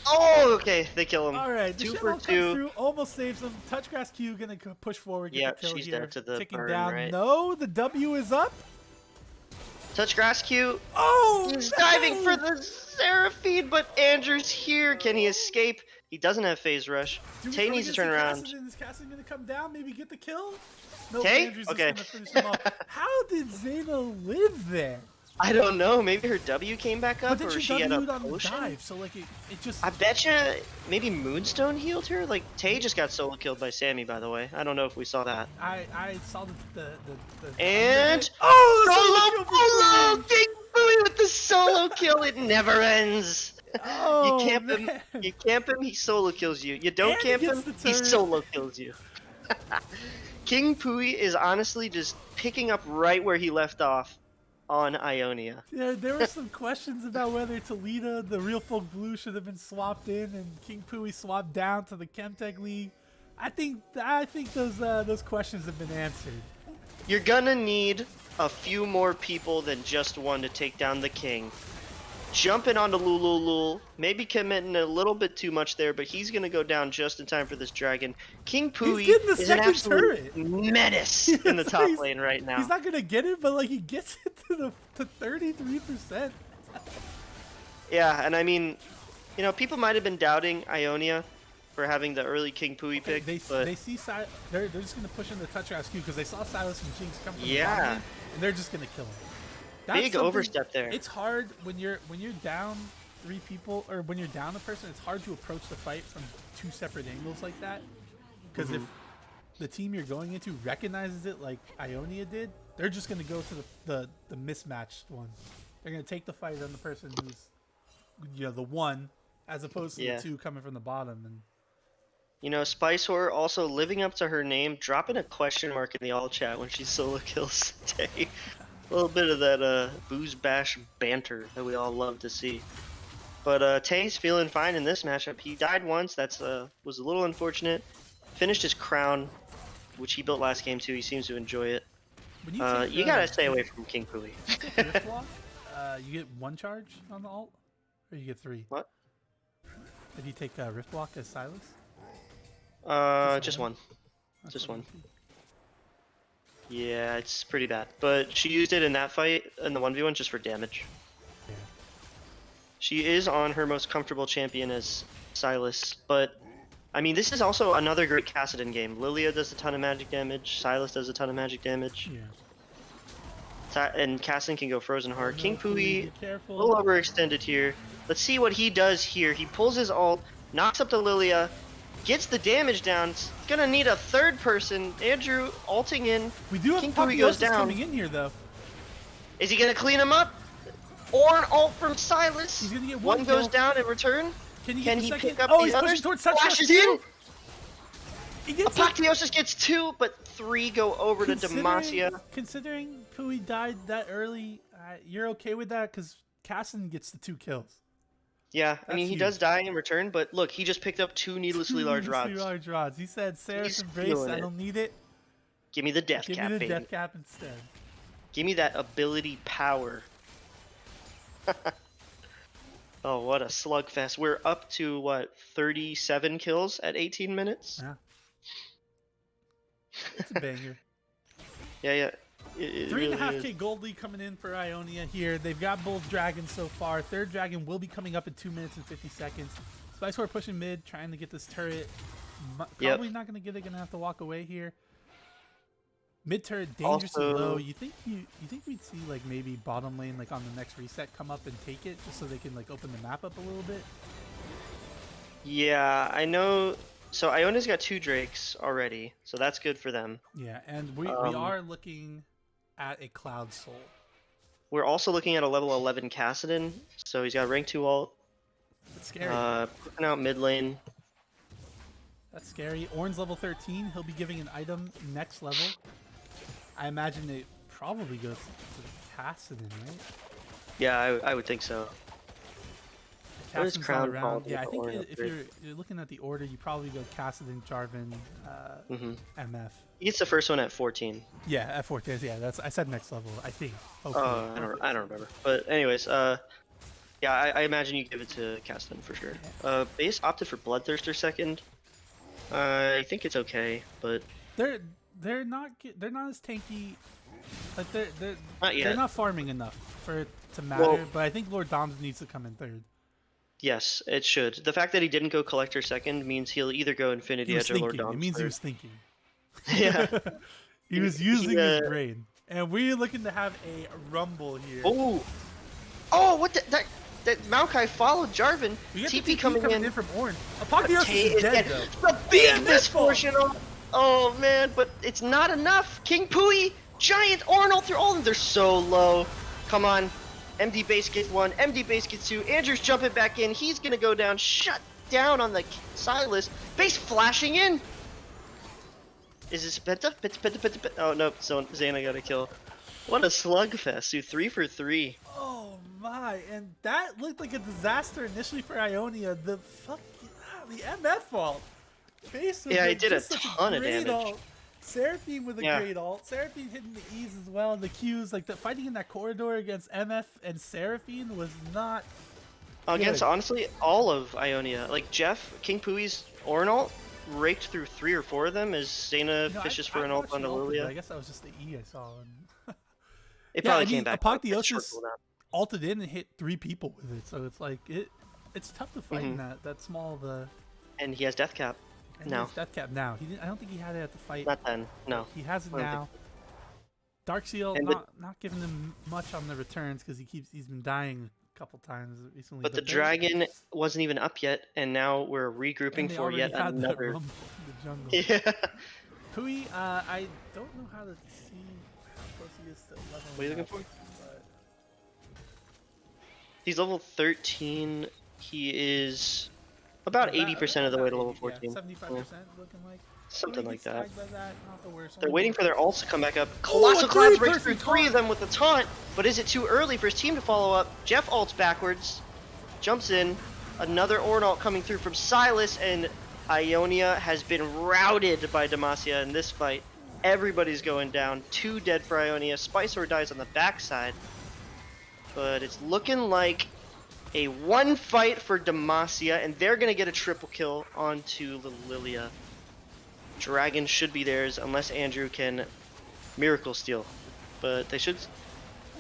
[SPEAKER 1] Oh, okay, they kill him.
[SPEAKER 2] All right, the
[SPEAKER 1] 2
[SPEAKER 2] Shen
[SPEAKER 1] for
[SPEAKER 2] ult
[SPEAKER 1] 2.
[SPEAKER 2] comes through, almost saves him. Touchgrass Q gonna push forward, get the kill
[SPEAKER 1] she's
[SPEAKER 2] here.
[SPEAKER 1] down to the
[SPEAKER 2] Ticking
[SPEAKER 1] burn,
[SPEAKER 2] down.
[SPEAKER 1] right?
[SPEAKER 2] No, the W is up.
[SPEAKER 1] Touch grass Q.
[SPEAKER 2] Oh,
[SPEAKER 1] He's
[SPEAKER 2] no!
[SPEAKER 1] diving for the Seraphine, but Andrew's here. Can he escape? He doesn't have phase rush. Tay needs to turn around.
[SPEAKER 2] Is Cassidy gonna come down? Maybe get the kill? No,
[SPEAKER 1] Tay?
[SPEAKER 2] Andrew's
[SPEAKER 1] Okay.
[SPEAKER 2] just gonna finish him off. How did Zayna live there?
[SPEAKER 1] I don't know. Maybe her W came back up,
[SPEAKER 2] But then
[SPEAKER 1] or
[SPEAKER 2] she
[SPEAKER 1] she had a
[SPEAKER 2] W'd on the
[SPEAKER 1] potion.
[SPEAKER 2] dive, so like it just.
[SPEAKER 1] I betcha maybe Moonstone healed her. Like Tay just got solo killed by Sammy, by the way. I don't know if we saw that.
[SPEAKER 2] I saw the
[SPEAKER 1] And
[SPEAKER 2] oh,
[SPEAKER 1] solo King Pui with the solo kill. It never ends.
[SPEAKER 2] Oh,
[SPEAKER 1] you camp
[SPEAKER 2] man.
[SPEAKER 1] him. You camp him. He solo kills you. You don't
[SPEAKER 2] And
[SPEAKER 1] camp
[SPEAKER 2] he
[SPEAKER 1] him.
[SPEAKER 2] gets the
[SPEAKER 1] He
[SPEAKER 2] turret.
[SPEAKER 1] solo kills you. King Pui is honestly just picking up right where he left off on Ionia.
[SPEAKER 2] Yeah, there were some questions about whether Toledo, the Real Folk Blue, should have been swapped in, and King Pui swapped down to the Chemtech League. I think those questions have been answered.
[SPEAKER 1] You're gonna need a few more people than just one to take down the king. Jumping onto Lululul, maybe committing a little bit too much there, but he's gonna go down just in time for this dragon. King Pui
[SPEAKER 2] getting the
[SPEAKER 1] is an
[SPEAKER 2] second
[SPEAKER 1] absolute
[SPEAKER 2] turret.
[SPEAKER 1] menace in the top lane right now.
[SPEAKER 2] He's not gonna get it, but like he gets it to 33%.
[SPEAKER 1] Yeah, and I mean, you know, people might have been doubting Ionia for having the early King Pui pick, but
[SPEAKER 2] they see they're just gonna push in the touch rescue because they saw Silas and Jinx come from the
[SPEAKER 1] Yeah.
[SPEAKER 2] bottom lane, and they're just gonna kill him. That's
[SPEAKER 1] big
[SPEAKER 2] something-
[SPEAKER 1] overstep there.
[SPEAKER 2] It's hard when you're down 3 people, or when you're down a person. It's hard to approach the fight from 2 separate angles like that, because if the team you're going into recognizes it like Ionia did, they're just gonna go to the mismatched one. They're gonna take the fight on the person who's the one, as opposed to the 2 coming from the bottom. And
[SPEAKER 1] you know, Spice Whore also living up to her name, dropping a question mark in the all chat when she solo kills Tay. A little bit of that booze bash banter that we all love to see. But Tay's feeling fine in this matchup. He died once. That's was a little unfortunate. Finished his crown, which he built last game too. He seems to enjoy it. You gotta stay away from King Pui.
[SPEAKER 2] Rift Block, you get 1 charge on the ult, or you get 3.
[SPEAKER 1] What?
[SPEAKER 2] Did you take Rift Block as Silas?
[SPEAKER 1] Just one.
[SPEAKER 2] That's
[SPEAKER 1] Just
[SPEAKER 2] what
[SPEAKER 1] one.
[SPEAKER 2] I think.
[SPEAKER 1] Yeah, it's pretty bad. But she used it in that fight, in the 1v1, just for damage.
[SPEAKER 2] Yeah.
[SPEAKER 1] She is on her most comfortable champion as Silas, but I mean, this is also another great Kassadin game. Lilia does a ton of magic damage, Silas does a ton of magic damage,
[SPEAKER 2] Yeah.
[SPEAKER 1] and Kassadin can go Frozen Heart. King Pui,
[SPEAKER 2] Be
[SPEAKER 1] a
[SPEAKER 2] careful.
[SPEAKER 1] little overextended here. Let's see what he does here. He pulls his ult, knocks up the Lilia, gets the damage down. It's gonna need a third person. Andrew ulting in.
[SPEAKER 2] We do have
[SPEAKER 1] King Pui goes
[SPEAKER 2] Pactiosis
[SPEAKER 1] down.
[SPEAKER 2] coming in here, though.
[SPEAKER 1] Is he gonna clean him up? Or an ult from Silas?
[SPEAKER 2] He's gonna get
[SPEAKER 1] One
[SPEAKER 2] one
[SPEAKER 1] goes
[SPEAKER 2] kill.
[SPEAKER 1] down in return.
[SPEAKER 2] Can he,
[SPEAKER 1] Can
[SPEAKER 2] get the
[SPEAKER 1] he
[SPEAKER 2] second?
[SPEAKER 1] pick up
[SPEAKER 2] Oh,
[SPEAKER 1] the
[SPEAKER 2] he's
[SPEAKER 1] others?
[SPEAKER 2] pushing towards touch
[SPEAKER 1] Flashes
[SPEAKER 2] rescue.
[SPEAKER 1] in.
[SPEAKER 2] He gets it.
[SPEAKER 1] Apactiosis gets 2, but 3 go over to demaCIA.
[SPEAKER 2] Considering Pui died that early, you're okay with that because Casson gets the 2 kills.
[SPEAKER 1] Yeah, I mean,
[SPEAKER 2] That's
[SPEAKER 1] he does die in return, but look, he just picked up 2 needlessly large rods.
[SPEAKER 2] Large rods. He said, "Sarah's embrace.
[SPEAKER 1] feeling
[SPEAKER 2] I
[SPEAKER 1] it.
[SPEAKER 2] don't need it.
[SPEAKER 1] Give me the death
[SPEAKER 2] Give
[SPEAKER 1] cap,
[SPEAKER 2] me the
[SPEAKER 1] baby.
[SPEAKER 2] death cap instead."
[SPEAKER 1] Give me that ability power. Oh, what a slugfest. We're up to, what, 37 kills at 18 minutes?
[SPEAKER 2] Yeah. It's a banger.
[SPEAKER 1] Yeah. It
[SPEAKER 2] 3.5K
[SPEAKER 1] really is.
[SPEAKER 2] gold lead coming in for Ionia here. They've got both dragons so far. 3rd dragon will be coming up in 2 minutes and 50 seconds. Spice Horse pushing mid, trying to get this turret. Probably not gonna get it. Gonna have to walk away here. Mid turret dangerously low. You think we'd see like maybe bottom lane like on the next reset come up and take it just so they can like open the map up a little bit?
[SPEAKER 1] Yeah, I know. So Ionia's got 2 Drakes already, so that's good for them.
[SPEAKER 2] Yeah, and we are looking at a Cloud Soul.
[SPEAKER 1] We're also looking at a level 11 Kassadin, so he's got rank 2 ult.
[SPEAKER 2] That's scary.
[SPEAKER 1] Pushing out mid lane.
[SPEAKER 2] That's scary. Ornn's level 13. He'll be giving an item next level. I imagine it probably goes to Kassadin, right?
[SPEAKER 1] Yeah, I would think so. What is Crown
[SPEAKER 2] around? Yeah, I think if you're looking at the order, you probably go Kassadin, Jarvan, MF.
[SPEAKER 1] He gets the first one at 14.
[SPEAKER 2] Yeah, at 14. Yeah, I said next level. I think.
[SPEAKER 1] I don't remember. But anyways, yeah, I imagine you give it to Kassadin for sure.
[SPEAKER 2] Yeah.
[SPEAKER 1] Base opted for Bloodthirster second. I think it's okay, but
[SPEAKER 2] they're not as tanky. Like
[SPEAKER 1] they're
[SPEAKER 2] not farming enough for it to matter. But I think Lord Doms needs to come in third.
[SPEAKER 1] Yes, it should. The fact that he didn't go Collector second means he'll either go Infinity Edge or Lord Doms.
[SPEAKER 2] It means he was thinking.
[SPEAKER 1] Yeah.
[SPEAKER 2] He was using his brain. And we're looking to have a rumble here.
[SPEAKER 1] Oh, what that Maokai followed Jarvan.
[SPEAKER 2] We get
[SPEAKER 1] TP
[SPEAKER 2] coming in from Ornn. Apotheosis is dead though.
[SPEAKER 1] The big misfortune. Oh man, but it's not enough. King Pui, giant Ornn all through all of them. They're so low. Come on. MD base gets 1, MD base gets 2, Andrew's jumping back in, he's gonna go down, shut down on the Silas, base flashing in! Is this Penta? Penta? Oh no, Zayna got a kill. What a slugfest, dude, 3 for 3.
[SPEAKER 2] Oh my, and that looked like a disaster initially for Ionia, the MF fault.
[SPEAKER 1] Yeah, he did a ton of damage.
[SPEAKER 2] Seraphine with a great ult. Seraphine hitting the E's as well. And the Q's, like the fighting in that corridor against MF and Seraphine was not
[SPEAKER 1] against honestly all of Ionia. Like King Pui's Ornn ult raked through 3 or 4 of them as Zayna fishes for an ult on Lilia.
[SPEAKER 2] I guess that was just the E I saw.
[SPEAKER 1] It probably came back.
[SPEAKER 2] Apotheosis ulted in and hit 3 people with it, so it's like it's tough to fight in that small of a.
[SPEAKER 1] And he has death cap. No.
[SPEAKER 2] Death cap now. I don't think he had it at the fight.
[SPEAKER 1] Not then. No.
[SPEAKER 2] He has it now. Darkseal not giving him much on the returns because he's been dying a couple times recently.
[SPEAKER 1] But the dragon wasn't even up yet, and now we're regrouping for yet another.
[SPEAKER 2] In the jungle.
[SPEAKER 1] Yeah.
[SPEAKER 2] Pui, I don't know how to see how close he is to level.
[SPEAKER 1] What are you looking for? But... He's level 13. He is about 80% of the way to level 14.
[SPEAKER 2] 75% looking like.
[SPEAKER 1] Something like that.
[SPEAKER 2] Not the worst.
[SPEAKER 1] They're waiting for their ults to come back up. Colossal Clouds breaks through 3 of them with the taunt, but is it too early for his team to follow up? Jeff ults backwards, jumps in. Another Ornn ult coming through from Silas, and Ionia has been routed by demaCIA in this fight. Everybody's going down. 2 dead for Ionia. Spicer dies on the backside. But it's looking like a 1 fight for demaCIA, and they're going to get a triple kill onto the Lilia. Dragon should be theirs unless Andrew can miracle steal. But they should.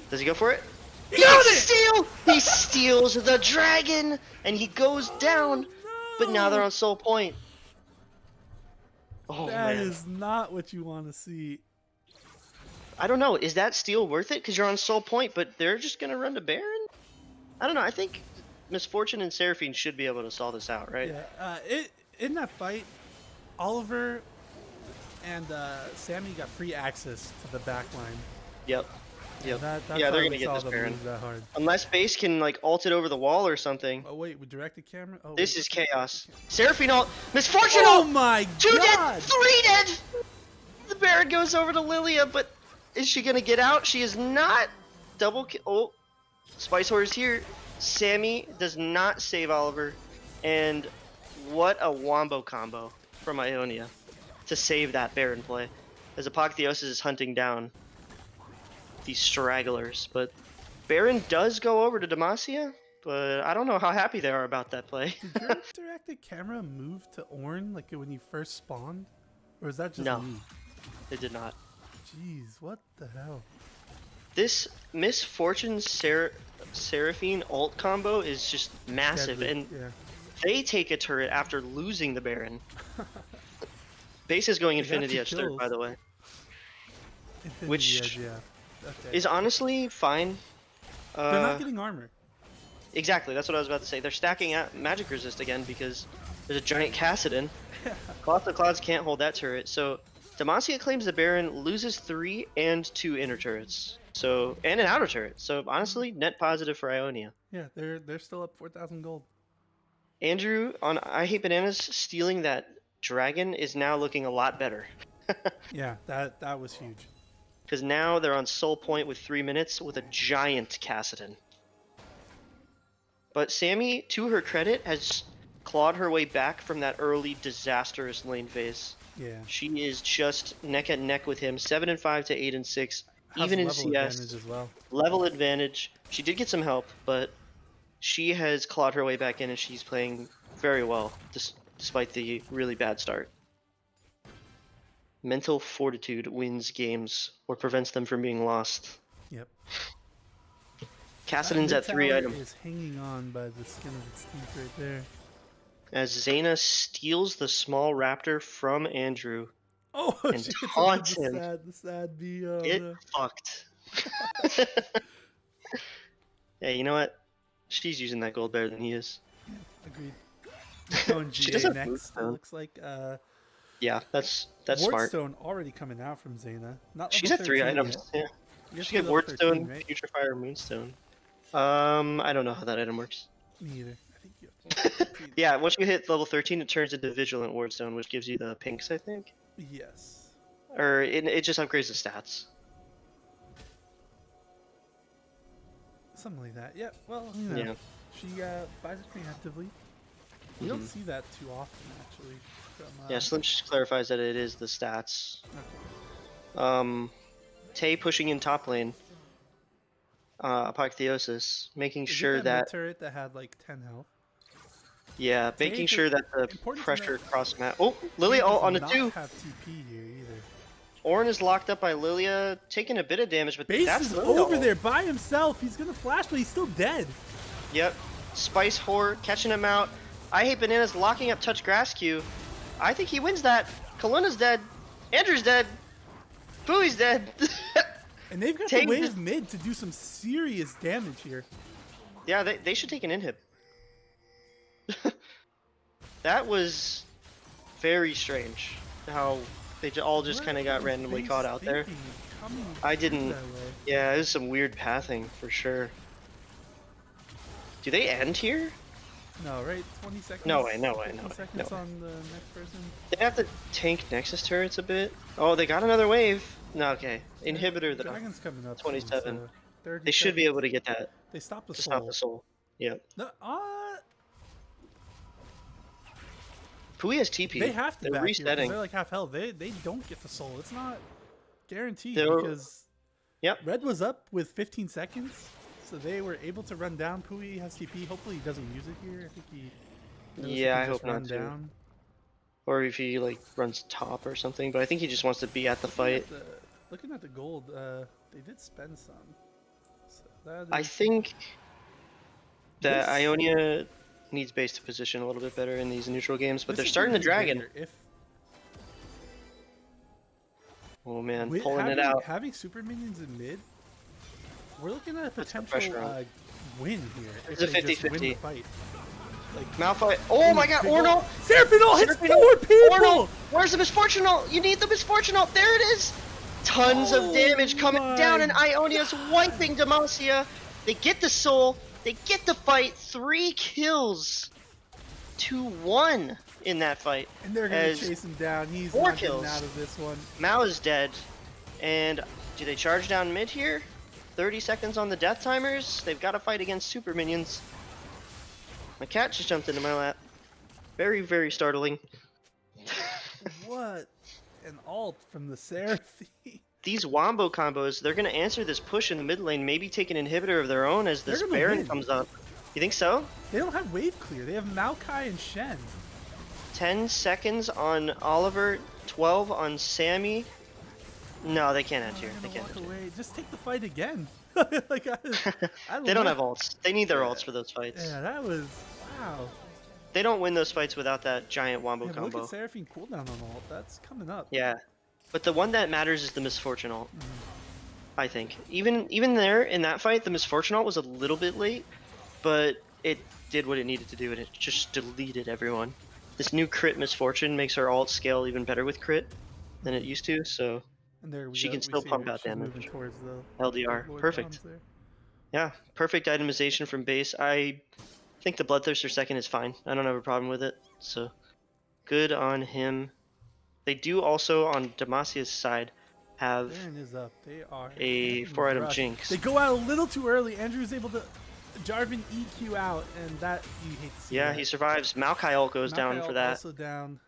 [SPEAKER 1] Does he go for it? He steal! He steals the dragon and he goes down. But now they're on soul point. Oh
[SPEAKER 2] that
[SPEAKER 1] man.
[SPEAKER 2] is not what you want to see.
[SPEAKER 1] I don't know. Is that steal worth it? Because you're on soul point, but they're just gonna run to Baron? I don't know. I think Misfortune and Seraphine should be able to solve this out, right?
[SPEAKER 2] Yeah. In that fight, Oliver and Sammy got free access to the back line.
[SPEAKER 1] Yep.
[SPEAKER 2] Yeah,
[SPEAKER 1] they're gonna get this Baron. Unless base can like ult it over the wall or something.
[SPEAKER 2] Oh wait, with directed camera? Oh,
[SPEAKER 1] this is chaos. Seraphine ult, Misfortune
[SPEAKER 2] ult!
[SPEAKER 1] Oh
[SPEAKER 2] my
[SPEAKER 1] 2
[SPEAKER 2] god!
[SPEAKER 1] dead, 3 dead! The Baron goes over to Lilia, but is she gonna get out? She is not. Double kill. Oh, Spice Horse here. Sammy does not save Oliver. And what a wombo combo from Ionia to save that Baron play. As Apotheosis is hunting down these stragglers. But Baron does go over to demaCIA, but I don't know how happy they are about that play.
[SPEAKER 2] Did your directed camera move to Ornn like when you first spawned? Or is that just me?
[SPEAKER 1] It did not.
[SPEAKER 2] Jeez, what the hell?
[SPEAKER 1] This Misfortune Seraphine ult combo is just massive.
[SPEAKER 2] Deadly.
[SPEAKER 1] And They take a turret after losing the Baron. Base is going Infinity Edge third, by the way.
[SPEAKER 2] Infinity
[SPEAKER 1] Which
[SPEAKER 2] Edge, yeah. Okay.
[SPEAKER 1] is honestly fine.
[SPEAKER 2] They're not getting armor.
[SPEAKER 1] Exactly, that's what I was about to say. They're stacking out magic resist again because there's a giant Cassidon. Cloth of Clouds can't hold that turret. So demaCIA claims the Baron, loses 3 and 2 inner turrets. So and an outer turret. So honestly, net positive for Ionia.
[SPEAKER 2] Yeah, they're still up 4,000 gold.
[SPEAKER 1] Andrew on I Hate Bananas stealing that dragon is now looking a lot better.
[SPEAKER 2] Yeah, that was huge.
[SPEAKER 1] Because now they're on Soul Point with 3 minutes with a giant Cassidon. But Sammy, to her credit, has clawed her way back from that early disastrous lane phase.
[SPEAKER 2] Yeah.
[SPEAKER 1] She is just neck and neck with him, 7 and 5 to 8 and 6,
[SPEAKER 2] Has
[SPEAKER 1] even in
[SPEAKER 2] level
[SPEAKER 1] CS.
[SPEAKER 2] advantage as well.
[SPEAKER 1] Level advantage. She did get some help, but she has clawed her way back in, and she's playing very well, despite the really bad start. Mental fortitude wins games or prevents them from being lost.
[SPEAKER 2] Yep.
[SPEAKER 1] Cassidon's at 3 items.
[SPEAKER 2] Is hanging on by the skin of its teeth right there.
[SPEAKER 1] As Zaina steals the small raptor from Andrew.
[SPEAKER 2] Oh,
[SPEAKER 1] and taunts him.
[SPEAKER 2] The sad bee. Oh,
[SPEAKER 1] Get
[SPEAKER 2] no.
[SPEAKER 1] fucked. Yeah, you know what? She's using that gold better than he is.
[SPEAKER 2] Yeah, agreed. Going
[SPEAKER 1] She
[SPEAKER 2] GA
[SPEAKER 1] doesn't
[SPEAKER 2] next.
[SPEAKER 1] move,
[SPEAKER 2] It
[SPEAKER 1] though.
[SPEAKER 2] looks like
[SPEAKER 1] Yeah, that's smart.
[SPEAKER 2] Wardstone already coming out from Zaina. Not
[SPEAKER 1] She's
[SPEAKER 2] level
[SPEAKER 1] at 3
[SPEAKER 2] 13
[SPEAKER 1] items.
[SPEAKER 2] yet.
[SPEAKER 1] Yeah. She get Wardstone, right? Putrefier, Moonstone. I don't know how that item works.
[SPEAKER 2] Me either. I think you have to
[SPEAKER 1] Yeah, once you hit level 13, it turns into Vigilant Wardstone, which gives you the pinks, I think.
[SPEAKER 2] Yes.
[SPEAKER 1] Or it just upgrades the stats.
[SPEAKER 2] Something like that. Yeah. Well, you know,
[SPEAKER 1] Yeah.
[SPEAKER 2] she buys it preemptively. You don't see that too often, actually. From,
[SPEAKER 1] Yeah, Slim just clarifies that it is the stats.
[SPEAKER 2] Okay.
[SPEAKER 1] Tay pushing in top lane. Apotheosis, making sure that
[SPEAKER 2] turret that had like 10 health.
[SPEAKER 1] yeah,
[SPEAKER 2] Tay
[SPEAKER 1] making sure that the pressure cross map. Oh,
[SPEAKER 2] Lily
[SPEAKER 1] Lilia on a 2.
[SPEAKER 2] Have TP here either.
[SPEAKER 1] Ornn is locked up by Lilia, taking a bit of damage, but
[SPEAKER 2] Base
[SPEAKER 1] that's
[SPEAKER 2] is
[SPEAKER 1] Lilia
[SPEAKER 2] over
[SPEAKER 1] ult.
[SPEAKER 2] there by himself. He's gonna flash, but he's still dead.
[SPEAKER 1] Yep, Spice Whore catching him out. I Hate Bananas locking up Touch Grass Q. I think he wins that. Kaluna's dead. Andrew's dead. Pooey's dead.
[SPEAKER 2] And they've got the wave mid to do some serious damage here.
[SPEAKER 1] Yeah, they should take an inhib. That was very strange how they all just kind of got randomly caught out there. I didn't. Yeah, it was some weird pathing for sure. Do they end here?
[SPEAKER 2] No, right? 20 seconds.
[SPEAKER 1] No way, no way,
[SPEAKER 2] 20
[SPEAKER 1] no way.
[SPEAKER 2] seconds
[SPEAKER 1] No.
[SPEAKER 2] on the next person.
[SPEAKER 1] They have to tank Nexus turrets a bit. Oh, they got another wave. No, okay. Inhibitor
[SPEAKER 2] The
[SPEAKER 1] though.
[SPEAKER 2] dragon's coming up.
[SPEAKER 1] 27.
[SPEAKER 2] So 30
[SPEAKER 1] They should be
[SPEAKER 2] seconds.
[SPEAKER 1] able to get that.
[SPEAKER 2] They stopped the
[SPEAKER 1] To
[SPEAKER 2] soul.
[SPEAKER 1] stop the soul. Yep.
[SPEAKER 2] No,
[SPEAKER 1] Pui has TP.
[SPEAKER 2] they have to
[SPEAKER 1] They're
[SPEAKER 2] back here 'cause
[SPEAKER 1] resetting.
[SPEAKER 2] they're like half health. They don't get the soul. It's not guaranteed because
[SPEAKER 1] Yep.
[SPEAKER 2] Red was up with 15 seconds, so they were able to run down. Pui has TP. Hopefully he doesn't use it here. I think he. knows he
[SPEAKER 1] Yeah,
[SPEAKER 2] can
[SPEAKER 1] I
[SPEAKER 2] just
[SPEAKER 1] hope not
[SPEAKER 2] run
[SPEAKER 1] too.
[SPEAKER 2] down.
[SPEAKER 1] Or if he like runs top or something, but I think he just wants to be at the fight.
[SPEAKER 2] Looking at the gold, they did spend some. So that
[SPEAKER 1] I
[SPEAKER 2] is-
[SPEAKER 1] think that
[SPEAKER 2] This-
[SPEAKER 1] Ionia needs base to position a little bit better in these neutral games, but
[SPEAKER 2] this
[SPEAKER 1] they're
[SPEAKER 2] is
[SPEAKER 1] starting the
[SPEAKER 2] gonna be
[SPEAKER 1] dragon.
[SPEAKER 2] bigger if
[SPEAKER 1] Oh man,
[SPEAKER 2] with
[SPEAKER 1] pulling it out.
[SPEAKER 2] having super minions in mid, we're looking at a
[SPEAKER 1] Puts the
[SPEAKER 2] potential
[SPEAKER 1] pressure on.
[SPEAKER 2] win here.
[SPEAKER 1] It's
[SPEAKER 2] if
[SPEAKER 1] a
[SPEAKER 2] they just
[SPEAKER 1] 50-50.
[SPEAKER 2] win the fight. Like,
[SPEAKER 1] Malphite. Oh my god,
[SPEAKER 2] big
[SPEAKER 1] Ornn!
[SPEAKER 2] ol' Seraphine ult hits
[SPEAKER 1] Seraphine
[SPEAKER 2] 4 people!
[SPEAKER 1] Ornn! Where's the Misfortune ult? You need the Misfortune ult. There it is! Tons of damage coming
[SPEAKER 2] my
[SPEAKER 1] down, and Ionia's wiping demaCIA. They get the soul. They get the fight. 3 kills to 1 in that fight.
[SPEAKER 2] And they're gonna
[SPEAKER 1] as
[SPEAKER 2] chase him down. He's
[SPEAKER 1] 4
[SPEAKER 2] not getting
[SPEAKER 1] kills.
[SPEAKER 2] out of this one.
[SPEAKER 1] Mao is dead. And do they charge down mid here? 30 seconds on the death timers. They've got to fight against super minions. My cat just jumped into my lap. Very, very startling.
[SPEAKER 2] What an ult from the Seraphine.
[SPEAKER 1] These wombo combos, they're going to answer this push in the mid lane, maybe take an inhibitor of their own as this
[SPEAKER 2] They're gonna
[SPEAKER 1] Baron
[SPEAKER 2] win.
[SPEAKER 1] comes up. You think so?
[SPEAKER 2] They don't have wave clear. They have Maokai and Shen.
[SPEAKER 1] 10 seconds on Oliver, 12 on Sammy. No, they can't end here. They
[SPEAKER 2] They're
[SPEAKER 1] can't
[SPEAKER 2] gonna
[SPEAKER 1] end
[SPEAKER 2] walk
[SPEAKER 1] here.
[SPEAKER 2] away. Just take the fight again. Like, I
[SPEAKER 1] They don't
[SPEAKER 2] know.
[SPEAKER 1] have ults. They need their ults for those fights.
[SPEAKER 2] Yeah, that was wow.
[SPEAKER 1] They don't win those fights without that giant wombo
[SPEAKER 2] Yeah, but look
[SPEAKER 1] combo.
[SPEAKER 2] at Seraphine cooldown on ult. That's coming up.
[SPEAKER 1] Yeah, but the one that matters is the misfortune ult.
[SPEAKER 2] Mm-hmm.
[SPEAKER 1] I think even there in that fight, the misfortune ult was a little bit late, but it did what it needed to do, and it just deleted everyone. This new crit misfortune makes her ult scale even better with crit than it used to, so
[SPEAKER 2] And there
[SPEAKER 1] she can
[SPEAKER 2] we
[SPEAKER 1] still
[SPEAKER 2] see her.
[SPEAKER 1] pump out
[SPEAKER 2] She's moving
[SPEAKER 1] damage.
[SPEAKER 2] towards the
[SPEAKER 1] LDR,
[SPEAKER 2] Lord
[SPEAKER 1] perfect.
[SPEAKER 2] bombs there.
[SPEAKER 1] Yeah, perfect itemization from base. I think the Bloodthirster second is fine. I don't have a problem with it, so good on him. They do also, on demaCIA's side, have
[SPEAKER 2] Baron is up. They are
[SPEAKER 1] a
[SPEAKER 2] getting
[SPEAKER 1] 4-item
[SPEAKER 2] brushed.
[SPEAKER 1] Jinx.
[SPEAKER 2] They go out a little too early. Andrew's able to Jarvan EQ out, and that you hate to see.
[SPEAKER 1] Yeah,
[SPEAKER 2] that.
[SPEAKER 1] he survives. Maokai ult goes down for that.
[SPEAKER 2] Also down.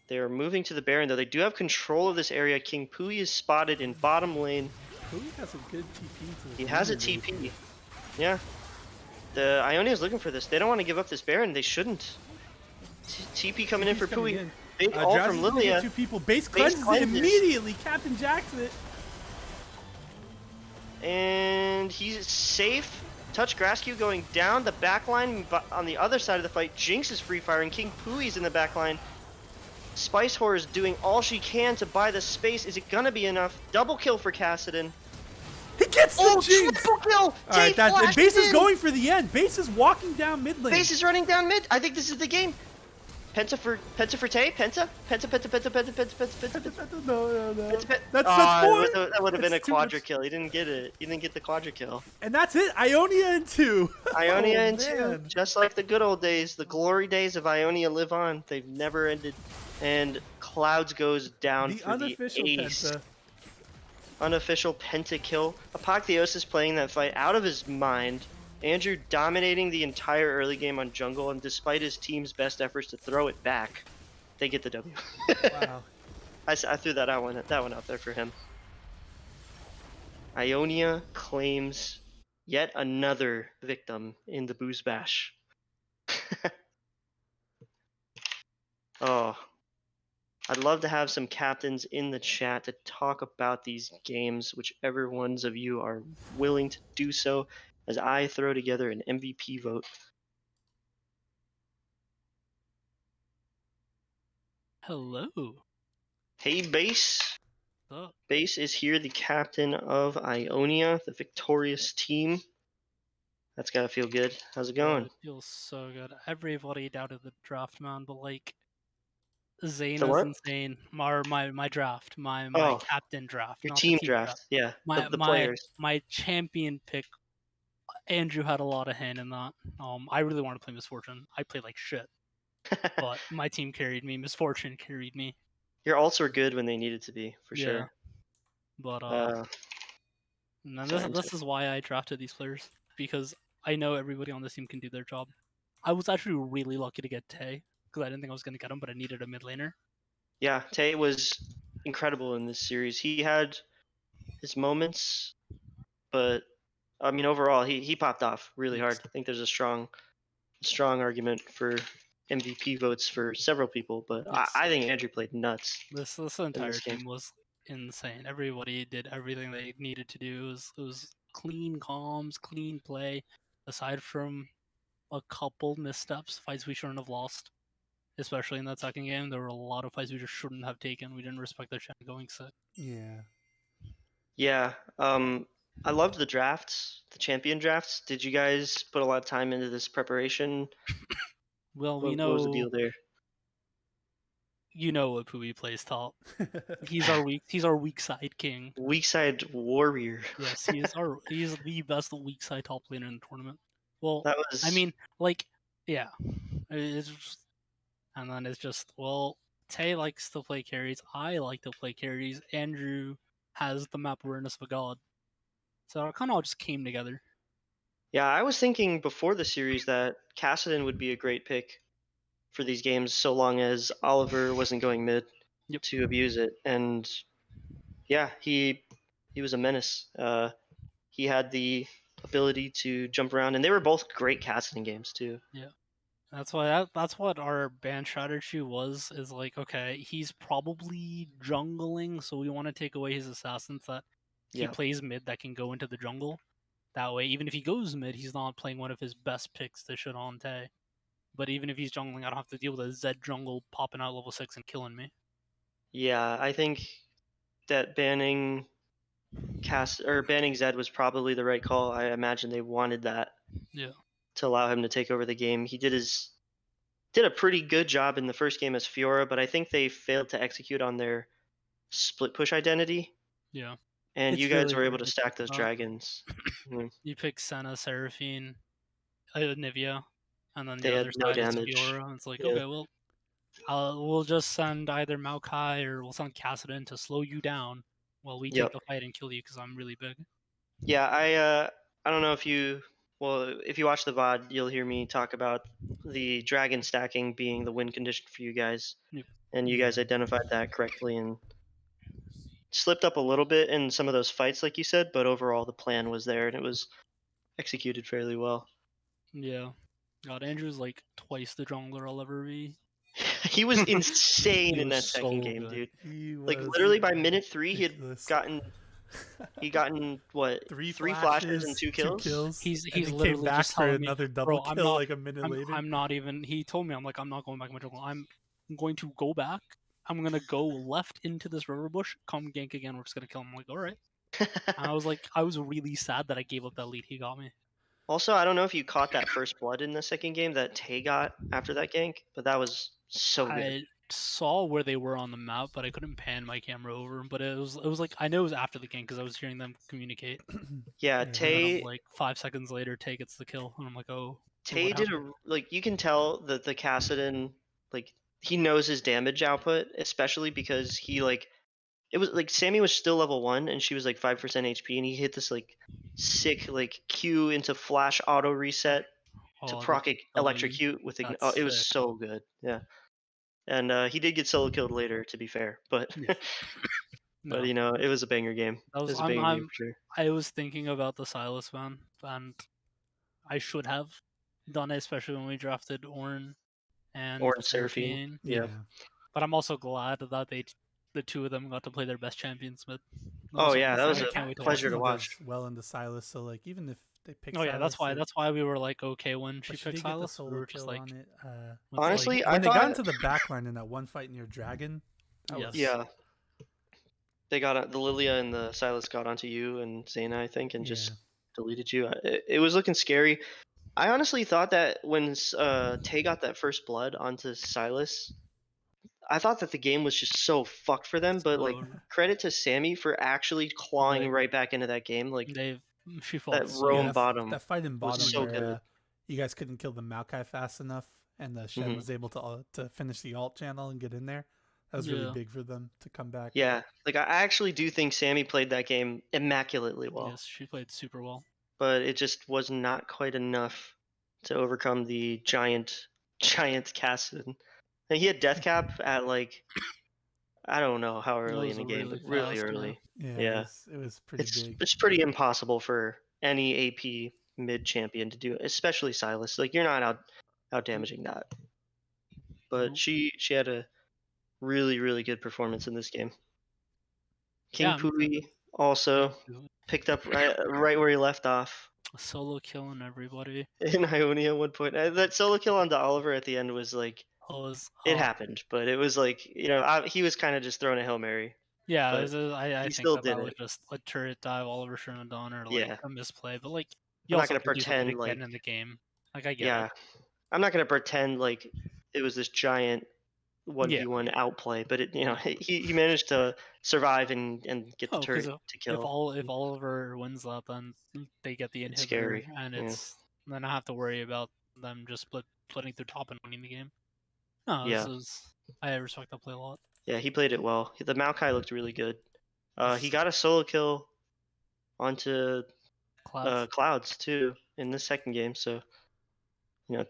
[SPEAKER 1] They are moving to the Baron, though. They do have control of this area. King Pui is spotted in bottom lane.
[SPEAKER 2] Pui has a good TP to this.
[SPEAKER 1] He has a TP. Yeah. The Ionia is looking for this. They don't want to give up this Baron. They shouldn't. TP coming in for Pui. Big ult from Lilia.
[SPEAKER 2] Two people. Base cleanses it immediately. Captain jacks it.
[SPEAKER 1] And he's safe. Touch Grass Q going down the back line, but on the other side of the fight, Jinx is free firing. King Pui's in the back line. Spice Whore is doing all she can to buy the space. Is it gonna be enough? Double kill for Kassadin.
[SPEAKER 2] He gets the Jinx!
[SPEAKER 1] Triple kill!
[SPEAKER 2] Alright, and Base is going for the end. Base is walking down mid lane.
[SPEAKER 1] Base is running down mid. I think this is the game. Penta for Tay? Penta?
[SPEAKER 2] No.
[SPEAKER 1] That's 4? That would have been a quadra kill. He didn't get it. He didn't get the quadra kill.
[SPEAKER 2] And that's it. Ionia in 2.
[SPEAKER 1] Ionia in 2. Just like the good old days. The glory days of Ionia live on. They've never ended. And Clouds goes down for the ace.
[SPEAKER 2] Penta.
[SPEAKER 1] Unofficial pentakill. Apotheosis playing that fight out of his mind. Andrew dominating the entire early game on jungle, and despite his team's best efforts to throw it back, they get the W.
[SPEAKER 2] Wow.
[SPEAKER 1] I threw that one out there for him. Ionia claims yet another victim in the Booze Bash. Oh. I'd love to have some captains in the chat to talk about these games, whichever ones of you are willing to do so, as I throw together an MVP vote.
[SPEAKER 4] Hello.
[SPEAKER 1] Hey, Base.
[SPEAKER 4] Oh.
[SPEAKER 1] Base is here, the captain of Ionia, the victorious team. That's gotta feel good. How's it going?
[SPEAKER 4] It feels so good. Everybody doubted the draft, man, but like, Zane
[SPEAKER 1] The
[SPEAKER 4] is
[SPEAKER 1] what?
[SPEAKER 4] insane. My draft, my captain draft,
[SPEAKER 1] your
[SPEAKER 4] not
[SPEAKER 1] team
[SPEAKER 4] the team
[SPEAKER 1] draft. Yeah, the
[SPEAKER 4] my
[SPEAKER 1] players.
[SPEAKER 4] my champion pick. Andrew had a lot of hand in that. I really wanted to play Misfortune. I played like shit, but my team carried me. Misfortune carried me.
[SPEAKER 1] Your ults were good when they needed to be, for sure.
[SPEAKER 4] But this is why I drafted these players, because I know everybody on this team can do their job. I was actually really lucky to get Tay, because I didn't think I was going to get him, but I needed a mid laner.
[SPEAKER 1] Yeah, Tay was incredible in this series. He had his moments, but I mean overall he popped off really hard. I think there's a strong argument for MVP votes for several people, but I think Andrew played nuts.
[SPEAKER 4] This entire team was insane. Everybody did everything they needed to do. It was clean comms, clean play. Aside from a couple missteps, fights we shouldn't have lost, especially in that second game. There were a lot of fights we just shouldn't have taken. We didn't respect their going set.
[SPEAKER 1] Yeah. I loved the drafts, the champion drafts. Did you guys put a lot of time into this preparation?
[SPEAKER 4] Well,
[SPEAKER 1] what was the deal there?
[SPEAKER 4] You know what Pui plays top. He's our weak side king.
[SPEAKER 1] Weak side warrior.
[SPEAKER 4] Yes, he's the best weak side top laner in the tournament. Well,
[SPEAKER 1] that was...
[SPEAKER 4] I mean, like, yeah. It's just, and then it's just, well, Tay likes to play carries. I like to play carries. Andrew has the map awareness of a god. So it kind of all just came together.
[SPEAKER 1] Yeah, I was thinking before the series that Kassadin would be a great pick for these games, so long as Oliver wasn't going mid to abuse it. And yeah, he was a menace. He had the ability to jump around, and they were both great Kassadin games too.
[SPEAKER 4] Yeah. That's what our ban strategy was, is like, okay, he's probably jungling, so we want to take away his assassins that he plays mid that can go into the jungle. That way, even if he goes mid, he's not playing one of his best picks to shit on Tay. But even if he's jungling, I don't have to deal with a Zed jungle popping out level 6 and killing me.
[SPEAKER 1] Yeah, I think that banning Zed was probably the right call. I imagine they wanted that.
[SPEAKER 4] Yeah.
[SPEAKER 1] To allow him to take over the game. He did a pretty good job in the first game as Fiora, but I think they failed to execute on their split push identity.
[SPEAKER 4] Yeah.
[SPEAKER 1] And
[SPEAKER 4] It's
[SPEAKER 1] you guys
[SPEAKER 4] really
[SPEAKER 1] were able
[SPEAKER 4] weird
[SPEAKER 1] to
[SPEAKER 4] to
[SPEAKER 1] stack
[SPEAKER 4] think
[SPEAKER 1] those
[SPEAKER 4] about.
[SPEAKER 1] dragons.
[SPEAKER 4] You pick Senna, Seraphine, Nivea, and then
[SPEAKER 1] They
[SPEAKER 4] the
[SPEAKER 1] had
[SPEAKER 4] other
[SPEAKER 1] no
[SPEAKER 4] side is
[SPEAKER 1] damage.
[SPEAKER 4] Fiora. It's like,
[SPEAKER 1] Yeah.
[SPEAKER 4] okay, well, we'll just send either maokai or we'll send Kassadin to slow you down while we take
[SPEAKER 1] Yep.
[SPEAKER 4] the fight and kill you because I'm really big.
[SPEAKER 1] Yeah, I don't know if you watch the VOD, you'll hear me talk about the dragon stacking being the win condition for you guys.
[SPEAKER 4] Yep.
[SPEAKER 1] And you guys identified that correctly and slipped up a little bit in some of those fights, like you said, but overall the plan was there and it was executed fairly well.
[SPEAKER 4] Yeah. God, Andrew's like twice the jungler I'll ever be.
[SPEAKER 1] He was insane
[SPEAKER 4] He
[SPEAKER 1] in
[SPEAKER 4] was
[SPEAKER 1] that second
[SPEAKER 4] so
[SPEAKER 1] game,
[SPEAKER 4] good.
[SPEAKER 1] dude.
[SPEAKER 2] He
[SPEAKER 1] Like
[SPEAKER 2] was
[SPEAKER 1] literally by minute 3,
[SPEAKER 2] ridiculous.
[SPEAKER 1] he gotten what?
[SPEAKER 2] Three
[SPEAKER 1] flashes and 2
[SPEAKER 2] 2
[SPEAKER 1] kills.
[SPEAKER 2] kills.
[SPEAKER 4] He's
[SPEAKER 2] and then
[SPEAKER 4] literally
[SPEAKER 2] came back
[SPEAKER 4] just
[SPEAKER 2] for
[SPEAKER 4] telling me,
[SPEAKER 2] another double
[SPEAKER 4] bro,
[SPEAKER 2] kill
[SPEAKER 4] I'm not,
[SPEAKER 2] like a minute later.
[SPEAKER 4] I'm not even. He told me, I'm like, I'm not going back to my jungle. I'm going to go back. I'm gonna go left into this river bush. Come gank again. We're just gonna kill him. I'm like, all right. And I was like, I was really sad that I gave up that lead he got me.
[SPEAKER 1] Also, I don't know if you caught that first blood in the second game that Tay got after that gank, but that was so good.
[SPEAKER 4] I saw where they were on the map, but I couldn't pan my camera over. But it was like I know it was after the game because I was hearing them communicate.
[SPEAKER 1] Yeah,
[SPEAKER 4] And then
[SPEAKER 1] Tay.
[SPEAKER 4] I'm like 5 seconds later, Tay gets the kill, and I'm like, oh.
[SPEAKER 1] Tay did you can tell that the Kassadin, like, he knows his damage output, especially because he it was like Sammy was still level 1 and she was like 5% HP, and he hit this like sick like Q into flash auto reset to proc electrocute with it was so good. Yeah. And he did get solo killed later, to be fair, but
[SPEAKER 4] Yeah.
[SPEAKER 1] but you know, it was a banger game.
[SPEAKER 4] That was,
[SPEAKER 1] It was a banger game for sure.
[SPEAKER 4] I was thinking about the Silas ban, and I should have done it, especially when we drafted Ornn and
[SPEAKER 1] Seraphine. Yeah.
[SPEAKER 4] But I'm also glad that the two of them got to play their best champions mid.
[SPEAKER 1] Oh yeah, that was a
[SPEAKER 4] can't wait to
[SPEAKER 1] pleasure to
[SPEAKER 2] watch.
[SPEAKER 1] watch.
[SPEAKER 2] Well into Silas, so like even if they pick.
[SPEAKER 4] Oh yeah,
[SPEAKER 2] Silas,
[SPEAKER 4] that's why we were like okay when she picked Silas.
[SPEAKER 2] We
[SPEAKER 4] were just like,
[SPEAKER 2] on it.
[SPEAKER 1] Honestly,
[SPEAKER 2] when they got into the backline in that one fight near Dragon.
[SPEAKER 1] Yeah. They got the Lilia and the Silas got onto you and Zaina, I think, and just deleted you. It was looking scary. I honestly thought that when Tay got that first blood onto Silas, I thought that the game was just so fucked for them. But like, credit to Sammy for actually clawing right back into that game. Like,
[SPEAKER 4] she fought
[SPEAKER 1] that roam bottom.
[SPEAKER 2] That fight in bottom
[SPEAKER 1] was so
[SPEAKER 2] where
[SPEAKER 1] good.
[SPEAKER 2] You guys couldn't kill the maokai fast enough, and the Shen was able to finish the alt channel and get in there. That was really big for them to come back.
[SPEAKER 1] Yeah, like I actually do think Sammy played that game immaculately well.
[SPEAKER 4] Yes, she played super well.
[SPEAKER 1] But it just was not quite enough to overcome the giant Kassadin. And he had death cap at like, I don't know how early in the game, but really early.
[SPEAKER 2] Yeah. It was pretty big.
[SPEAKER 1] It's pretty impossible for any AP mid champion to do, especially Silas. Like, you're not out damaging that. But she had a really, really good performance in this game. King Pui also picked up right where he left off.
[SPEAKER 4] Solo killing everybody.
[SPEAKER 1] In Ionia at one point. That solo kill onto Oliver at the end was like, it happened, but it was like, you know, he was kind of just throwing a Hail Mary.
[SPEAKER 4] Yeah, I think
[SPEAKER 1] still
[SPEAKER 4] that was just a turret dive Oliver shouldn't have done, or like a misplay. But like,
[SPEAKER 1] I'm not gonna pretend like
[SPEAKER 4] in the game. Like, I get it.
[SPEAKER 1] I'm not gonna pretend like it was this giant 1v1 outplay, but it, you know, he managed to survive and get the turret to kill.
[SPEAKER 4] If Oliver wins that, then they get the inhibitor,
[SPEAKER 1] it's scary.
[SPEAKER 4] And then I have to worry about them just splitting through top and winning the game. No, I respect that play a lot.
[SPEAKER 1] Yeah, he played it well. The Maokai looked really good. He got a solo kill onto Clouds too in the second game. So, you know,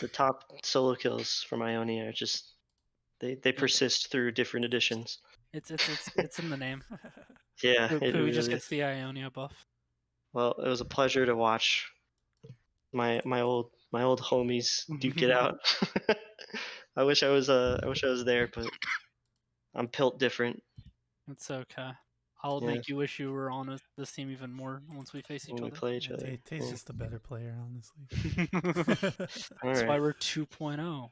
[SPEAKER 1] the top solo kills from Ionia are just they persist through different editions.
[SPEAKER 4] It's in the name.
[SPEAKER 1] Yeah,
[SPEAKER 4] it really just gets the Ionia buff.
[SPEAKER 1] Well, it was a pleasure to watch my old homies duke it out. I wish I was there, but I'm built different.
[SPEAKER 4] It's okay. I'll make you wish you were on this team even more once we face each other.
[SPEAKER 1] Play each other.
[SPEAKER 2] Tay's just a better player, honestly.
[SPEAKER 4] That's why we're 2.0.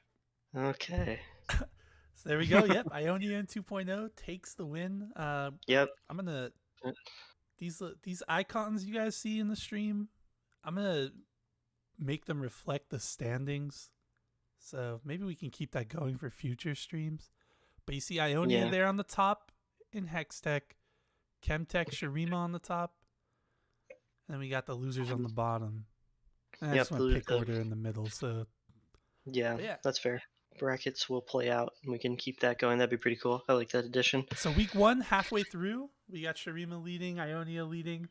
[SPEAKER 1] Okay.
[SPEAKER 2] So there we go. Yep, Ionia in 2.0 takes the win.
[SPEAKER 1] Yep.
[SPEAKER 2] I'm gonna these icons you guys see in the stream, I'm gonna make them reflect the standings. So maybe we can keep that going for future streams. But you see Ionia there on the top in Hextech, Chemtech, Shurima on the top, and then we got the losers on the bottom. And I just want to pick order in the middle. So
[SPEAKER 1] yeah, that's fair. Brackets will play out, and we can keep that going. That'd be pretty cool. I like that addition.
[SPEAKER 2] So week 1, halfway through, we got Shurima leading, Ionia leading.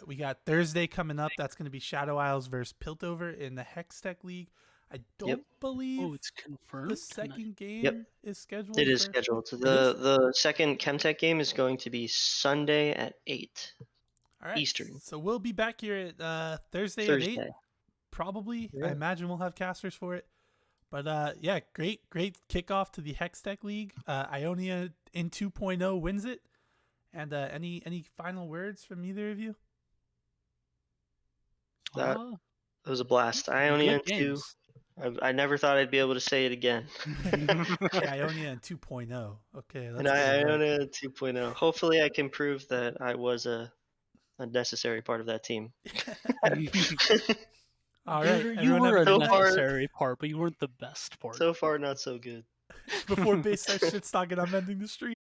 [SPEAKER 2] We got Thursday coming up. That's going to be Shadow Isles versus Piltover in the Hextech League. I don't believe
[SPEAKER 4] it's confirmed.
[SPEAKER 2] The second game is scheduled.
[SPEAKER 1] It is scheduled. The second Chemtech game is going to be Sunday at 8 Eastern.
[SPEAKER 2] So we'll be back here at Thursday at 8. Probably. I imagine we'll have casters for it. But great kickoff to the Hextech League. Ionia in 2.0 wins it. And any final words from either of you?
[SPEAKER 1] That was a blast. Ionia in 2. I never thought I'd be able to say it again.
[SPEAKER 2] Ionia in 2.0. Okay.
[SPEAKER 1] And Ionia in 2.0. Hopefully I can prove that I was a necessary part of that team.
[SPEAKER 2] All right.
[SPEAKER 4] You were a necessary part, but you weren't the best part.
[SPEAKER 1] So far, not so good.
[SPEAKER 2] Before base starts shit talking, I'm ending the stream.